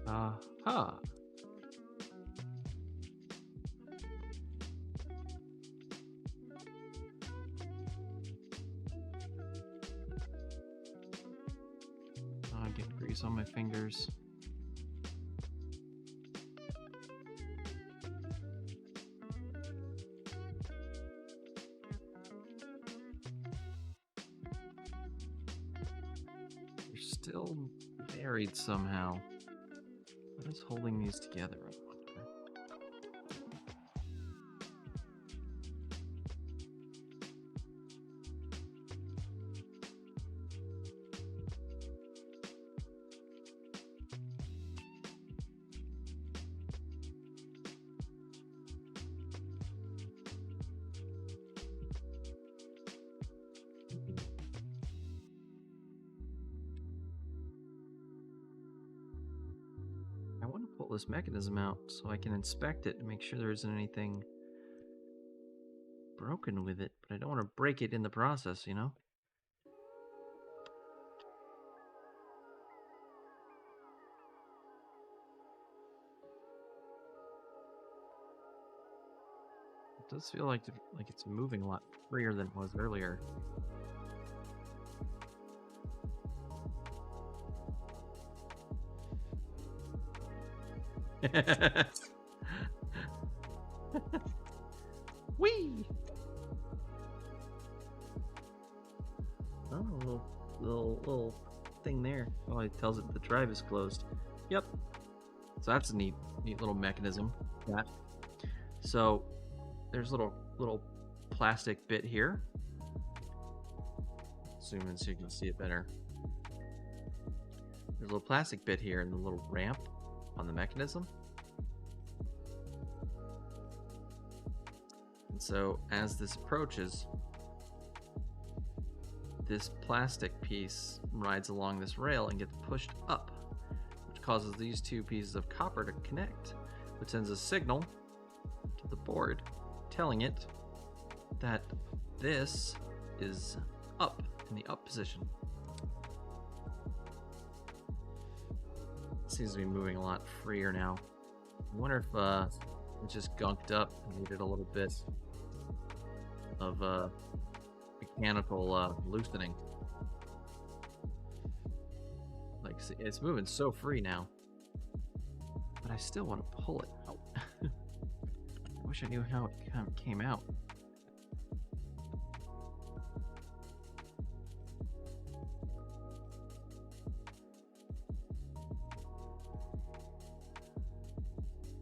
Aha! Oh, I get grease on my fingers. They're still buried somehow. What is holding these together, I wonder? I want to pull this mechanism out so I can inspect it to make sure there isn't anything broken with it, but I don't want to break it in the process, you know? It does feel like it's moving a lot freer than it was earlier. Whee! Oh, little thing there. Oh, it tells it the drive is closed. Yep. So that's a neat little mechanism. Yeah. So there's a little plastic bit here. Zoom in so you can see it better. There's a little plastic bit here and the little ramp on the mechanism. And so as this approaches, this plastic piece rides along this rail and gets pushed up, which causes these two pieces of copper to connect, which sends a signal to the board telling it that this is up, in the up position. It seems to be moving a lot freer now. I wonder if it just gunked up and needed a little bit of mechanical loosening. Like, see, it's moving so free now, but I still want to pull it out. I wish I knew how it kind of came out.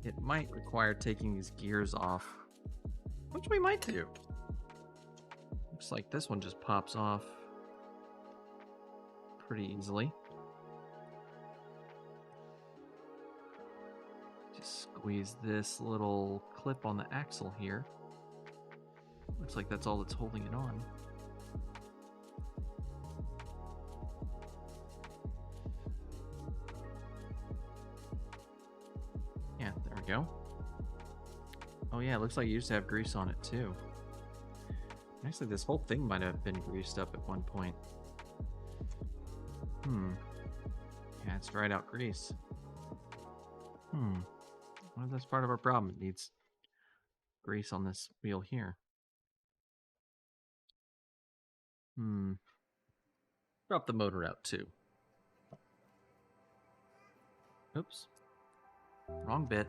It might require taking these gears off, which we might do. Looks like this one just pops off pretty easily. Just squeeze this little clip on the axle here. Looks like that's all that's holding it on. Yeah, there we go. Oh yeah, it looks like you used to have grease on it too. Actually, this whole thing might have been greased up at one point. Yeah, it's dried out grease. Well, that's part of our problem. It needs grease on this wheel here. Drop the motor out too. Oops. Wrong bit.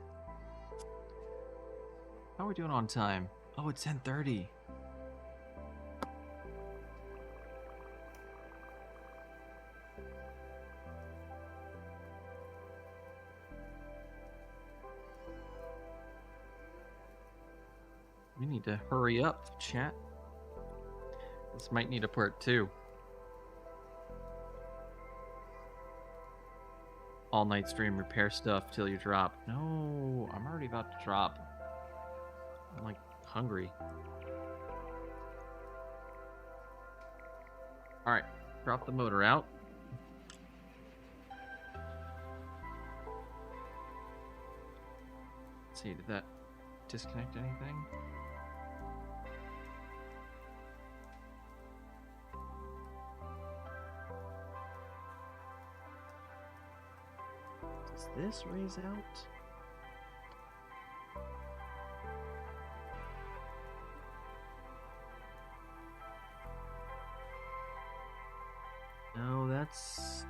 How are we doing on time? Oh, it's 10:30. We need to hurry up, chat. This might need a part 2. All night stream, repair stuff till you drop. No, I'm already about to drop. I'm like hungry. Alright, drop the motor out. Let's see, did that disconnect anything? Does this raise out? No, that's...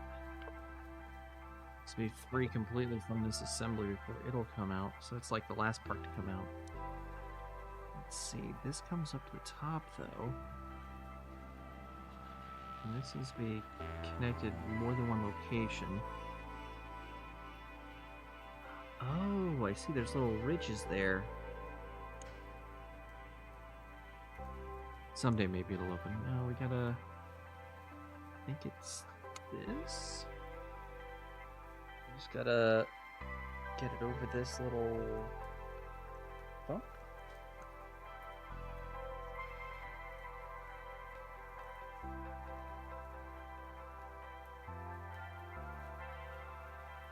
It's be free completely from this assembly before it'll come out. So it's like the last part to come out. Let's see, this comes up to the top though. And this needs to be connected more than one location. Oh, I see there's little ridges there. Someday maybe it'll open. No, we gotta... I think it's this. Just gotta get it over this little bump.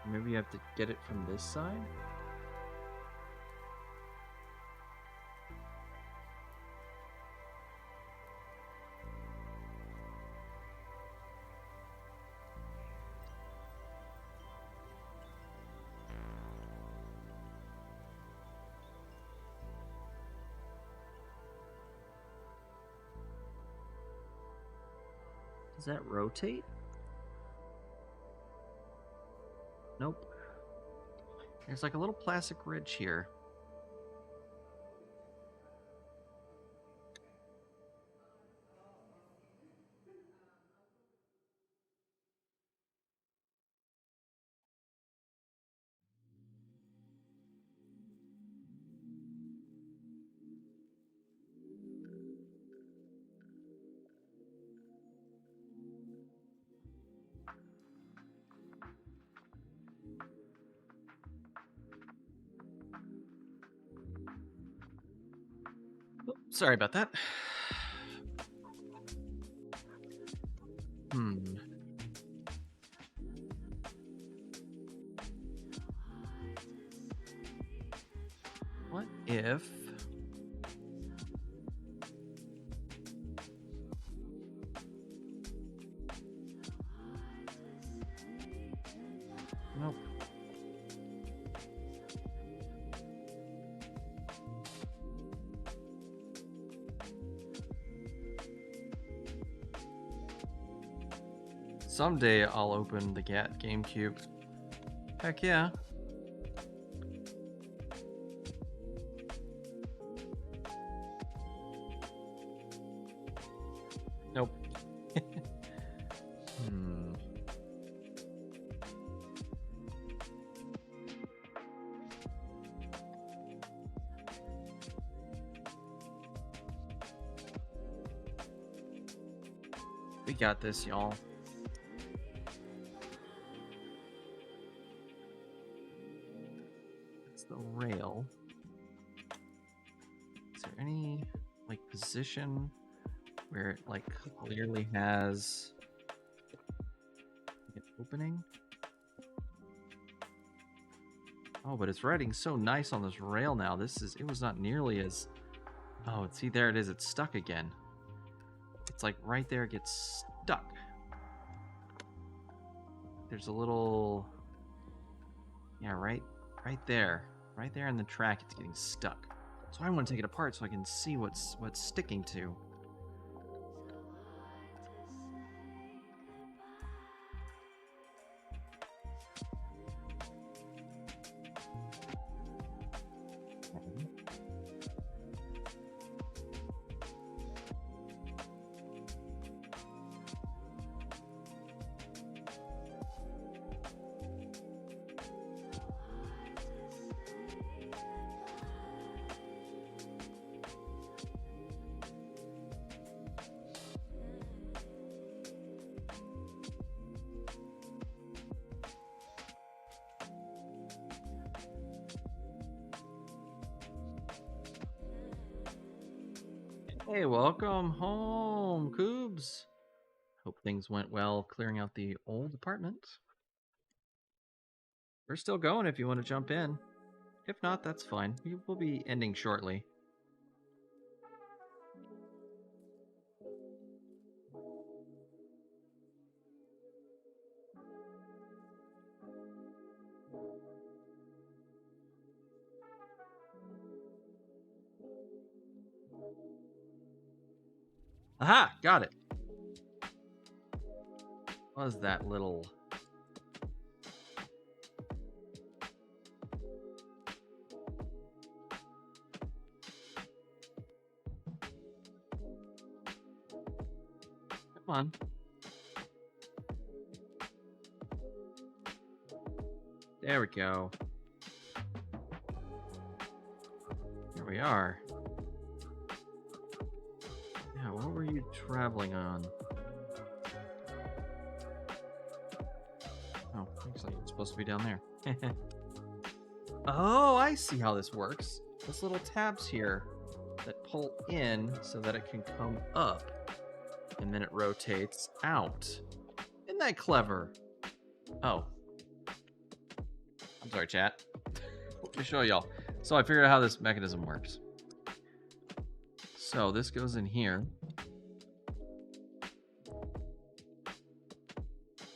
Maybe you have to get it from this side. Does that rotate? Nope. There's like a little plastic ridge here. Sorry about that. What if... Nope. Someday I'll open the GameCube. Heck yeah. Nope. We got this, y'all. That's the rail. Is there any, like, position where it, like, clearly has an opening? Oh, but it's riding so nice on this rail now. It was not nearly as... Oh, see, there it is. It's stuck again. It's like right there, it gets stuck. There's a little... Yeah, right there. Right there in the track, it's getting stuck. So I want to take it apart so I can see what's sticking to. Hey, welcome home, Coobs. Hope things went well clearing out the old apartment. We're still going if you want to jump in. If not, that's fine. We will be ending shortly. Aha! Got it. What was that little... Come on. There we go. Here we are. Now, what were you traveling on? Oh, looks like it's supposed to be down there. Oh, I see how this works. There's little tabs here that pull in so that it can come up, and then it rotates out. Isn't that clever? Oh. I'm sorry, chat. Let me show y'all. So I figured out how this mechanism works. So this goes in here.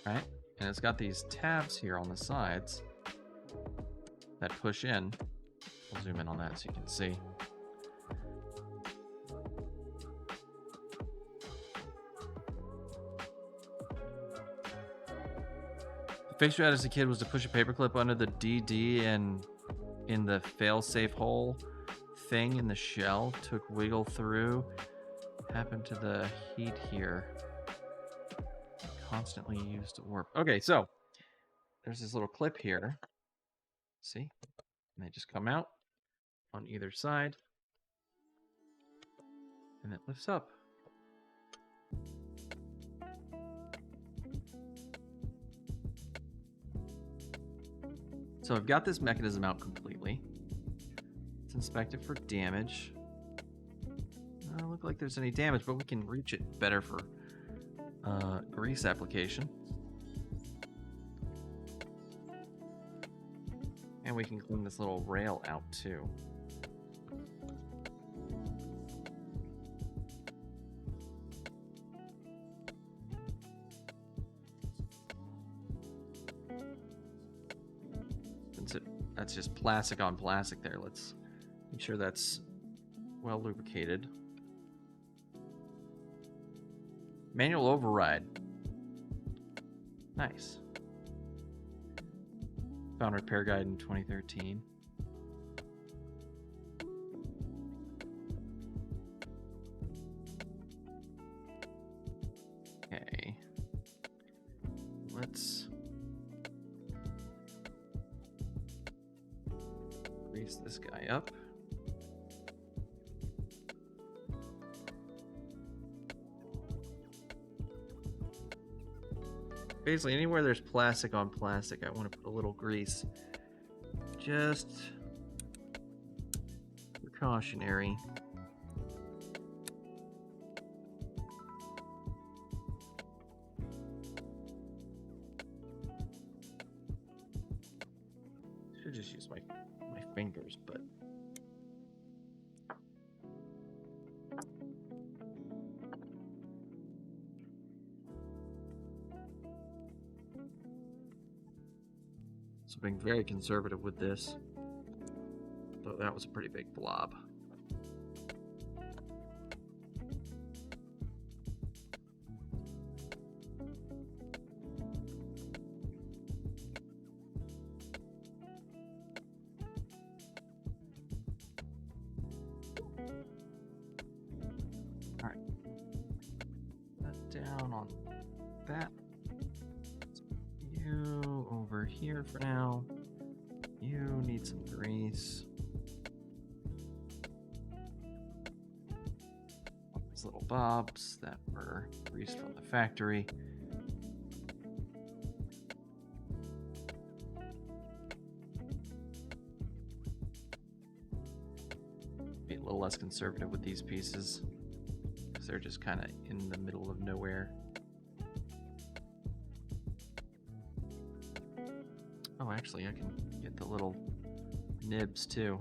Right? And it's got these tabs here on the sides that push in. We'll zoom in on that so you can see. The fix you had as a kid was to push a paperclip under the DD and in the fail-safe hole thing in the shell, took wiggle through. Happened to the heat here. Constantly used to warp. Okay, so there's this little clip here. See? And they just come out on either side. And it lifts up. So I've got this mechanism out completely. Let's inspect it for damage. Doesn't look like there's any damage, but we can reach it better for grease application. And we can clean this little rail out too. That's just plastic on plastic there. Let's make sure that's well lubricated. Manual override. Nice. Found repair guide in 2013. Okay. Let's grease this guy up. Basically, anywhere there's plastic on plastic, I want to put a little grease. Just precautionary. Should just use my fingers, but so being very conservative with this. Though that was a pretty big blob. All right. That down on that. You over here for now. You need some grease. These little bobs that were greased from the factory. Be a little less conservative with these pieces because they're just kind of in the middle of nowhere. Oh, actually, I can get the little nibs too.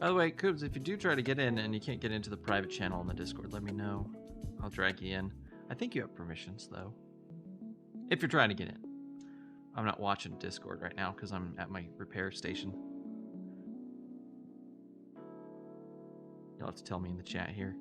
By the way, Koobs, if you do try to get in and you can't get into the private channel on the Discord, let me know. I'll drag you in. I think you have permissions, though. If you're trying to get in. I'm not watching Discord right now because I'm at my repair station. You'll have to tell me in the chat here.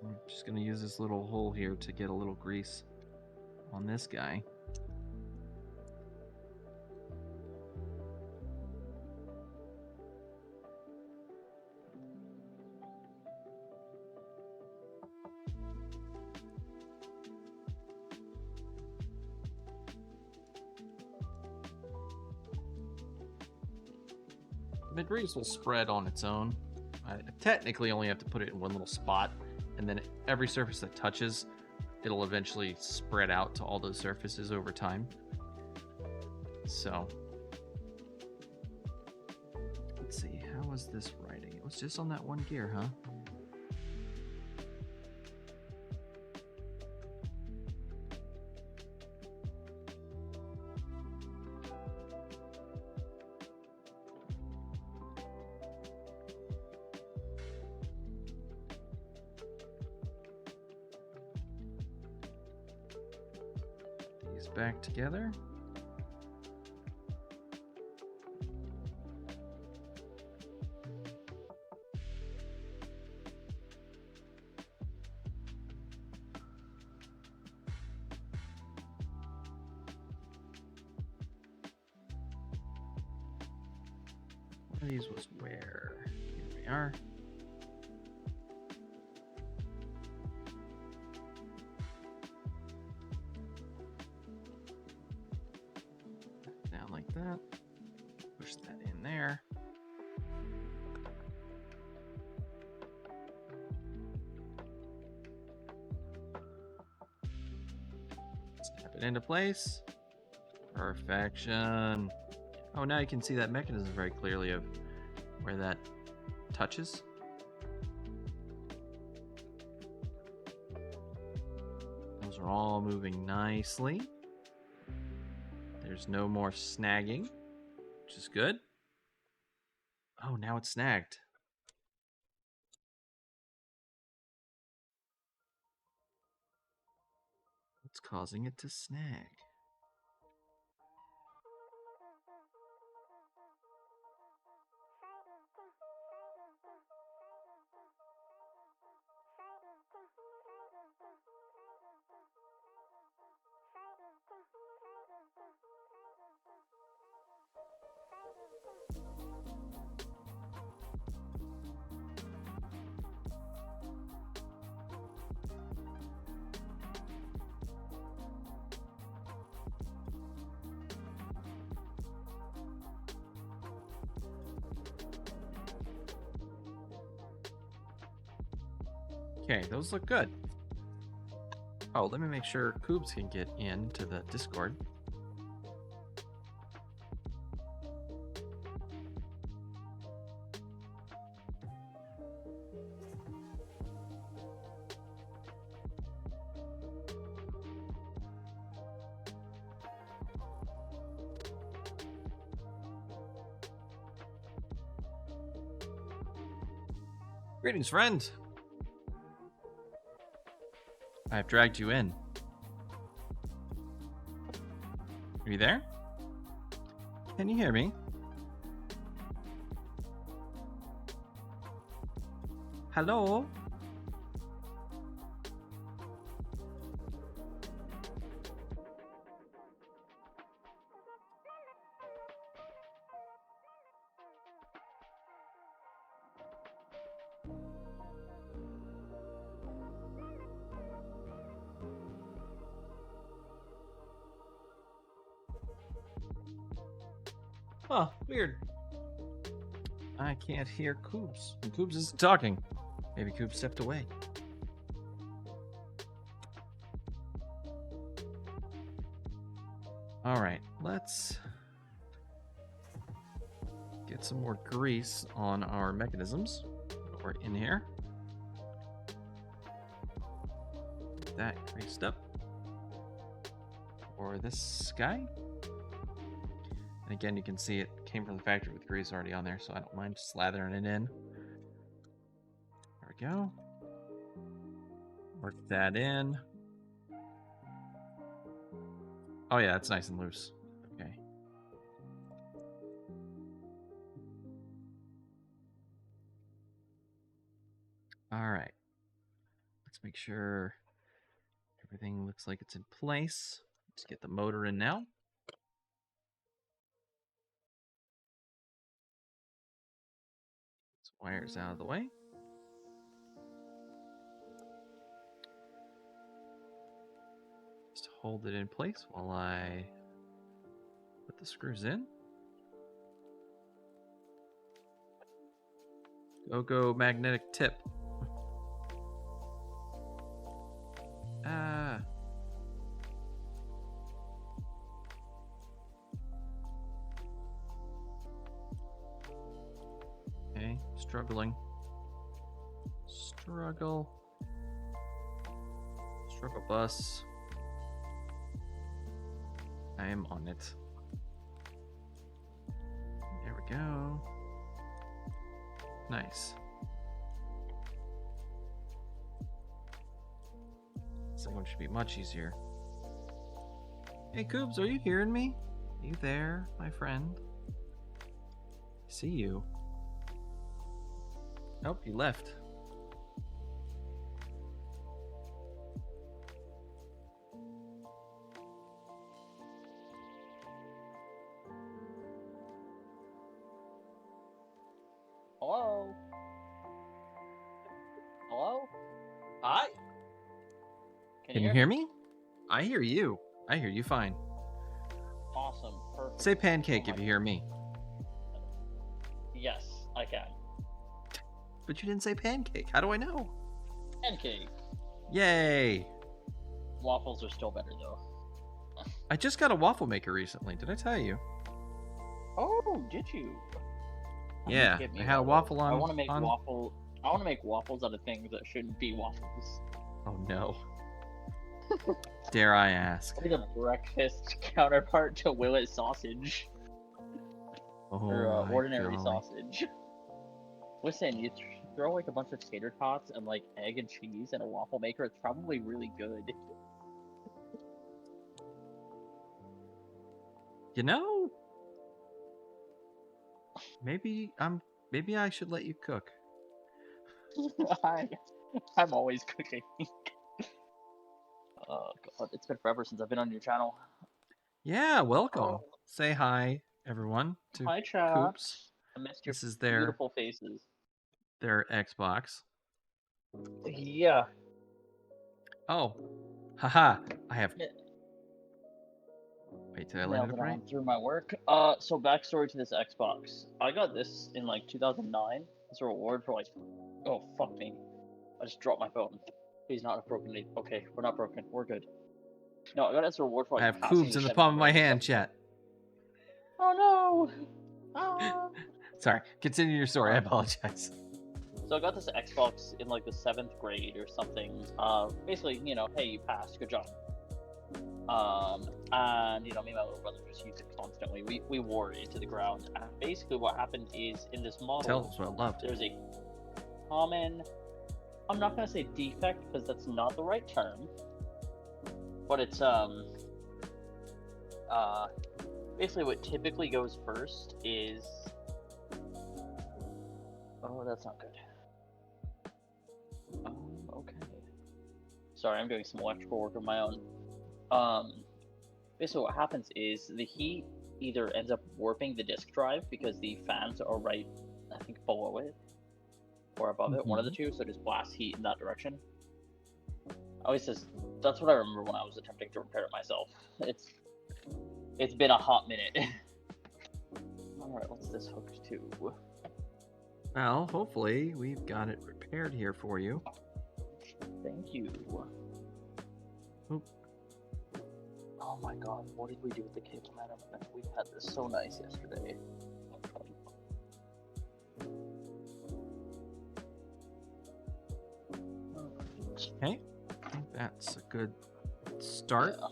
I'm just going to use this little hole here to get a little grease on this guy. The grease will spread on its own. I technically only have to put it in one little spot, and then every surface that touches, it'll eventually spread out to all those surfaces over time. So, let's see, how was this writing? It was just on that one gear, huh? Back together. One of these was where? Here we are. That. Push that in there. Snap it into place. Perfection. Oh, now you can see that mechanism very clearly of where that touches. Those are all moving nicely. There's no more snagging, which is good. Oh, now it's snagged. What's causing it to snag? Okay, those look good. Oh, let me make sure Koobs can get into the Discord. Greetings, friend. I have dragged you in. Are you there? Can you hear me? Hello? Huh, weird. I can't hear Koobs. And Koobs isn't talking. Maybe Koobs stepped away. Alright, let's get some more grease on our mechanisms. We're in here. Get that greased up. Or this guy. And again, you can see it came from the factory with grease already on there, so I don't mind slathering it in. There we go. Work that in. Oh yeah, it's nice and loose. Okay. All right. Let's make sure everything looks like it's in place. Let's get the motor in now. Wires out of the way. Just hold it in place while I put the screws in. Go magnetic tip. Ah. Okay, struggling. Struggle bus. I am on it. There we go. Nice. Second one should be much easier. Hey Koobs, are you hearing me? Are you there, my friend? I see you. Nope, you left. Hello? Hello? Hi. Can you hear me? I hear you. I hear you fine. Awesome. Perfect. Say pancake if you hear me. Yes, I can. But you didn't say pancake. How do I know? Pancake. Yay! Waffles are still better though. I just got a waffle maker recently. Did I tell you? Oh, did you? Yeah, I had a waffle on. I want to make waffle. I want to make waffles out of things that shouldn't be waffles. Oh no! Dare I ask? Like a breakfast counterpart to Willet sausage. Oh, Or ordinary golly. sausage. Listen, you throw like a bunch of tater tots and like egg and cheese in a waffle maker. It's probably really good. You know, maybe I should let you cook. I'm always cooking. Oh god, it's been forever since I've been on your channel. Yeah, welcome. Oh. Say hi, everyone, to Hi, chat. Koops. I missed your This is their beautiful faces. Xbox. Yeah. Oh, haha! I have. Yeah. Wait, did I land it right? Through my work. So backstory to this Xbox. I got this in like 2009 as a reward for like, oh fuck me, I just dropped my phone. Please not have broken it. Okay, we're not broken. We're good. No, I got it as a reward for like. I have passing Koobs in the seventh palm of my grade. hand, chat. Oh no! Ah. Sorry, continue your story. I apologize. So I got this Xbox in like the 7th grade or something. Basically, you know, hey, you passed, good job. And you know, me and my little brother just used it constantly. We wore it into the ground. And basically, what happened is in this model, Tell us well loved. there's a common. I'm not gonna say defect because that's not the right term. But it's basically what typically goes first is. Oh, that's not good. Okay. Sorry, I'm doing some electrical work of my own. Basically what happens is the heat either ends up warping the disk drive because the fans are right, I think, below it or above it, one of the two, so it just blasts heat in that direction. At least that's what I remember when I was attempting to repair it myself. It's been a hot minute. Alright, what's this hooked to? Well, hopefully we've got it repaired here for you. Thank you. Oop. Oh my god, what did we do with the cable management? We had this so nice yesterday. Okay, I think that's a good start. Yeah.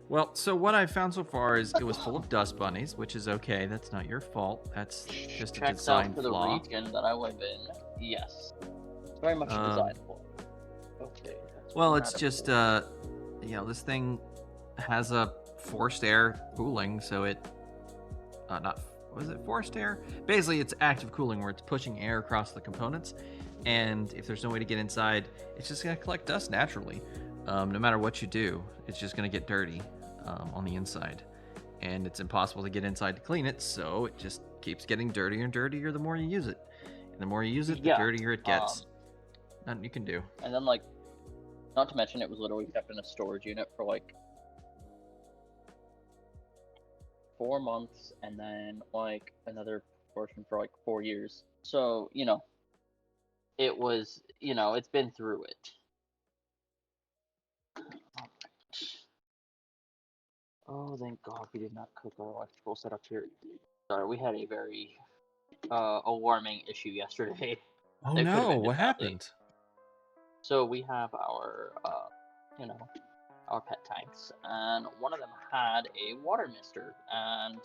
Well, so what I've found so far is it was full of dust bunnies, which is okay. That's not your fault. That's just a Checks design out for the flaw. region that I live in. Yes. It's very much a design flaw. Okay. Well, it's just, this thing has a forced air cooling, so it, was it forced air? Basically, it's active cooling where it's pushing air across the components, and if there's no way to get inside, it's just going to collect dust naturally. No matter what you do, it's just going to get dirty on the inside, and it's impossible to get inside to clean it, so it just keeps getting dirtier and dirtier the more you use it. And the more you use it, the dirtier it gets. Nothing you can do. And then, not to mention, it was literally kept in a storage unit for 4 months, and then another portion for 4 years. So it was it's been through it. Oh, thank God we did not cook our electrical setup here. Sorry, we had a very alarming issue yesterday. Oh no, what happened? So we have our our pet tanks, and one of them had a water mister, and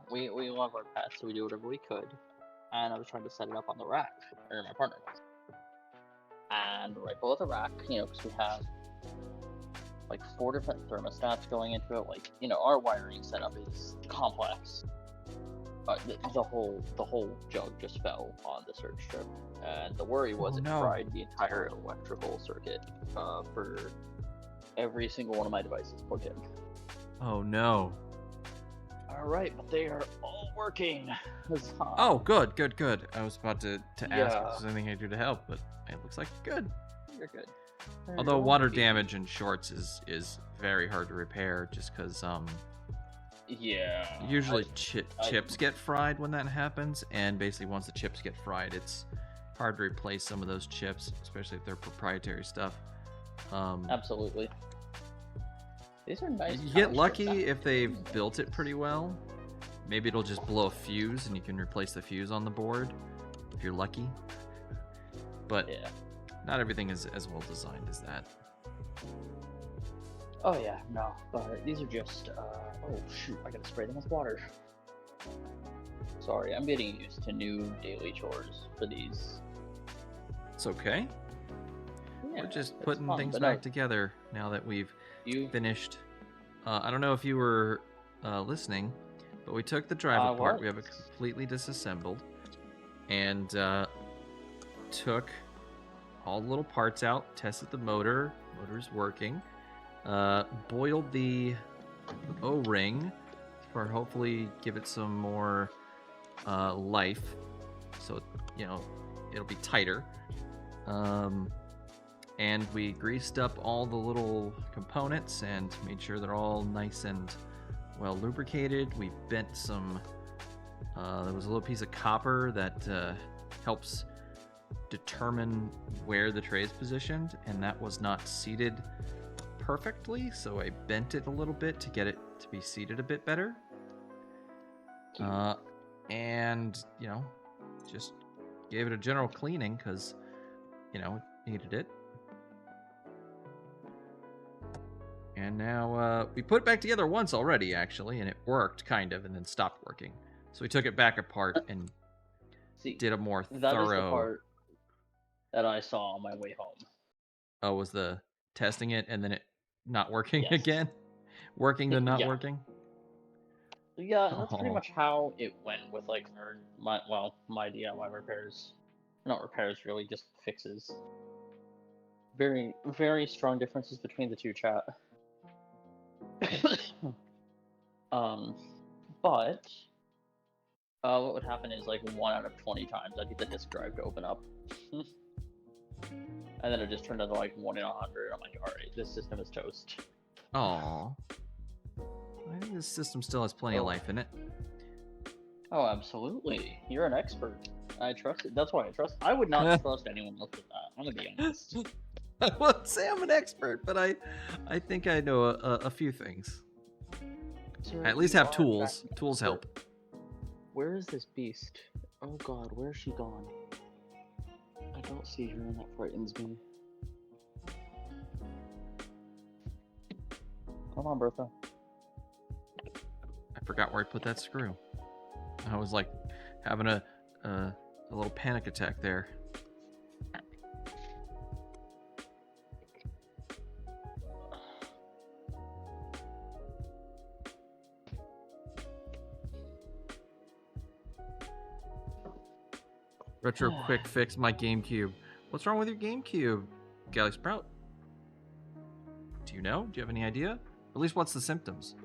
we love our pets, so we do whatever we could. And I was trying to set it up on the rack, or my partner was, and right below the rack, because we have 4 different thermostats going into it. Our wiring setup is complex. But the whole jug just fell on the surge strip, and the worry was it fried the entire electrical circuit for every single one of my devices plugged in. Oh no. Alright, but they are all working. Oh, good. I was about to ask if there's anything I can do to help, but it looks like you're good. You're good. Although water damage in shorts is very hard to repair, just because usually chips get fried when that happens, and basically once the chips get fried, it's hard to replace some of those chips, especially if they're proprietary stuff. Absolutely. These are nice. You get lucky if they've built it pretty well. Maybe it'll just blow a fuse and you can replace the fuse on the board if you're lucky. But not everything is as well designed as that. Oh yeah, no. But these are just oh shoot, I gotta spray them with water. Sorry, I'm getting used to new daily chores for these. It's okay. Yeah, we're just putting things back together now that we've finished. I don't know if you were listening, but we took the drive apart. We have it completely disassembled, and took all the little parts out, tested the motor. Motor's working. Boiled the O-ring for hopefully give it some more life, so it'll be tighter. And we greased up all the little components and made sure they're all nice and well lubricated. We bent some, there was a little piece of copper that helps determine where the tray is positioned, and that was not seated perfectly, so I bent it a little bit to get it to be seated a bit better. And, just gave it a general cleaning because, it needed it. And now we put it back together once already, actually, and it worked kind of, and then stopped working. So we took it back apart and did a more thorough. That is the part that I saw on my way home. Oh, was the testing it and then it not working again? Working then not working? Yeah, and that's pretty much how it went with my DIY repairs. Not repairs, really, just fixes. Very, very strong differences between the two, chat. But what would happen is 1 out of 20 times I'd get the disk drive to open up. And then it just turned into 1 in 100. I'm like, alright, this system is toast. Aww. I think this system still has plenty of life in it. Oh, absolutely. You're an expert. I trust it. That's why I trust. I would not trust anyone else with that. I'm gonna be honest. I won't say I'm an expert, but I think I know a few things. Sir, I at least you have are, in tools. fact, an Tools expert. help. Where is this beast? Oh God, where's she gone? I don't see her, and that frightens me. Come on, Bertha. I forgot where I put that screw. I was like having a little panic attack there. Retro quick fix my GameCube. What's wrong with your GameCube, Galley Sprout? Do you know? Do you have any idea? At least what's the symptoms?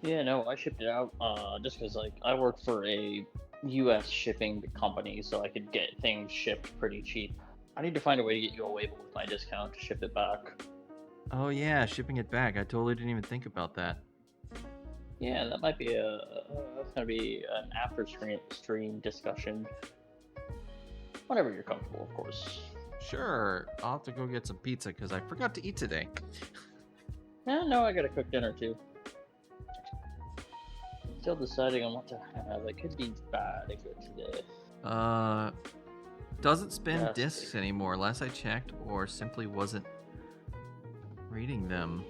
Yeah, no, I shipped it out just because like I work for a U.S. shipping company, so I could get things shipped pretty cheap. I need to find a way to get you a label with my discount to ship it back. Oh yeah, shipping it back. I totally didn't even think about that. Yeah, that might be that's gonna be an after stream discussion. Whenever you're comfortable, of course. Sure, I'll have to go get some pizza because I forgot to eat today. Yeah, no, I gotta cook dinner too. Still deciding on what to have. It could be bad and good today. Doesn't spin Yes. discs anymore. Last I checked, or simply wasn't reading them.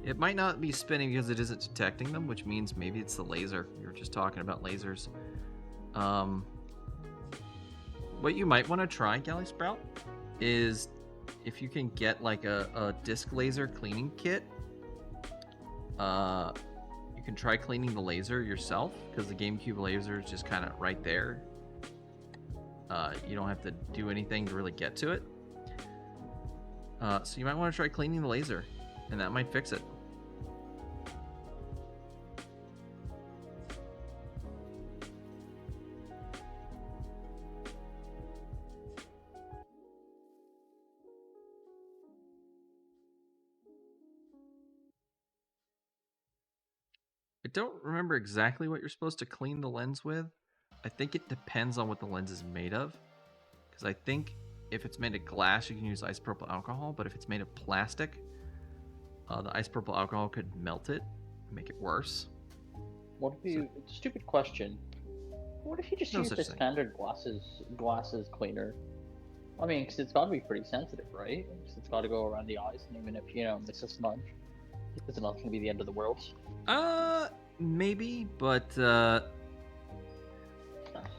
It might not be spinning because it isn't detecting them, which means maybe it's the laser. We were just talking about lasers. What you might want to try, Galley Sprout, is if you can get like a disc laser cleaning kit. You can try cleaning the laser yourself because the GameCube laser is just kind of right there. You don't have to do anything to really get to it. So you might want to try cleaning the laser, and that might fix it. I don't remember exactly what you're supposed to clean the lens with. I think it depends on what the lens is made of. Because I think if it's made of glass, you can use isopropyl alcohol, but if it's made of plastic, the isopropyl alcohol could melt it and make it worse. What if you? Stupid question. What if you just No use such the thing. standard glasses cleaner? I mean, because it's got to be pretty sensitive, right? 'Cause it's got to go around the eyes, and even if it's a smudge, it's not going to be the end of the world. Maybe, but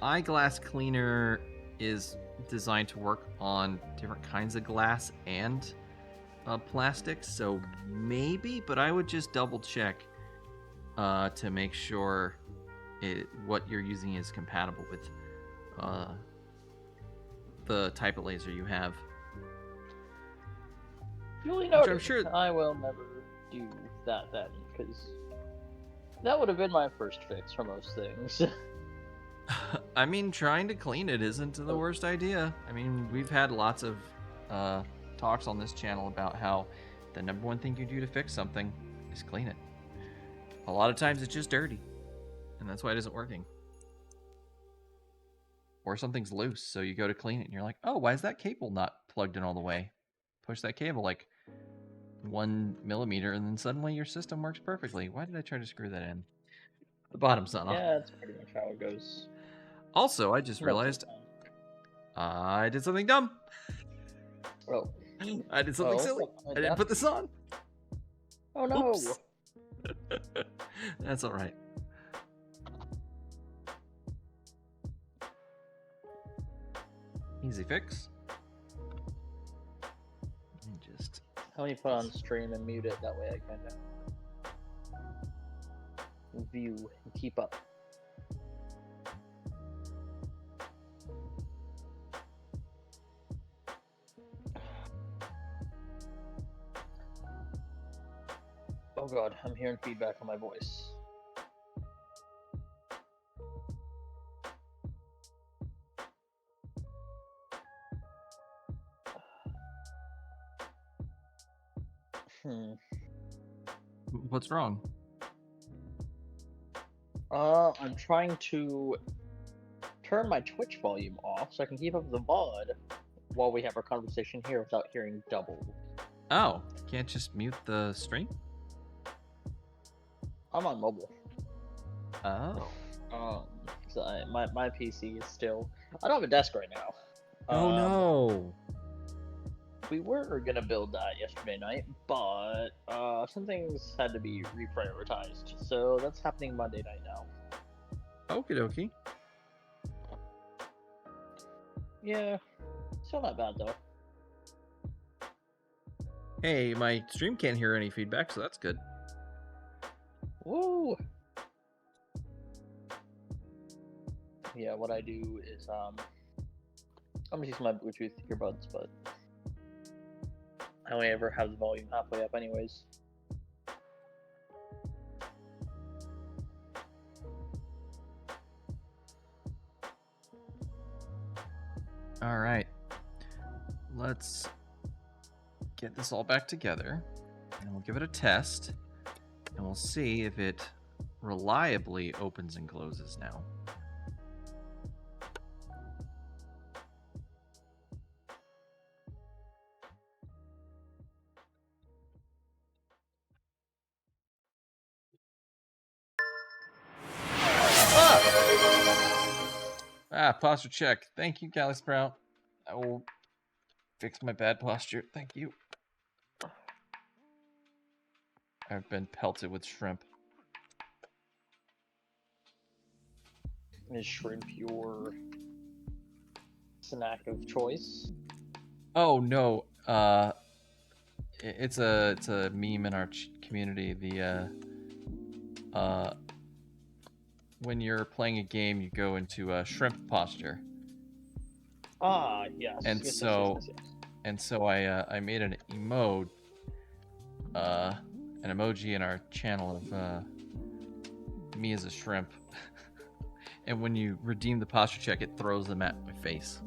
eyeglass cleaner is designed to work on different kinds of glass and plastic, so maybe, but I would just double check to make sure what you're using is compatible with the type of laser you have. Duly Which noted. I'm sure I will never do that then, because that would have been my first fix for most things. I mean, trying to clean it isn't the worst idea. I mean, we've had lots of talks on this channel about how the number one thing you do to fix something is clean it. A lot of times it's just dirty, and that's why it isn't working. Or something's loose, so you go to clean it, and you're like, oh, why is that cable not plugged in all the way? Push that cable like 1 millimeter, and then suddenly your system works perfectly. Why did I try to screw that in? The bottom's not off. Yeah, that's pretty much how it goes. Also, I just realized I did something dumb. Oh. I did something silly. I didn't put this on. Oh no! Oops. That's all right. Easy fix. Just How many put on stream and mute it? That way I kind of view and keep up. Oh god, I'm hearing feedback on my voice. What's wrong? I'm trying to turn my Twitch volume off so I can keep up the VOD while we have our conversation here without hearing double. Oh, can't just mute the stream? I'm on mobile. Oh. So my PC is still. I don't have a desk right now. Oh no. We were gonna build that yesterday night, but some things had to be reprioritized, so that's happening Monday night now. Okie dokie. Yeah, still not bad though. Hey, my stream can't hear any feedback, so that's good. Woo! Yeah, what I do is I'm gonna use my Bluetooth earbuds, but I only ever have the volume halfway up anyways. All right. Let's get this all back together, and we'll give it a test, and we'll see if it reliably opens and closes now. Posture check. Thank you, Galley Sprout. I will fix my bad posture. Thank you. I've been pelted with shrimp. Is shrimp your snack of choice? Oh no. It's a meme in our community. When you're playing a game, you go into a shrimp posture. Ah, yes. And yes, so, yes. and so I made an emote, an emoji in our channel of me as a shrimp. And when you redeem the posture check, it throws them at my face.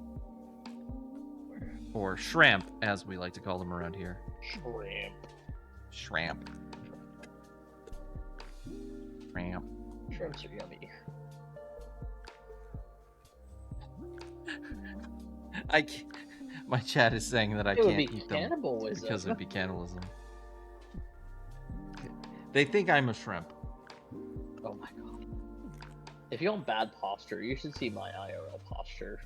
Or shrimp, as we like to call them around here. Shrimp. Shrimp. Shrimp. Shrimps are yummy. My chat is saying that I It can't would be eat them cannibalism. because it would be cannibalism. They think I'm a shrimp. Oh my god. If you want bad posture, you should see my IRL posture.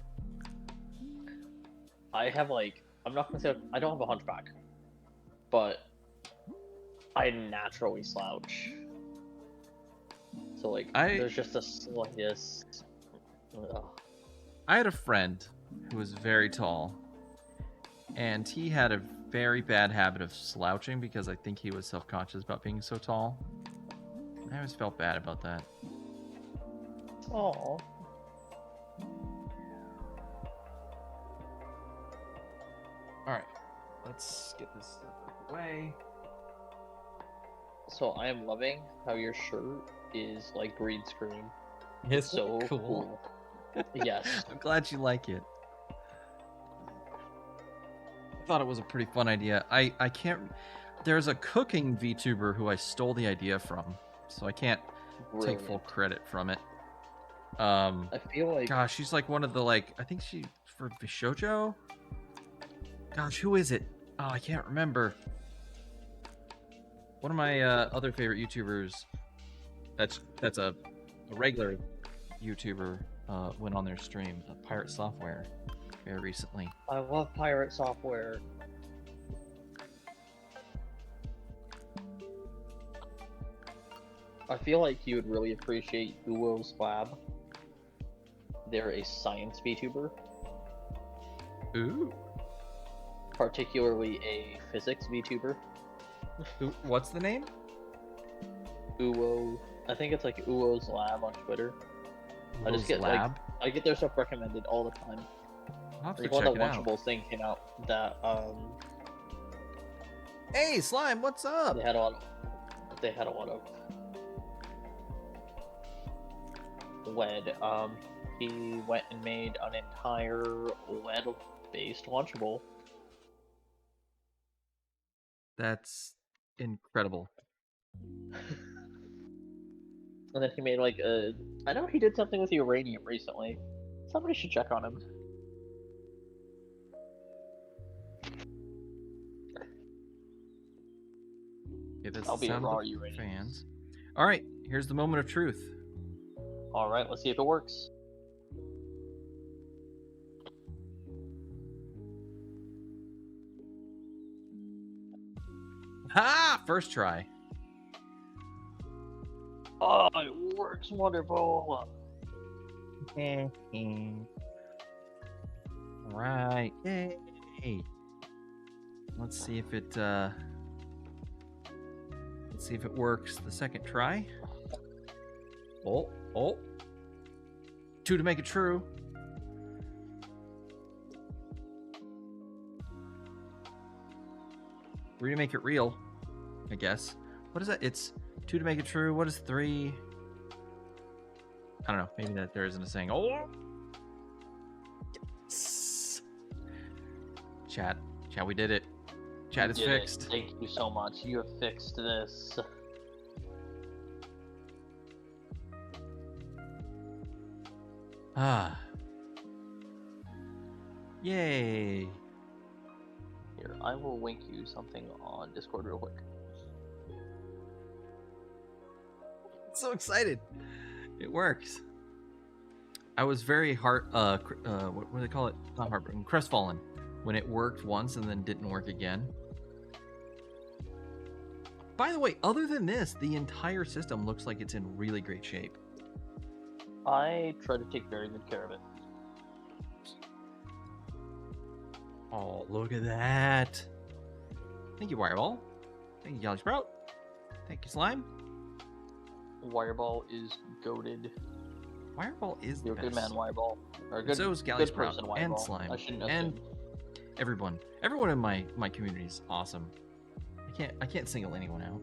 I have I'm not gonna say I don't have a hunchback, but I naturally slouch. So there's just the slightest. Ugh. I had a friend who was very tall, and he had a very bad habit of slouching because I think he was self-conscious about being so tall. I always felt bad about that. Aww. Alright, let's get this away. So I am loving how your shirt is like green screen. It's so cool. Yes. I'm glad you like it. I thought it was a pretty fun idea. I can't... There's a cooking VTuber who I stole the idea from, so I can't take full credit from it. I feel like... Gosh, she's like one of the, I think she... For Shoujo? Gosh, who is it? Oh, I can't remember. One of my other favorite YouTubers, that's a regular YouTuber, went on their stream, Pirate Software, very recently. I love Pirate Software. I feel like you would really appreciate Uwo's Lab. They're a science VTuber. Ooh. Particularly a physics VTuber. What's the name? Uwo. I think it's like Uwo's Lab on Twitter. I just get Lab? I get their stuff recommended all the time. I'll have to Like check one of the it out. Lunchables thing came out that Hey, Slime, what's up? they had a lot of lead. He went and made an entire lead-based Lunchable. That's incredible. And then he made like a. I know he did something with uranium recently. Somebody should check on him. Okay, that's I'll the be a sound raw of the uranium. fans. All right, here's the moment of truth. All right, let's see if it works. Ha! First try. Oh, it works wonderful. Right. Yay. Let's see if it works the second try. Oh. 2 to make it true. Three to make it real, I guess. What is that? It's 2 to make it true. What is 3? I don't know. Maybe that there isn't a saying. Oh. Yes. Chat, we did it. Chat is fixed. Thank you so much. You have fixed this. Ah. Yay. Here, I will link you something on Discord real quick. So excited. It works. I was very what do they call it? Not heartbroken, crestfallen when it worked once and then didn't work again. By the way, other than this, the entire system looks like it's in really great shape. I try to take very good care of it. Oh, look at that. Thank you, Wireball. Thank you, Galley Sprout. Thank you, Slime. Wireball is goated. Wireball is the You're a good man, best. Wireball. Or a good, So is Galley good Sprout person, Wireball. and Slime I shouldn't and assume. everyone. Everyone in my community is awesome. I can't single anyone out.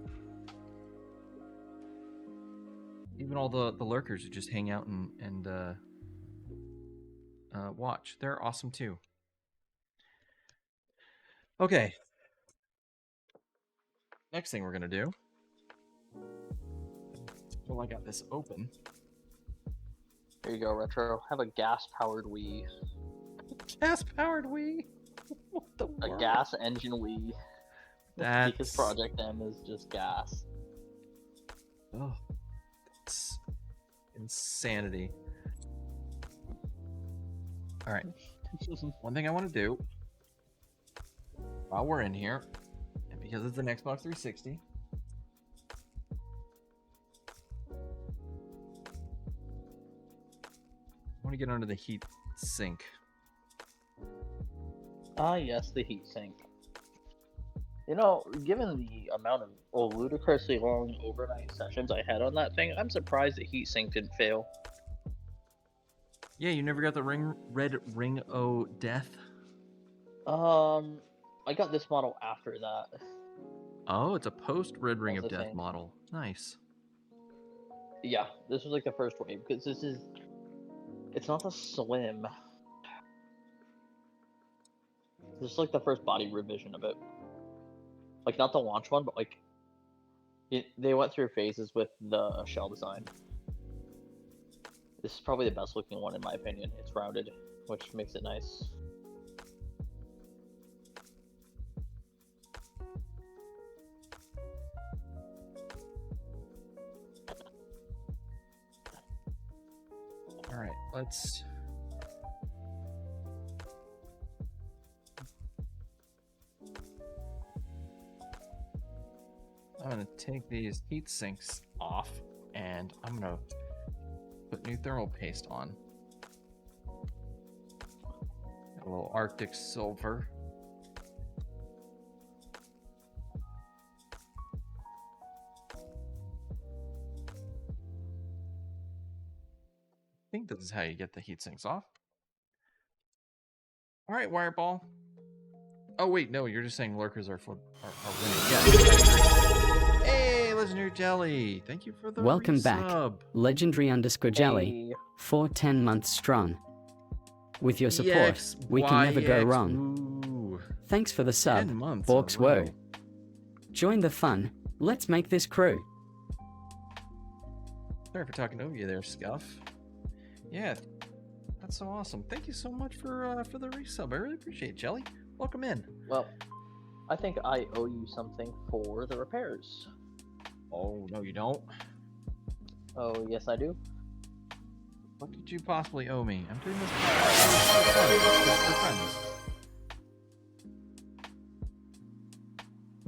Even all the lurkers who just hang out and watch. They're awesome too. Okay. Next thing we're gonna do. Well, I got this open. There you go, Retro. Have a gas-powered Wii. Gas-powered Wii. What the A world? gas engine Wii. That's Because Project M is just gas. Oh, it's insanity. All right. One thing I want to do while we're in here, and because it's an Xbox 360, I want to get under the heat sink. Ah, yes, the heatsink. You know, given the amount of ludicrously long overnight sessions I had on that thing, I'm surprised the heatsink didn't fail. Yeah, you never got the red ring O death? I got this model after that. Oh, it's a post red ring That's of the death thing. model. Nice. Yeah, this was like the first wave, because this is... It's not the slim. This is like the first body revision of it. Like, not the launch one, but like... they went through phases with the shell design. This is probably the best looking one in my opinion. It's rounded, which makes it nice. All right, let's... I'm going to take these heat sinks off, and I'm going to put new thermal paste on. Got a little Arctic silver. I think this is how you get the heat sinks off. All right, Wireball. Oh wait, no, you're just saying lurkers are winning. Yeah. Hey, Legendary Jelly. Thank you for the Welcome back, resub. Legendary_Jelly, Hey, for 10 months strong. With your support, we can never go wrong. Ooh, Thanks for the sub, 10 months. Borks in a row. Woe. Join the fun. Let's make this crew. Sorry for talking over you there, Scuff. Yeah, that's so awesome. Thank you so much for the resub. I really appreciate it, Jelly. Welcome in. Well, I think I owe you something for the repairs. Oh, no, you don't. Oh, yes, I do. What could you possibly owe me? I'm doing this for friends.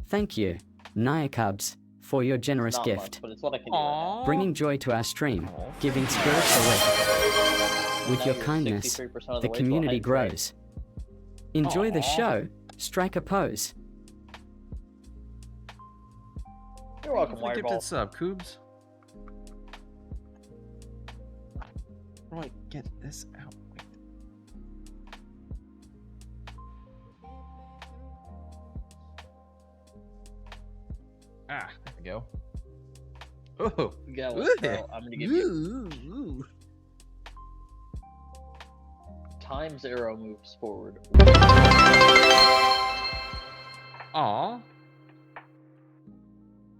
Thank you, Nyakubs, for your generous Not gift. much, but it's what I can do right now. Bringing joy to our stream, Aw. giving spiritual lift. With Now your you're kindness, 63% of the way to a community hype train. grows. Enjoy the Aw. show. Strike a pose. You're welcome, Thank you for the Wireball. gifted sub, Coobs. How do I get this out? Wait. Ah, there we go. Oh, Yeah, Ooh. well, I'm gonna give you Ooh. time 0 moves forward. Aw.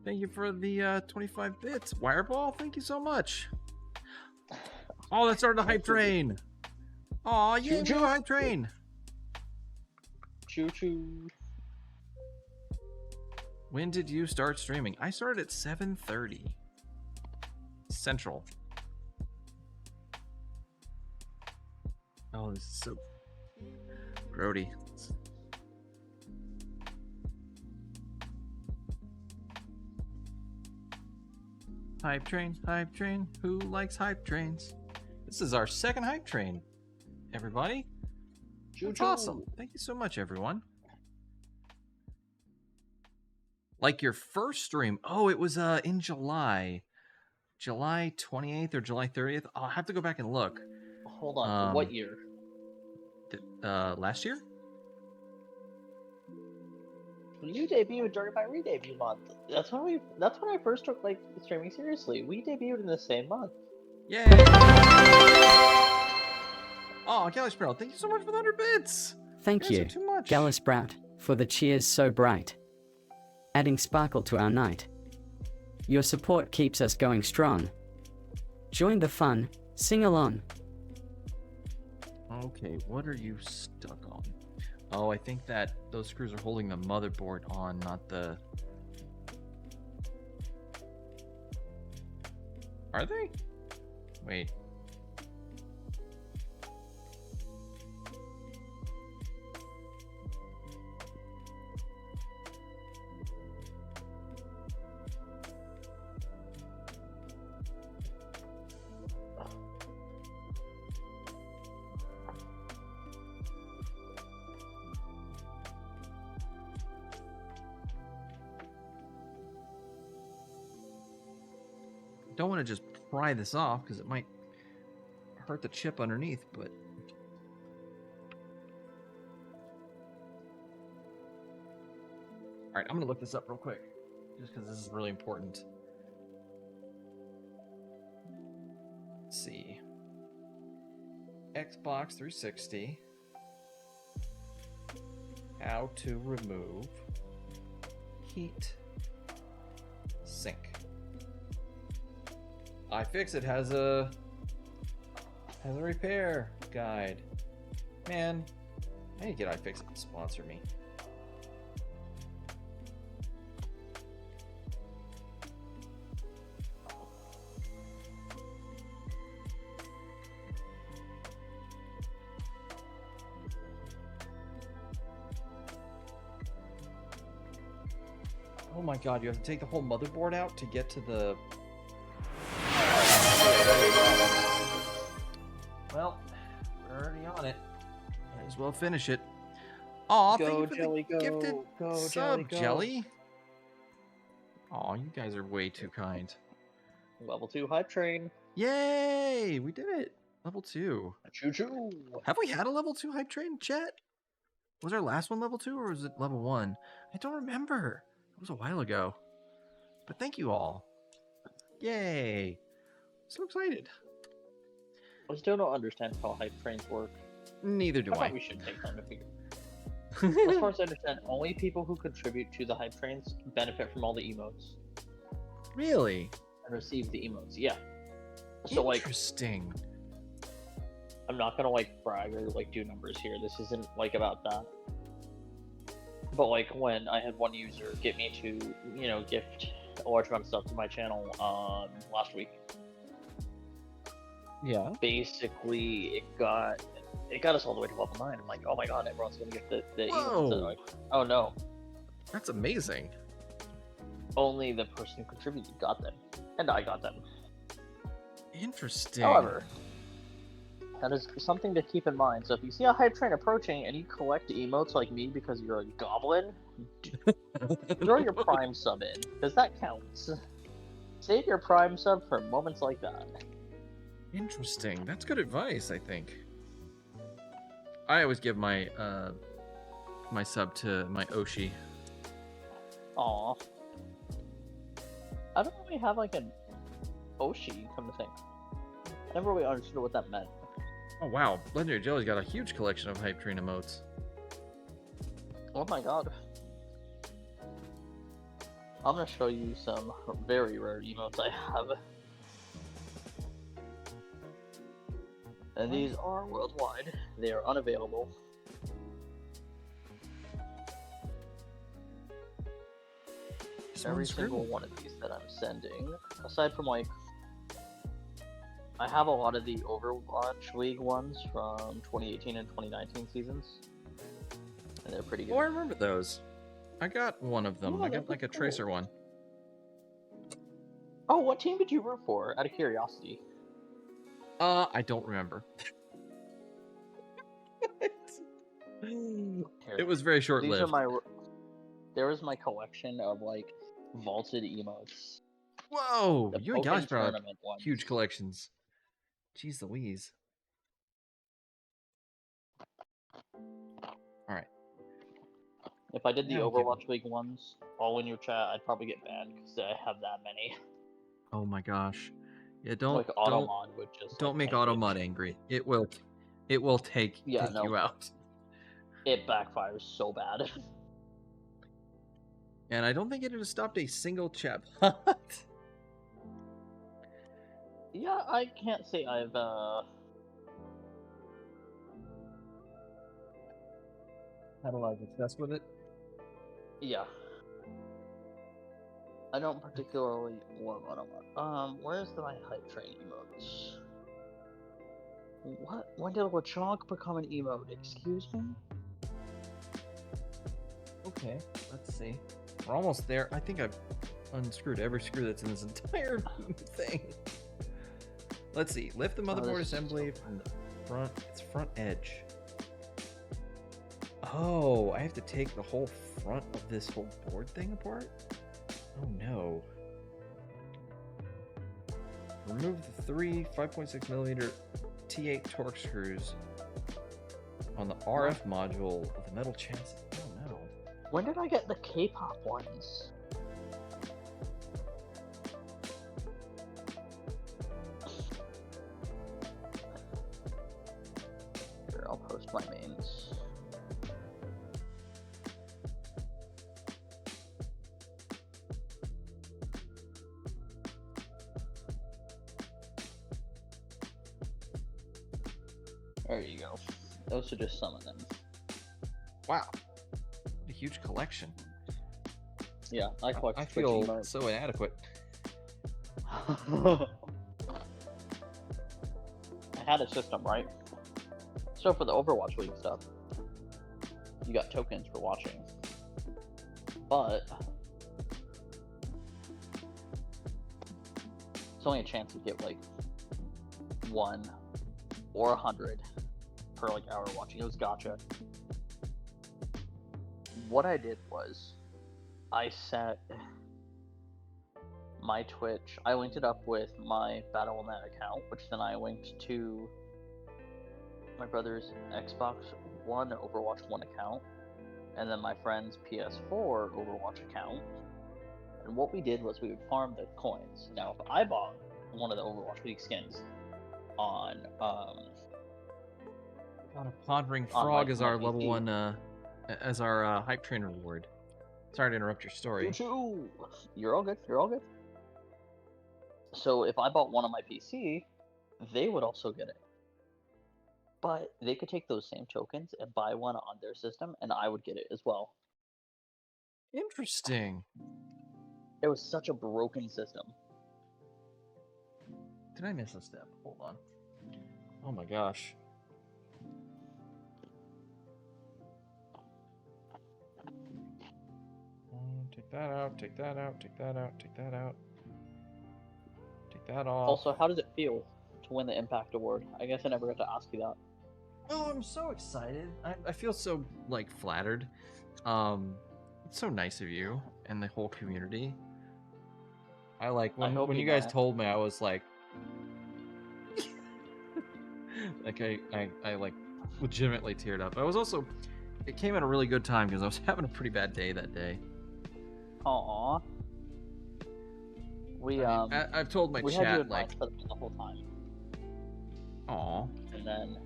Thank you for the 25 bits. Wireball, thank you so much. Oh, that started the hype train. Aw, yeah, Choo-choo. hype train. Choo choo. When did you start streaming? I started at 7:30 Central. Oh, this is so grody. Hype train. Who likes hype trains? This is our second hype train, everybody. Choo That's choo. awesome. Thank you so much, everyone. Like your first stream. Oh, it was in July. July 28th or July 30th. I'll have to go back and look. Hold on. What Um, year? Last year? You debuted during my re-debut month. That's when I first took like streaming seriously. We debuted in the same month. Yay! Oh, Kelly Sprout, thank you so much for the 100 bits. Thank guys are you, too much. Gallisprout, for the cheers so bright. Adding sparkle to our night. Your support keeps us going strong. Join the fun. Sing along. Okay, what are you stuck on? Oh, I think that those screws are holding the motherboard on, not the... Are they? Wait. Don't want to just pry this off because it might hurt the chip underneath, but... Alright, I'm going to look this up real quick, just because this is really important. Let's see. Xbox 360. How to remove heat sink. iFixit has a repair guide. Man, I need to get iFixit to sponsor me. Oh my god, you have to take the whole motherboard out to get to the... Well, we're already on it. Might as well finish it. Aw, thank Go, you for Jelly, the go. gifted Go, sub, Jelly, go. Jelly. Aw, you guys are way too kind. Level 2 hype train. Yay! We did it! Level 2. Choo choo. Have we had a level 2 hype train, chat? Was our last one level 2 or was it level 1? I don't remember. It was a while ago. But thank you all. Yay! So excited. I still don't understand how hype trains work. Neither do I thought I. we should take time to figure. As far as I understand, only people who contribute to the hype trains benefit from all the emotes Really? and receive the emotes. Yeah. So like, Interesting. I'm not gonna like brag or like do numbers here. This isn't like about that. But like when I had one user get me to, you know, gift a large amount of stuff to my channel last week. Yeah. Basically, it got us all the way to level 9. I'm like, oh my god, everyone's gonna get the Whoa. emotes. And like, oh no, That's amazing. only the person who contributed got them, and I got them. Interesting. However, that is something to keep in mind. So if you see a hype train approaching and you collect emotes like me because you're a goblin, throw your prime sub in, because that counts. Save your prime sub for moments like that. Interesting. That's good advice, I think. I always give my my sub to my Oshi. Aw. I don't really have like an Oshi, come to think. I never really understood what that meant. Oh wow, Legendary Jelly's got a huge collection of hype train emotes. Oh my god. I'm gonna show you some very rare emotes I have. And these are worldwide. They are unavailable. Every single one of these that I'm sending, aside from like, I have a lot of the Overwatch League ones from 2018 and 2019 seasons, and they're pretty good. Oh, I remember those. I got one of them. Oh, I got like a cool. Tracer one. Oh, what team did you root for? Out of curiosity. I don't remember. Here. It was very short-lived. These are my. There was my collection of like vaulted emotes. Whoa! The You and Pokken Galaxy brought tournament ones. huge collections. Jeez Louise. Alright. If I did the Yeah, I'll Overwatch League ones all in your chat, I'd probably get banned because I have that many. Oh my gosh. Yeah, don't Like Automod would just. don't make tank it. Automod angry. It will take Yeah, no. you out. It backfires so bad. And I don't think it has stopped a single chat. Yeah, I can't say I've had a lot of success with it. yeah. I don't particularly love Automod. Where's my hype train emotes? What? When did LeChonk become an emote? Excuse me? Okay, let's see. We're almost there. I think I've unscrewed every screw that's in this entire thing. Let's see. Lift the motherboard assembly from the front. It's front edge. Oh, I have to take the whole front of this whole board thing apart? Oh no. Remove the three 5.6 millimeter T8 torque screws on the RF module of the metal chassis. Oh no. When did I get the K-pop ones? Here, I'll post my mains. There you go. Those are just some of them. Wow. A huge collection. Yeah, I collect I Twitch feel emotes. so inadequate. I had a system, right? So for the Overwatch League stuff, you got tokens for watching. But it's only a chance to get like 1 or 100 per like hour watching. It was gotcha. What I did was I set my Twitch, I linked it up with my Battle.net account, which then I linked to my brother's Xbox One Overwatch 1 account, and then my friend's PS4 Overwatch account. And what we did was we would farm the coins. Now, if I bought one of the Overwatch League skins on God, a pondering frog is my our level PC. 1 as our hype train reward. Sorry to interrupt your story. You too. You're all good. You're all good. So if I bought one on my PC, they would also get it. But they could take those same tokens and buy one on their system, and I would get it as well. Interesting. It was such a broken system. Did I miss a step? Hold on. Oh my gosh. Take that out, take that out, take that out, take that out. Take that off. Also, how does it feel to win the Impact Award? I guess I never got to ask you that. Oh, I'm so excited. I feel so, like, flattered. It's so nice of you and the whole community. I like, when you guys told me, I was like... like, I like, legitimately teared up. I was also... It came at a really good time, because I was having a pretty bad day that day. Aww. I've told my we chat, had you like... the whole time. Aw. And then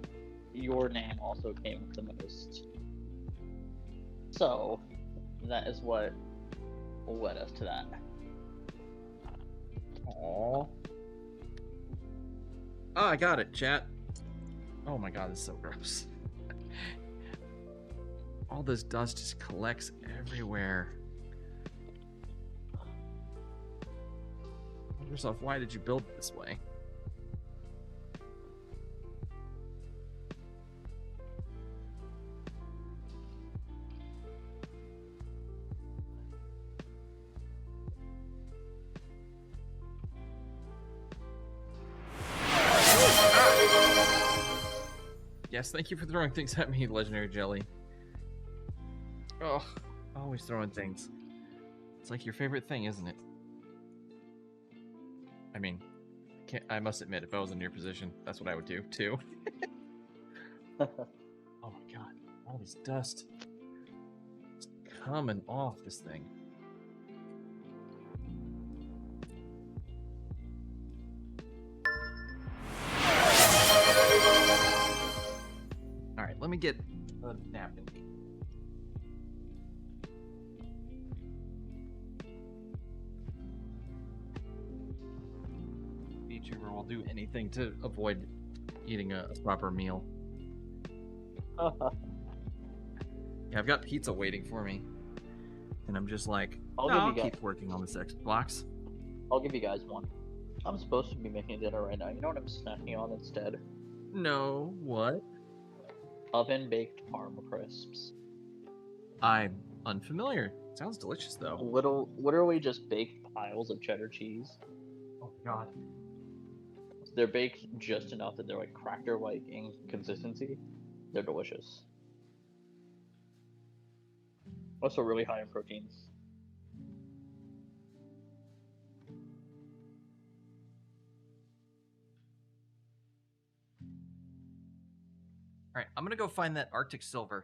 your name also came the most. So, that is what led us to that. Aww. Oh, I got it, chat. Oh my god, this is so gross. All this dust just collects everywhere. Yourself, why did you build it this way? Yes, thank you for throwing things at me, Legendary Jelly. Oh, always throwing things. It's like your favorite thing, isn't it? I mean, I must admit, if I was in your position, that's what I would do, too. Oh my god, all this dust. It's coming off this thing. Alright, let me get a napkin. VTuber will do anything to avoid eating a proper meal. Yeah, I've got pizza waiting for me. And I'm just like, I'll keep working on this Xbox. I'll give you guys one. I'm supposed to be making dinner right now. You know what I'm snacking on instead? No, what? Oven-baked Parma crisps. I'm unfamiliar. Sounds delicious, though. Literally just baked piles of cheddar cheese. Oh, God. They're baked just enough that they're like cracker-like in consistency. They're delicious. Also really high in proteins. Alright, I'm gonna go find that Arctic silver.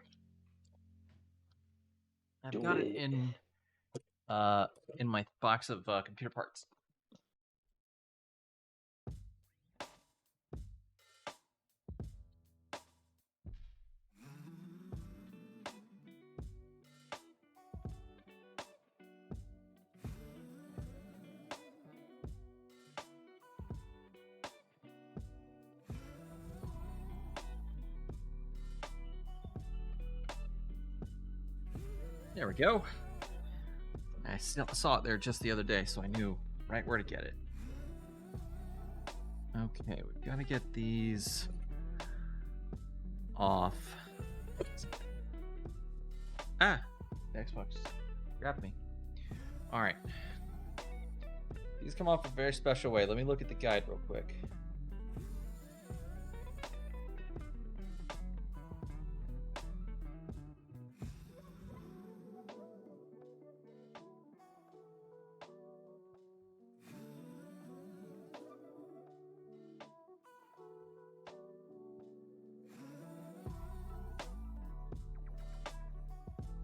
I've got it in my box of computer parts. There we go. I saw it there just the other day, so I knew right where to get it. Okay, we've got to get these off. Ah, the Xbox grabbed me. All right. These come off a very special way. Let me look at the guide real quick.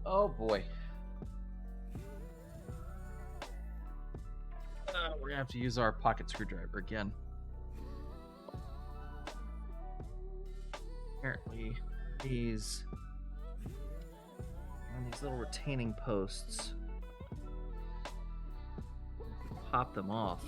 Oh boy. We're gonna have to use our pocket screwdriver again. Apparently, these these little retaining posts. Pop them off.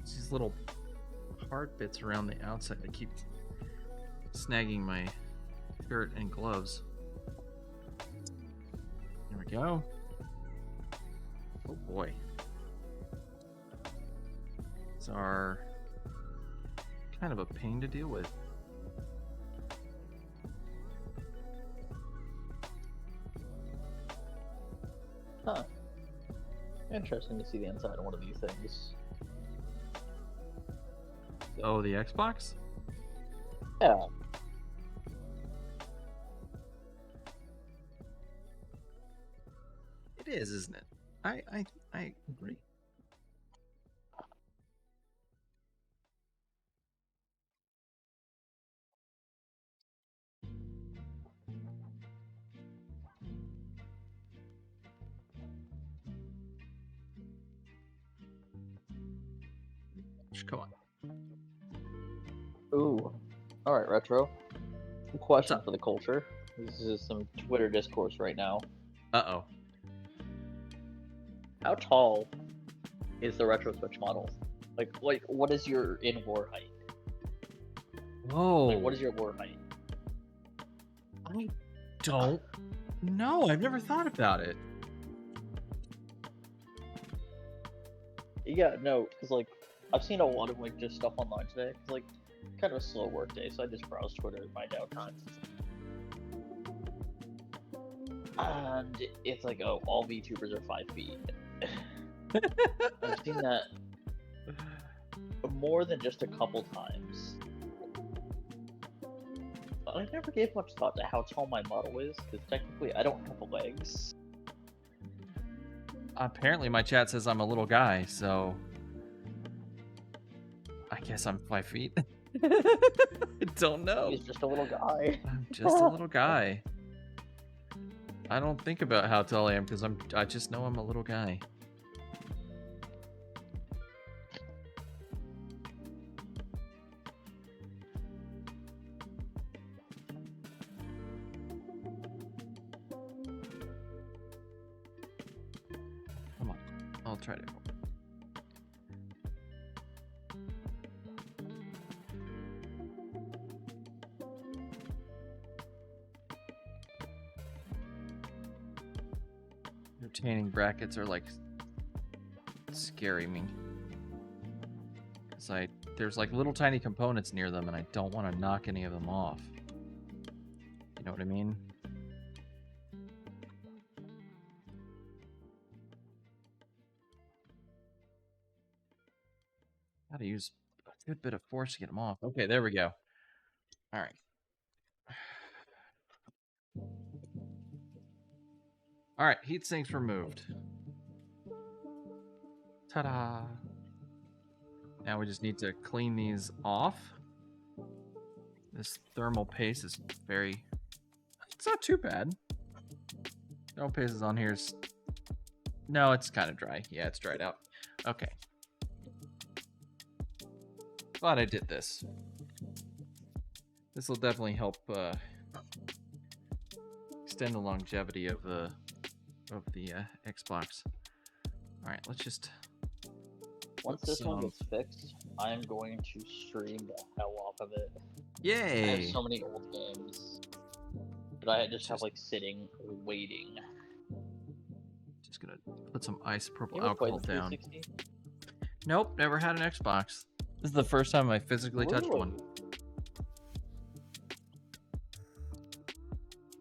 These little hard bits around the outside that keep snagging my shirt and gloves. There we go. Oh boy. These are kind of a pain to deal with. Huh. Interesting to see the inside of one of these things. Oh, the Xbox? Yeah. It is, isn't it? I agree. Come on. Ooh. Alright, Retro. Question for the culture. This is some Twitter discourse right now. Uh-oh. How tall is the Retro Switch model? Like, what is your in-war height? Whoa. Like, what is your war height? I don't know. I've never thought about it. Yeah, no, because, like, I've seen a lot of, like, just stuff online today. It's, like, kind of a slow work day, so I just browse Twitter in my downtime. And it's like, oh, all VTubers are 5 feet. I've seen that more than just a couple times. But I never gave much thought to how tall my model is, because technically I don't have legs. Apparently my chat says I'm a little guy, so I guess I'm 5 feet. I don't know. He's just a little guy. I'm just a little guy. I don't think about how tall I am because I just know I'm a little guy. Come on, I'll try to. Retaining brackets are like scary me because there's like little tiny components near them and I don't want to knock any of them off. You know what I mean? Gotta use a good bit of force to get them off. Okay, there we go. All right. All right, heat sinks removed. Ta-da! Now we just need to clean these off. This thermal paste is it's not too bad. Thermal paste is on here. No, it's kind of dry. Yeah, it's dried out. Okay. Glad I did this. This will definitely help extend the longevity of the Xbox. All right, let's just. Once this one gets fixed, I'm going to stream the hell off of it. Yay! I have so many old games that I just have like sitting, waiting. Just gonna put some isopropyl You ever played alcohol the down. 360? Nope, never had an Xbox. This is the first time I physically touched one.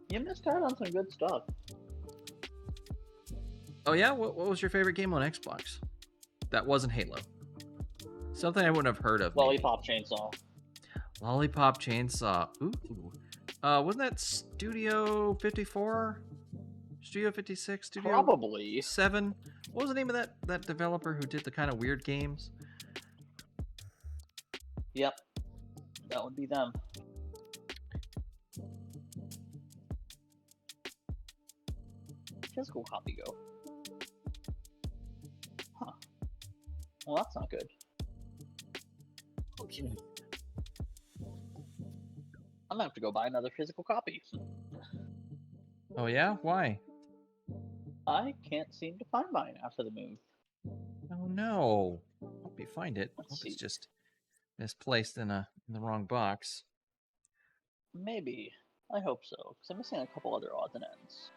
You missed out on some good stuff. Oh yeah, what was your favorite game on Xbox? That wasn't Halo. Something I wouldn't have heard of. Lollipop Chainsaw. Lollipop Chainsaw. Ooh. Wasn't that Studio 54? Studio 56? Studio Probably. 7? What was the name of that developer who did the kind of weird games? Yep. That would be them. Physical copy go. Huh. Well, that's not good. Okay. I'm gonna have to go buy another physical copy. Oh yeah? Why? I can't seem to find mine after the move. Oh no. Hope you find it. Let's Hope see. it's just misplaced in the wrong box. Maybe. I hope so, because I'm missing a couple other odds and ends.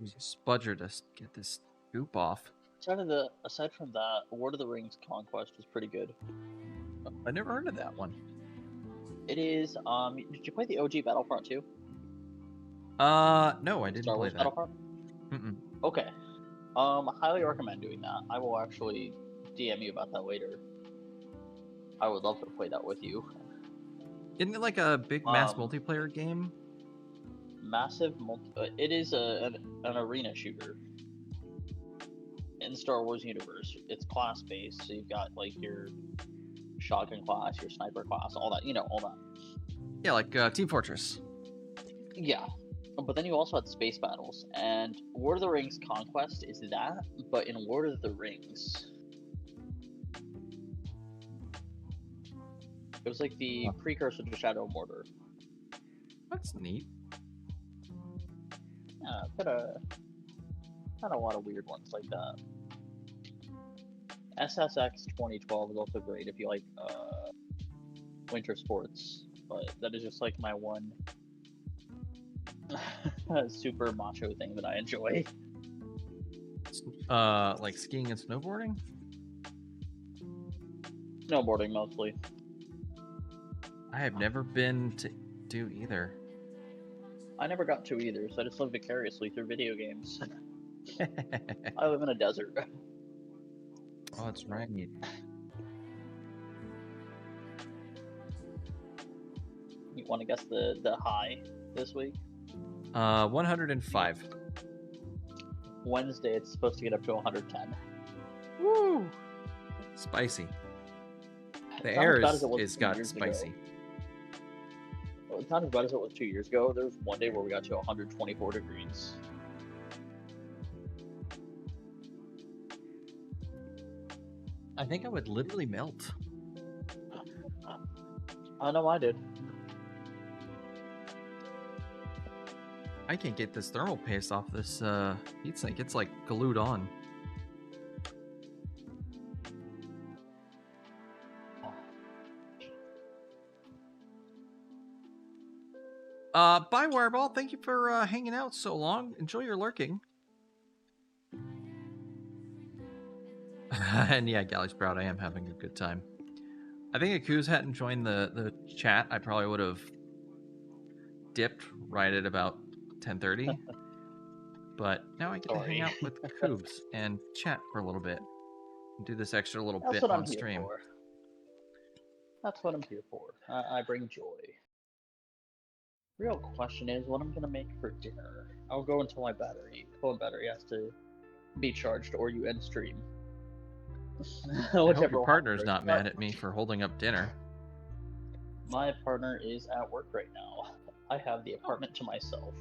Use a spudger to get this goop off. Aside from that, Lord of the Rings Conquest is pretty good. I never heard of that one. It is. Did you play the OG Battlefront 2? No, I didn't Star play Wars that. Battlefront? Mm-mm. Okay. I highly recommend doing that. I will actually DM you about that later. I would love to play that with you. Isn't it like a big mass multiplayer game? It is an arena shooter in the Star Wars universe. It's class based, so you've got like your shotgun class, your sniper class, all that. All that. Yeah, like Team Fortress. Yeah, but then you also had space battles, and Lord of the Rings Conquest is that, but in Lord of the Rings. It was like the precursor to Shadow of Mordor. That's neat. Yeah, got a lot of weird ones like that. SSX 2012 is also great if you like winter sports, but that is just like my one super macho thing that I enjoy. Like skiing and snowboarding? Snowboarding mostly. I have never been to do either. I never got to either, so I just live vicariously through video games. I live in a desert. Oh, that's right. You want to guess the high this week? 105. Wednesday, it's supposed to get up to 110. Woo! Spicy. The air is got spicy. Well, it's not as bad as it was 2 years ago. There was one day where we got to 124 degrees. I think I would literally melt. I know I did. I can't get this thermal paste off this heatsink. It's like glued on. Bye, Wireball. Thank you for hanging out so long. Enjoy your lurking. And yeah, Galley Sprout, I am having a good time. I think if Kuz hadn't joined the chat, I probably would have dipped right at about 10:30. But now I get to hang out with Koobs and chat for a little bit. And do this extra little bit on stream. That's what I'm here for. I bring joy. Real question is what I'm gonna make for dinner. I'll go until my phone battery has to be charged, or you end stream. I hope your partner's not mad at me for holding up dinner. My partner is at work right now. I have the apartment to myself.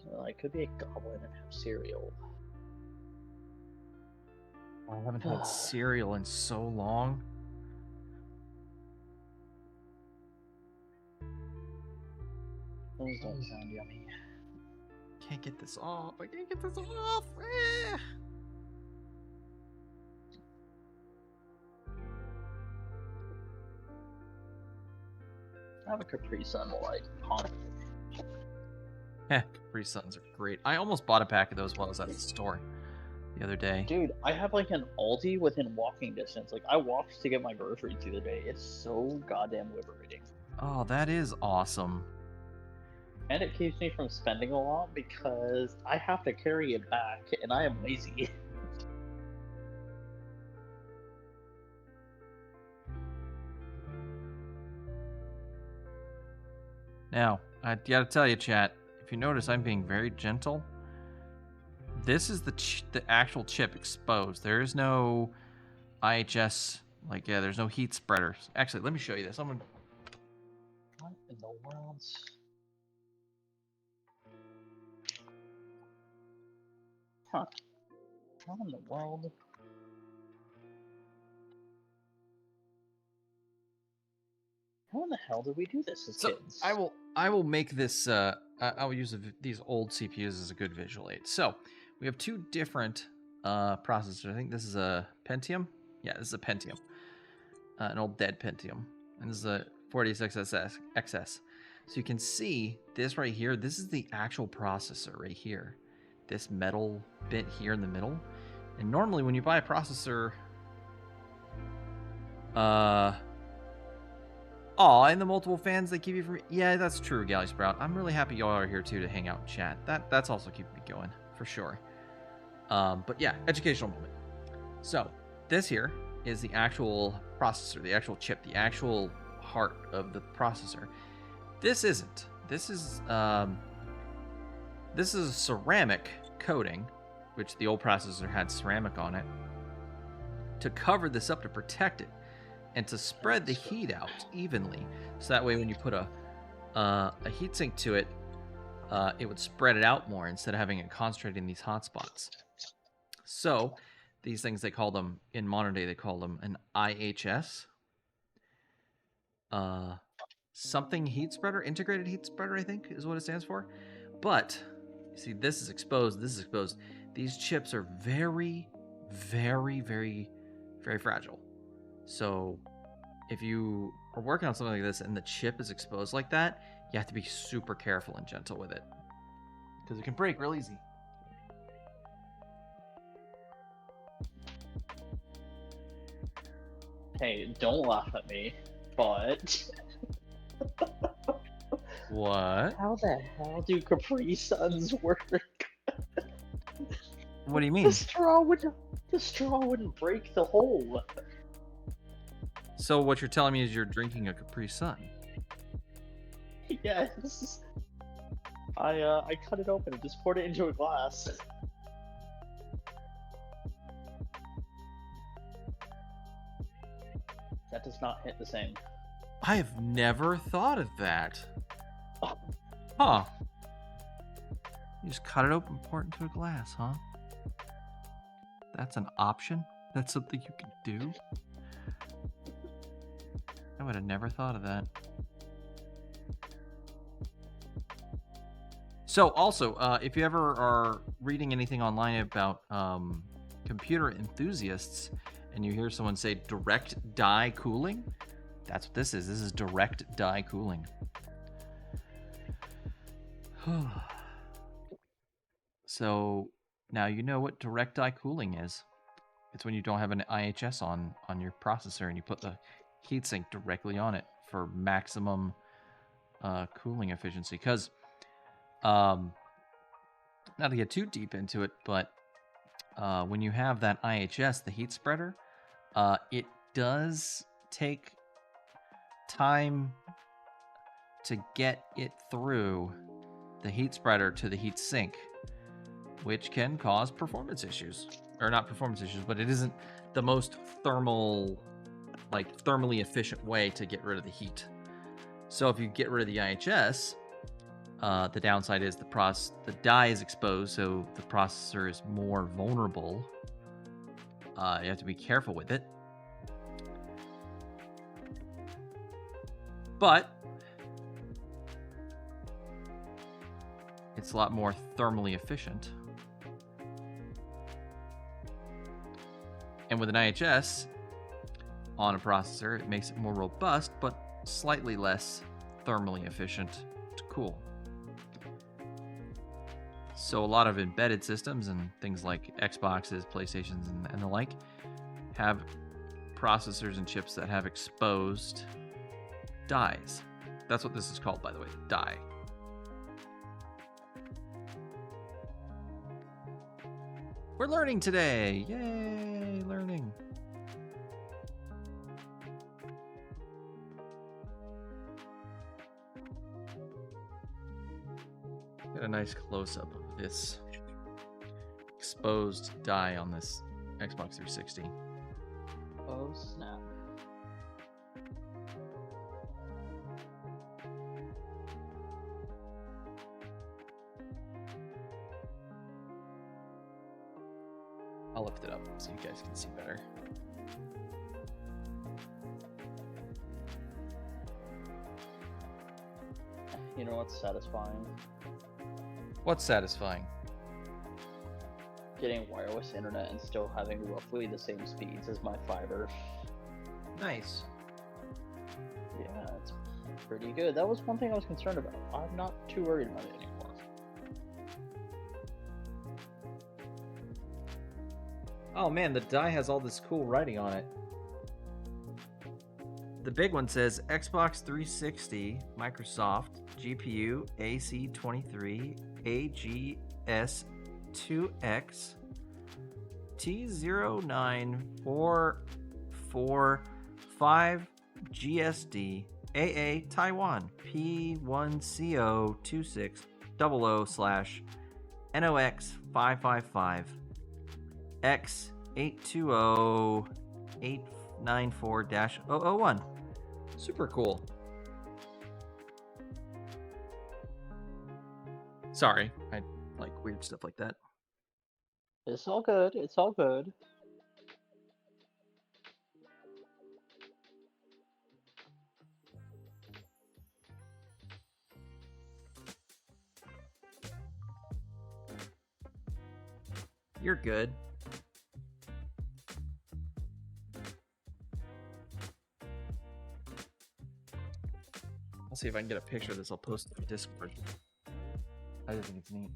Well, I could be a goblin and have cereal. I haven't had cereal in so long. Those don't sound yummy. Can't get this off. I can't get this off. Eh. I have a Capri Sun while I ponder. Capri Suns are great. I almost bought a pack of those while I was at the store the other day. Dude, I have like an Aldi within walking distance. Like I walked to get my groceries the other day. It's so goddamn liberating. Oh, that is awesome. And it keeps me from spending a lot because I have to carry it back and I am lazy. Now, I gotta tell you, chat, if you notice, I'm being very gentle. This is the actual chip exposed. There is no IHS, there's no heat spreaders. Actually, let me show you this. What in the world? Huh. What in the world? How in the hell did we do this as kids? I will make this. I will use these old CPUs as a good visual aid. So we have two different processors. I think this is a Pentium. Yeah, this is a Pentium, an old dead Pentium, and this is a 46XX XS. So you can see this right here. This is the actual processor right here. This metal bit here in the middle. And normally when you buy a processor, and the multiple fans they keep you from. Yeah, that's true, Galley Sprout. I'm really happy y'all are here too to hang out and chat. That's also keeping me going for sure. But yeah, educational moment. So this here is the actual processor, the actual chip, the actual heart of the processor. This isn't. This is a ceramic coating, which the old processor had ceramic on it, to cover this up to protect it and to spread the heat out evenly. So that way when you put a heatsink to it, it would spread it out more instead of having it concentrated in these hot spots. So these things, they call them, in modern day, they call them an IHS. Something heat spreader, integrated heat spreader, I think is what it stands for. But you see, this is exposed, this is exposed. These chips are very, very, very, very fragile. So if you are working on something like this and the chip is exposed like that, you have to be super careful and gentle with it, because it can break real easy. Hey, don't laugh at me, but... What? How the hell do Capri Suns work? What do you mean? The straw wouldn't break the hole. So what you're telling me is you're drinking a Capri Sun? Yes. I cut it open and just poured it into a glass. That does not hit the same. I have never thought of that. Huh. You just cut it open, pour it into a glass, huh? That's an option? That's something you can do? I would have never thought of that. So also, if you ever are reading anything online about computer enthusiasts and you hear someone say direct die cooling, that's what this is. This is direct die cooling. So now you know what direct die cooling is. It's when you don't have an IHS on your processor and you put the heatsink directly on it for maximum cooling efficiency. Because, not to get too deep into it, but when you have that IHS, the heat spreader, it does take time to get it through the heat spreader to the heat sink, which can cause performance issues. Or not performance issues, but it isn't the most thermally efficient way to get rid of the heat. So if you get rid of the IHS, the downside is the die is exposed, so the processor is more vulnerable. You have to be careful with it. But it's a lot more thermally efficient. And with an IHS on a processor, it makes it more robust, but slightly less thermally efficient to cool. So a lot of embedded systems and things like Xboxes, PlayStations, and the like have processors and chips that have exposed dies. That's what this is called, by the way, die. We're learning today. Yay, learning. Get a nice close-up of this exposed die on this Xbox 360. Oh, snap. I'll lift it up so you guys can see better. You know what's satisfying? What's satisfying? Getting wireless internet and still having roughly the same speeds as my fiber. Nice. Yeah, it's pretty good. That was one thing I was concerned about. I'm not too worried about it anymore. Oh man, the die has all this cool writing on it. The big one says Xbox 360, Microsoft, GPU, AC23, AGS2X, T09445 GSD, AA Taiwan, P102600/NOX555, X820894-001. Super cool. Sorry, I like weird stuff like that. It's all good. It's all good. You're good. I'll see if I can get a picture of this. I'll post it to Discord. I just think it's neat.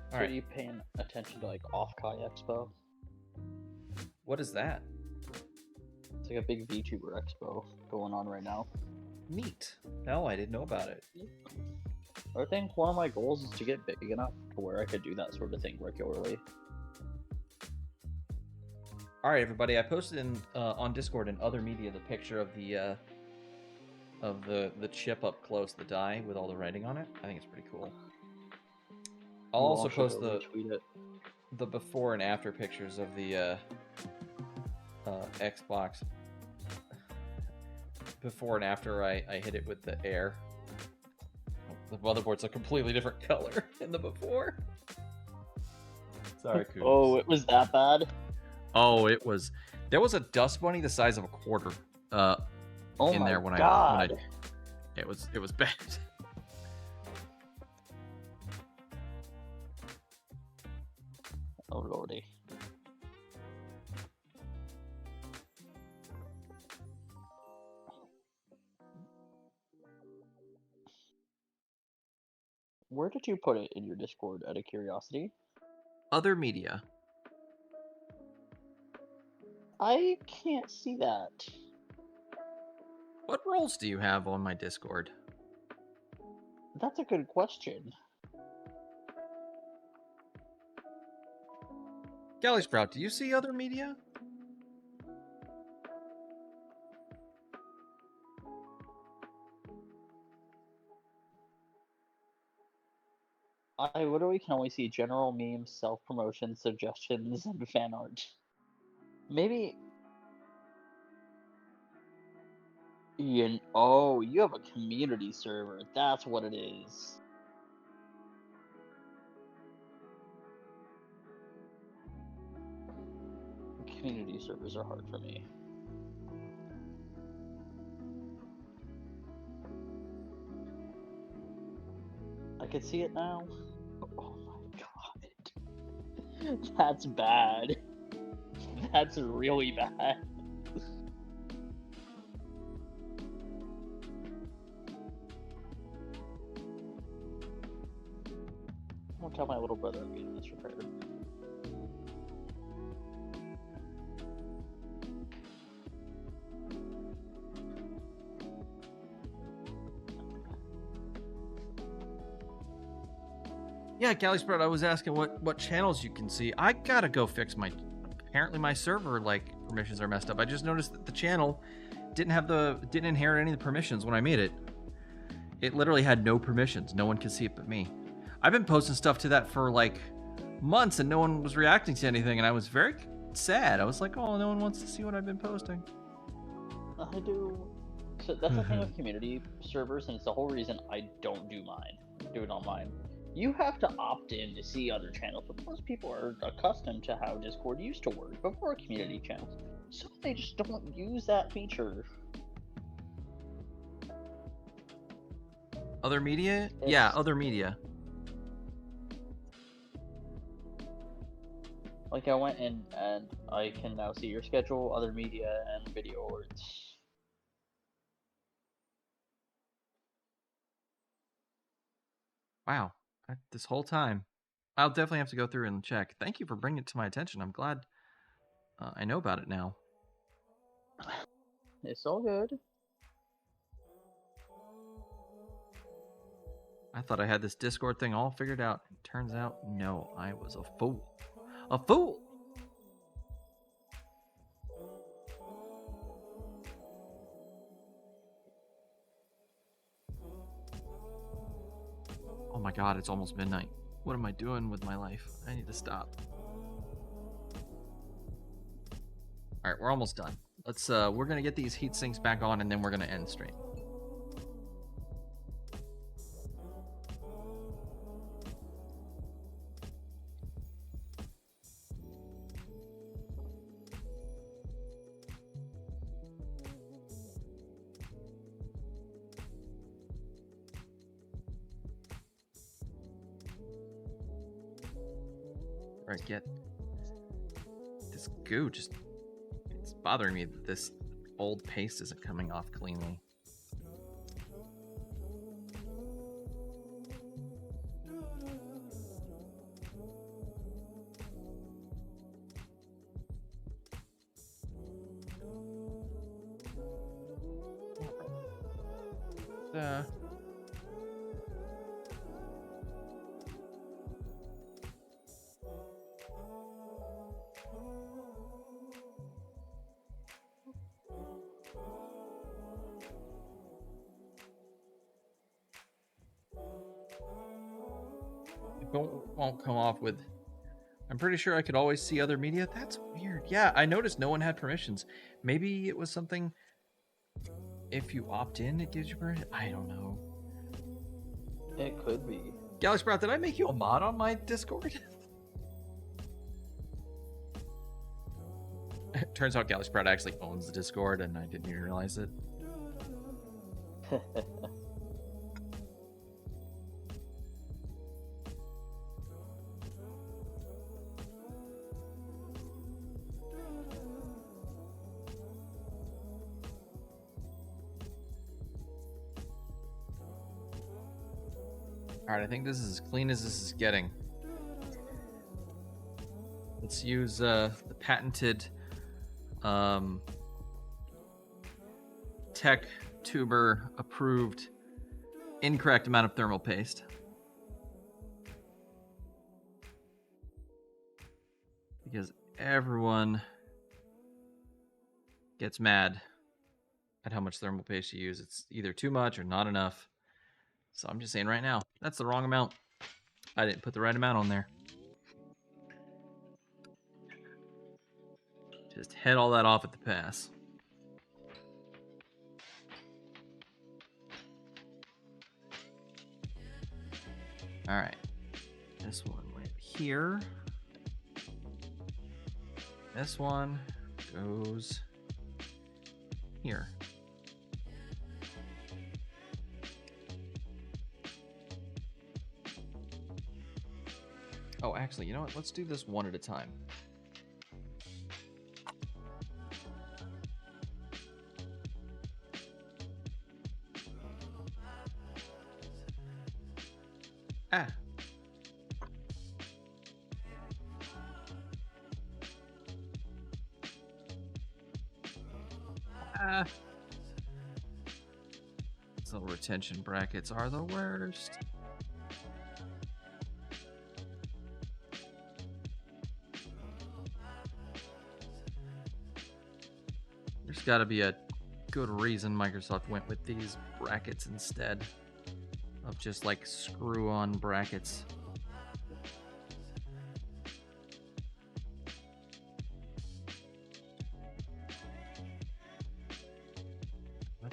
So are you paying attention to like Off-Kai Expo? What is that? It's like a big VTuber expo going on right now. Neat. No, I didn't know about it. I think one of my goals is to get big enough to where I could do that sort of thing regularly. All right, everybody. I posted in on Discord and other media the picture of the chip up close, the die with all the writing on it. I think it's pretty cool. I'll also post the before and after pictures of the Xbox. Before and after I hit it with the air. The motherboard's a completely different color in the before. Sorry, Coons. Oh, it was that bad? Oh, it was. There was a dust bunny the size of a quarter in there when I. It was bad. Oh lordy. Where did you put it in your Discord out of curiosity? Other media. I can't see that. What roles do you have on my Discord? That's a good question. Galley Sprout, do you see other media? I literally can only see general memes, self-promotion, suggestions, and fan art. Maybe... Oh, you have a community server. That's what it is. Community servers are hard for me. I can see it now. Oh my god. That's bad. That's really bad. I'll tell my little brother I'm getting this repaired. Yeah, Galley Sprout, I was asking what channels you can see. I gotta go fix my... Apparently my server, like, permissions are messed up. I just noticed that the channel didn't inherit any of the permissions when I made it. It literally had no permissions. No one could see it but me. I've been posting stuff to that for, like, months, and no one was reacting to anything, and I was very sad. I was like, oh, no one wants to see what I've been posting. I do. So that's the thing with community servers, and it's the whole reason I don't do it on mine. You have to opt in to see other channels, but most people are accustomed to how Discord used to work before community channels, so they just don't use that feature. Other media? Yeah, other media. Like I went in and I can now see your schedule, other media, and video alerts. Wow. This whole time. I'll definitely have to go through and check. Thank you for bringing it to my attention. I'm glad I know about it now. It's all good. I thought I had this Discord thing all figured out. It turns out, no, I was a fool. A fool! Oh my god, it's almost midnight. What am I doing with my life? I need to stop. Alright, we're almost done. Let's we're gonna get these heat sinks back on and then we're gonna end stream. Alright, get this goo just... It's bothering me that this old paste isn't coming off cleanly. Won't come off with... I'm pretty sure I could always see other media. That's weird. Yeah, I noticed no one had permissions. Maybe it was something... If you opt in, it gives you permission? I don't know. It could be. Galley Sprout, did I make you a mod on my Discord? Turns out Galley Sprout actually owns the Discord, and I didn't even realize it. Alright, I think this is as clean as this is getting. Let's use the patented tech tuber approved incorrect amount of thermal paste. Because everyone gets mad at how much thermal paste you use. It's either too much or not enough. So I'm just saying right now, that's the wrong amount. I didn't put the right amount on there. Just head all that off at the pass. All right, this one went here. This one goes here. Oh, actually, you know what? Let's do this one at a time. Ah. Ah. These little retention brackets are the worst. There's got to be a good reason Microsoft went with these brackets instead of just like screw-on brackets.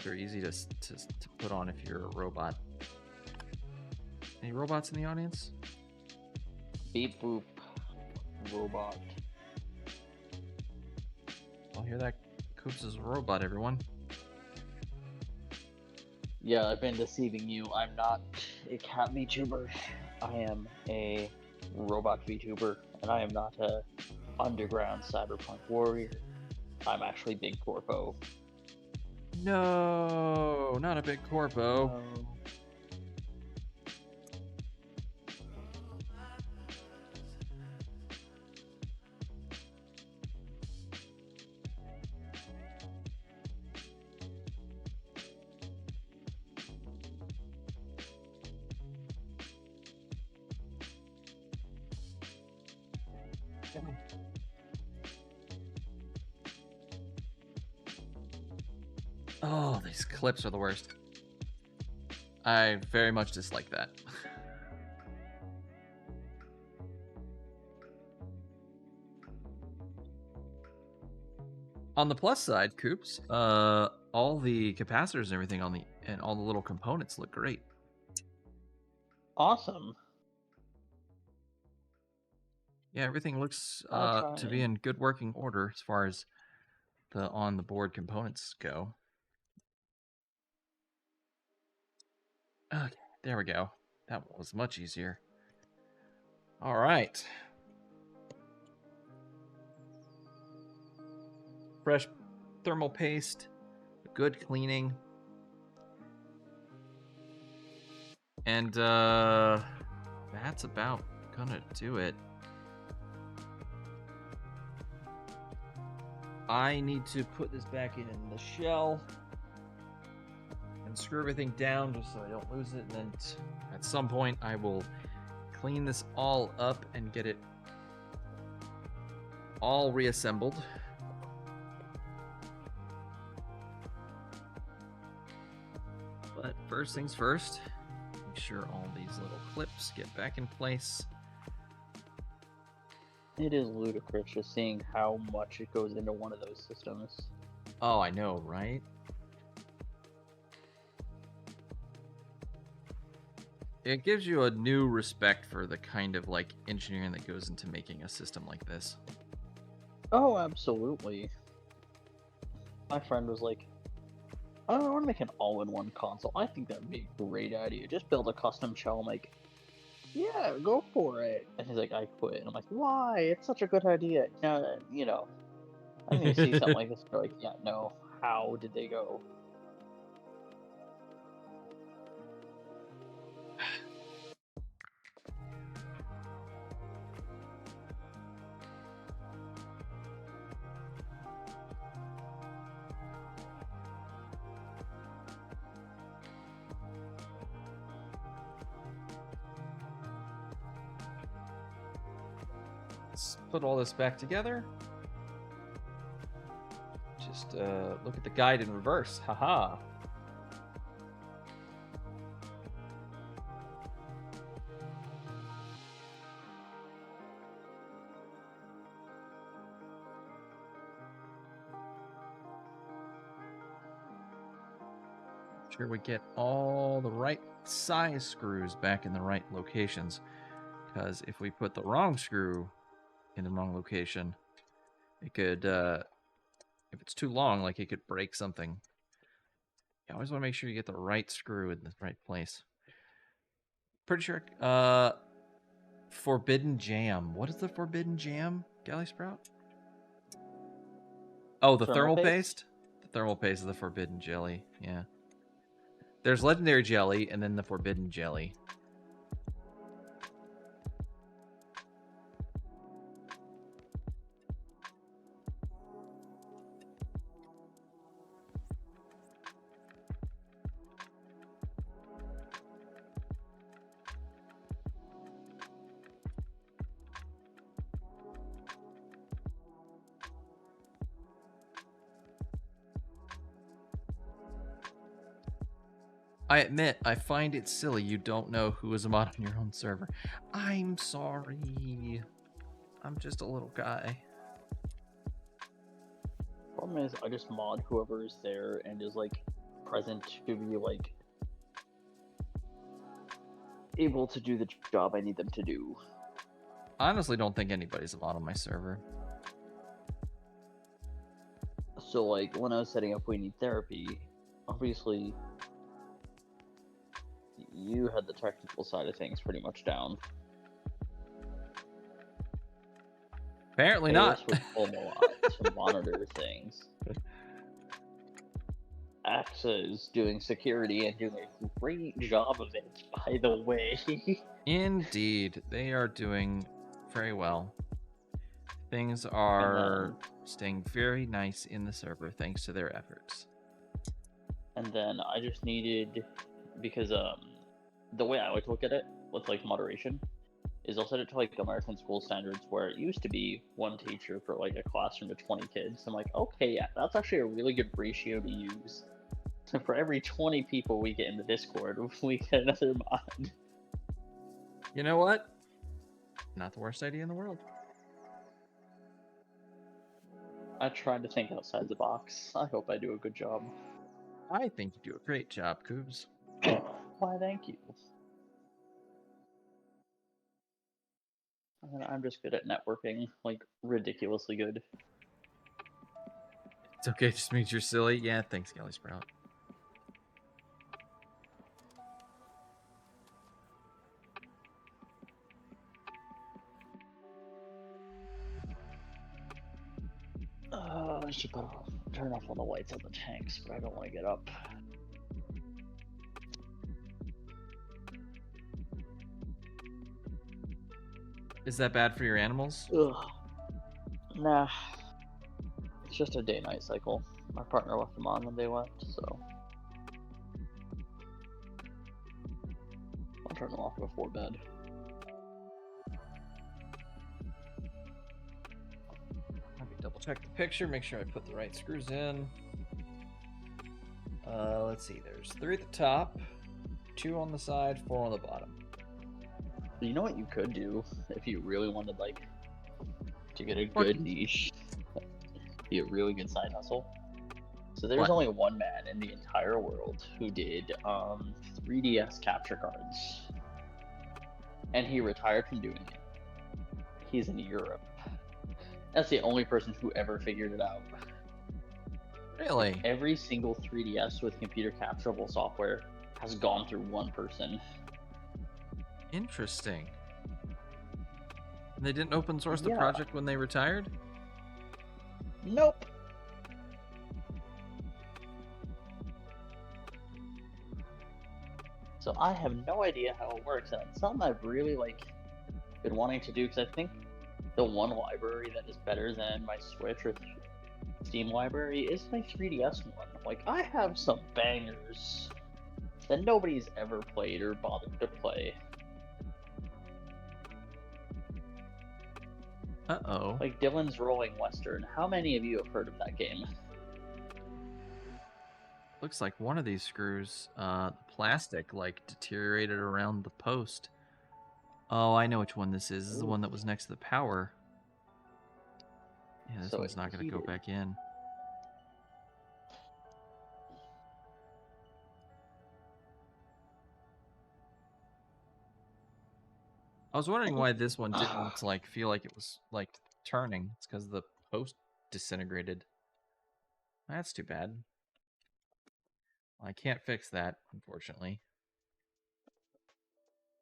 They're easy to put on if you're a robot. Any robots in the audience? Beep boop. Robot. I'll hear that. Coops is a robot, everyone. Yeah, I've been deceiving you. I'm not a cat VTuber. I am a robot VTuber, and I am not a underground cyberpunk warrior. I'm actually Big Corpo. No, not a big corpo. No. Oh, these clips are the worst. I very much dislike that. On the plus side, Coops, all the capacitors and everything and all the little components look great. Awesome. Yeah, everything looks I'll to be in good working order as far as the on-the-board components go. Okay, there we go. That was much easier. All right. Fresh thermal paste, good cleaning. And that's about gonna do it. I need to put this back in the shell and screw everything down just so I don't lose it. And then at some point I will clean this all up and get it all reassembled. But first things first, make sure all these little clips get back in place. It is ludicrous just seeing how much it goes into one of those systems. Oh, I know, right? It gives you a new respect for the kind of like engineering that goes into making a system like this. Oh, absolutely. My friend was like, "Oh, I want to make an all-in-one console. I think that'd be a great idea. Just build a custom shell." I'm like, "Yeah, go for it." And he's like, "I quit." And I'm like, "Why? It's such a good idea." No, you know, I think you see something like this, you're like, "Yeah, no. How did they go?" Let's put all this back together. Just look at the guide in reverse. Haha. Sure we get all the right size screws back in the right locations, because if we put the wrong screw in the wrong location, It could, if it's too long, like it could break something. You always want to make sure you get the right screw in the right place. Pretty sure. Forbidden jam. What is the forbidden jam, Galley Sprout? Oh, the thermal paste? The thermal paste is the forbidden jelly. Yeah. There's legendary jelly and then the forbidden jelly. I admit, I find it silly you don't know who is a mod on your own server. I'm sorry. I'm just a little guy. Problem is, I just mod whoever is there and is like present to be like able to do the job I need them to do. I honestly don't think anybody's a mod on my server. So like when I was setting up We Need Therapy, obviously you had the technical side of things pretty much down. Apparently not. Was home a lot to monitor things. AXA is doing security and doing a great job of it, by the way. Indeed, they are doing very well. Things are staying very nice in the server thanks to their efforts. And then I just needed, because the way I like to look at it with like moderation is I'll set it to like American school standards where it used to be one teacher for like a classroom of 20 kids. I'm like, okay, yeah, that's actually a really good ratio to use. So for every 20 people we get in the Discord, we get another mod. You know what? Not the worst idea in the world. I tried to think outside the box. I hope I do a good job. I think you do a great job, Nyakubs. Why, thank you. I'm just good at networking, like ridiculously good. It's okay, just means you're silly. Yeah, thanks, Galley Sprout. I should turn off all the lights on the tanks, but I don't want to get up. Is that bad for your animals? Ugh. Nah. It's just a day-night cycle. My partner left them on when they left, so I'll turn them off before bed. Let me double check the picture, make sure I put the right screws in. Let's see, there's 3 at the top, 2 on the side, 4 on the bottom. You know what you could do if you really wanted, like, to get a good niche, be a really good side hustle? So there's only one man in the entire world who did 3DS capture cards, and he retired from doing it. He's in Europe. That's the only person who ever figured it out. Really? Every single 3DS with computer capturable software has gone through one person. Interesting. And they didn't open source the Yeah. project when they retired? Nope. So I have no idea how it works, and it's something I've really been wanting to do, because I think the one library that is better than my Switch or Steam library is my 3DS one. Like, I have some bangers that nobody's ever played or bothered to play. Uh-oh. Like Dylan's Rolling Western. How many of you have heard of that game? Looks like one of these screws, the plastic, deteriorated around the post. Oh, I know which one this is. This is the one that was next to the power. Yeah, this one's not going to go back in. I was wondering why this one didn't feel like it was turning. It's because the post disintegrated. That's too bad. Well, I can't fix that, unfortunately.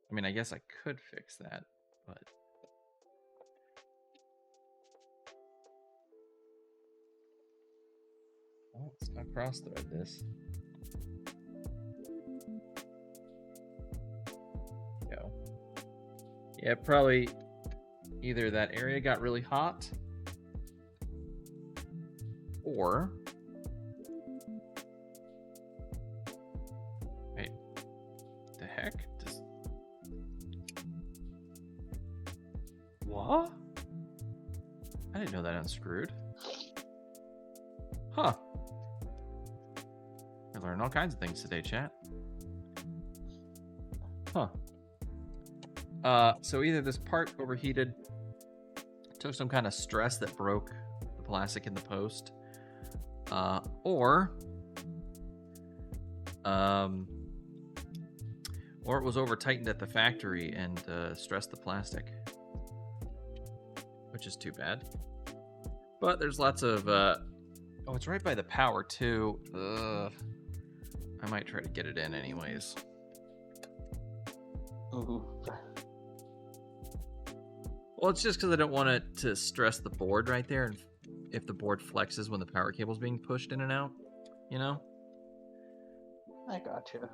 I mean, I guess I could fix that, but... Oh, let's not cross-thread this. Go. Yeah, probably either that area got really hot, or... Wait, the heck? What? I didn't know that unscrewed. Huh. We learned all kinds of things today, chat. Huh. So either this part overheated, took some kind of stress that broke the plastic in the post, or it was over tightened at the factory and stressed the plastic, which is too bad. But there's lots of oh, it's right by the power too. I might try to get it in anyways. Ooh. Well, it's just because I don't want it to stress the board right there, and if the board flexes when the power cable's being pushed in and out, you know? I gotcha.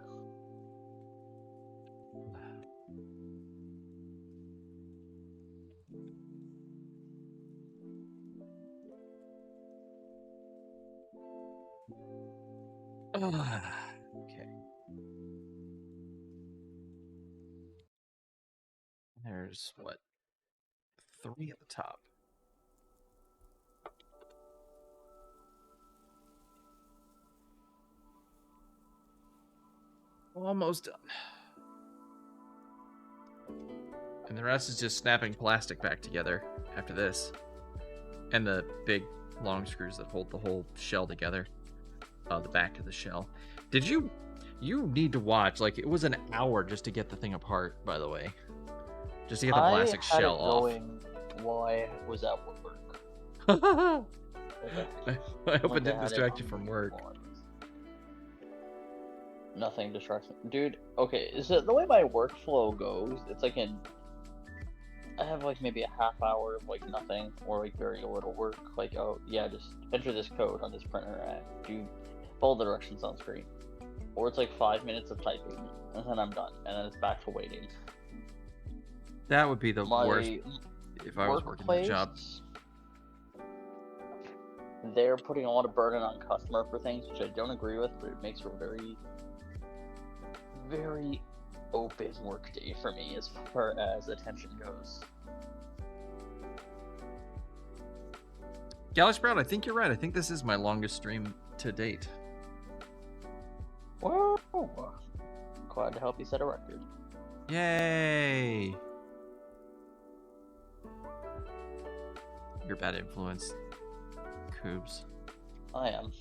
Okay. There's what? 3 at the top. Almost done. And the rest is just snapping plastic back together after this. And the big long screws that hold the whole shell together. The back of the shell. Did you need to watch, like, it was an hour just to get the thing apart, by the way. Just to get the plastic shell off. Going while I was at work. I hope it didn't distract you from work. Nothing distracts me. Dude, okay, is it the way my workflow goes? It's like I have like maybe a half hour of like nothing or like very little work. Like, oh yeah, just enter this code on this printer and do follow the directions on screen. Or it's like 5 minutes of typing and then I'm done and then it's back to waiting. That would be the worst if I was working that job. They're putting a lot of burden on customer for things, which I don't agree with, but it makes for a very, very open work day for me as far as attention goes. Galaxy Sprout, I think you're right. I think this is my longest stream to date. Whoa! Glad to help you set a record. Yay! You're a bad influence, Nyakubs. I am.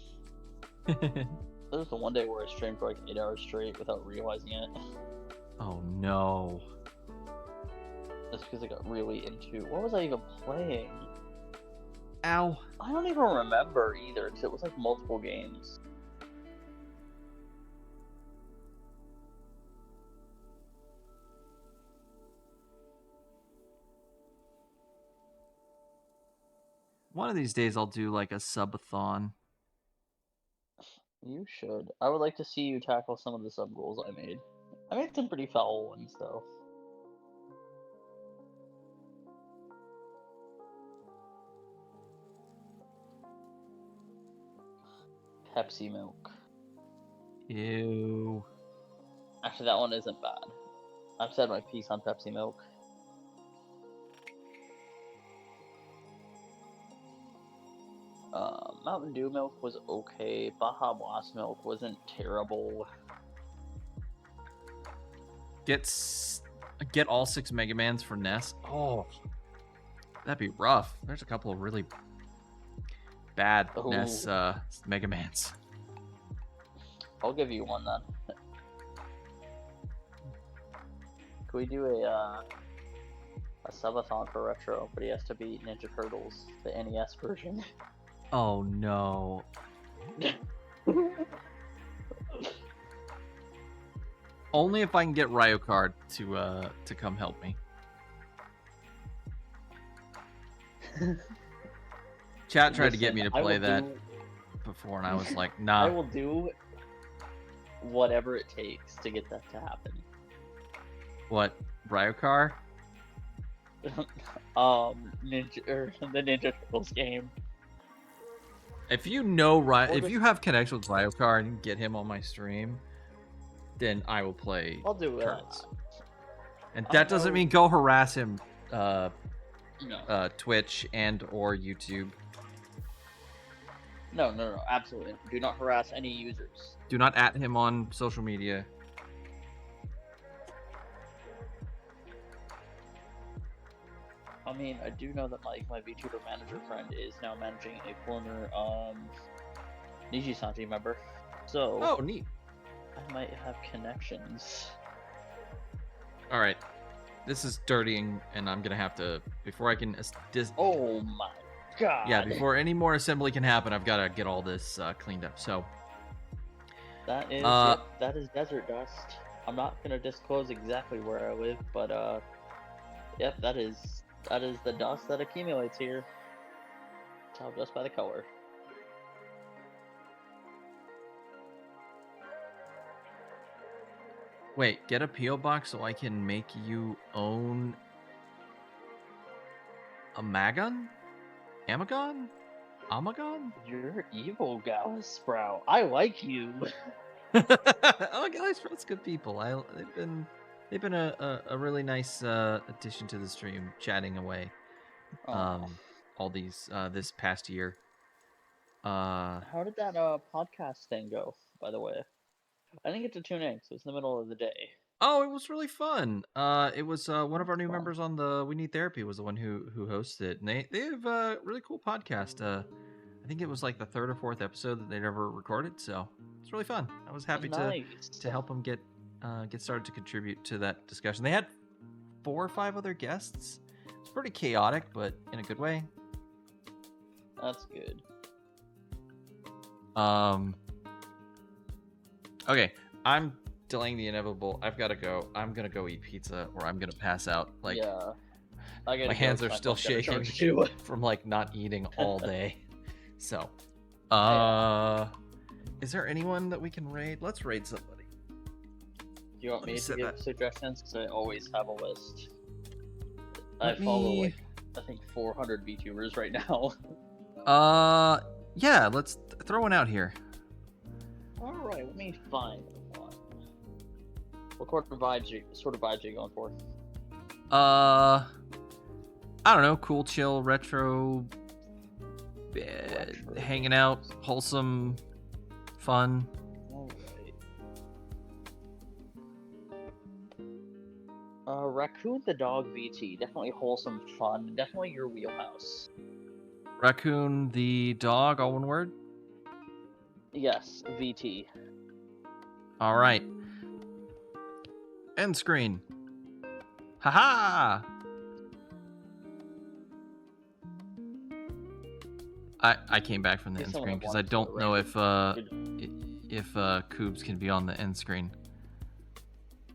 There was the one day where I streamed for like 8 hours straight without realizing it. Oh no. That's because I got really into... What was I even playing? Ow. I don't even remember either, because it was like multiple games. One of these days I'll do like a subathon. You should. I would like to see you tackle some of the sub goals I made. I made some pretty foul ones though. Pepsi milk. Ew. Actually, that one isn't bad. I've said my piece on Pepsi milk. Mountain Dew milk was okay. Baja Blast milk wasn't terrible. Get all 6 Mega Mans for NES. Oh, that'd be rough. There's a couple of really bad NES Mega Mans. I'll give you one then. Can we do a subathon for retro? But he has to beat Ninja Turtles, the NES version. Oh no. Only if I can get Ryocard to come help me. Chat tried to get me to play that before, and I was like, nah. I will do whatever it takes to get that to happen. What? Ryokar? The Ninja Turtles game. If you know if you have connection with Ryokar and get him on my stream, then I will play. I'll do Turtles. And that doesn't mean go harass him. No. Twitch and or YouTube. No, absolutely. Do not harass any users. Do not at him on social media. I mean, I do know that my VTuber manager friend is now managing a former Niji-san member. So oh, neat. I might have connections. All right. This is dirtying, and I'm gonna have to before I can. Oh my god! Yeah, before any more assembly can happen, I've got to get all this cleaned up. So that is that is desert dust. I'm not gonna disclose exactly where I live, but yep, that is the dust that accumulates here. Tell just by the color. wait, get a PO box so I can make you own a Amagon? You're evil, Gallus Sprout. I like you. Oh, Gallus Sprout's good people. They've been a really nice addition to the stream, chatting away. All these this past year. How did that podcast thing go, by the way? I didn't get to tune in, so it's in the middle of the day. Oh, it was really fun. It was one of our new members on the We Need Therapy was the one who hosted it, and they have a really cool podcast. I think it was like the 3rd or 4th episode that they'd ever recorded, so it's really fun. I was happy to help them get started to contribute to that discussion. They had 4 or 5 other guests. It's pretty chaotic, but in a good way. That's good. Okay, I'm delaying the inevitable. I've got to go. I'm gonna go eat pizza, or I'm gonna pass out. Like, yeah, my hands are still shaking from like not eating all day. So, is there anyone that we can raid? Let's raid somebody. Do you want me to give suggestions? Because I always have a list. I follow like I think 400 VTubers right now. Yeah, let's throw one out here. Alright, let me find one. What sort of vibes are you going for? I don't know, cool, chill, retro, hanging out, wholesome, fun. Alright. Raccoon the Dog VT, definitely wholesome, fun, definitely your wheelhouse. Raccoon the Dog, all one word? Yes, VT. All right. End screen. Haha! I came back from the end screen because I don't know if Koobs can be on the end screen.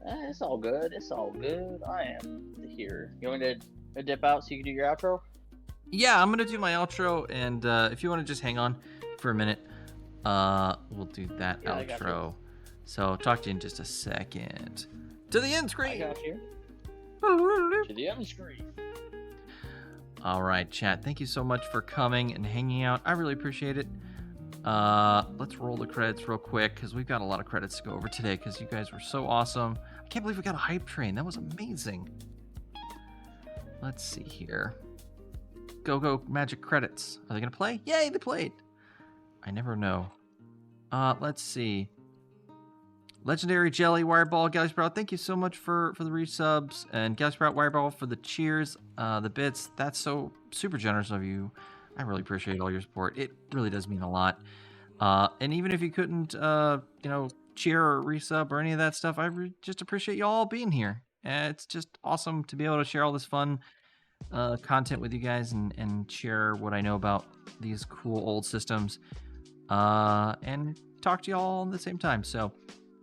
It's all good. It's all good. I am here. You want me to dip out so you can do your outro? Yeah, I'm gonna do my outro, and if you want to just hang on for a minute. We'll do that outro. So talk to you in just a second. To the end screen. I got you. To the end screen. All right, chat. Thank you so much for coming and hanging out. I really appreciate it. Let's roll the credits real quick because we've got a lot of credits to go over today because you guys were so awesome. I can't believe we got a hype train. That was amazing. Let's see here. Go magic credits. Are they gonna play? Yay, they played. I never know. Let's see. Legendary Jelly, Wireball, Galley Sprout, thank you so much for the resubs. And Galley Sprout, Wireball for the cheers, the bits. That's so super generous of you. I really appreciate all your support. It really does mean a lot. And even if you couldn't, cheer or resub or any of that stuff, I just appreciate you all being here. It's just awesome to be able to share all this fun content with you guys and share what I know about these cool old systems. And talk to y'all at the same time. So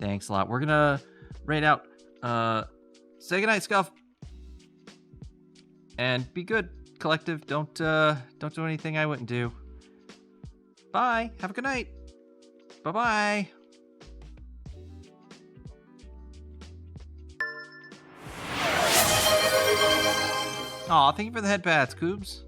thanks a lot. We're gonna rate out. Say goodnight, Scuff. And be good, collective. Don't do anything I wouldn't do. Bye. Have a good night. Bye-bye. Aw, thank you for the head pats, Coobs.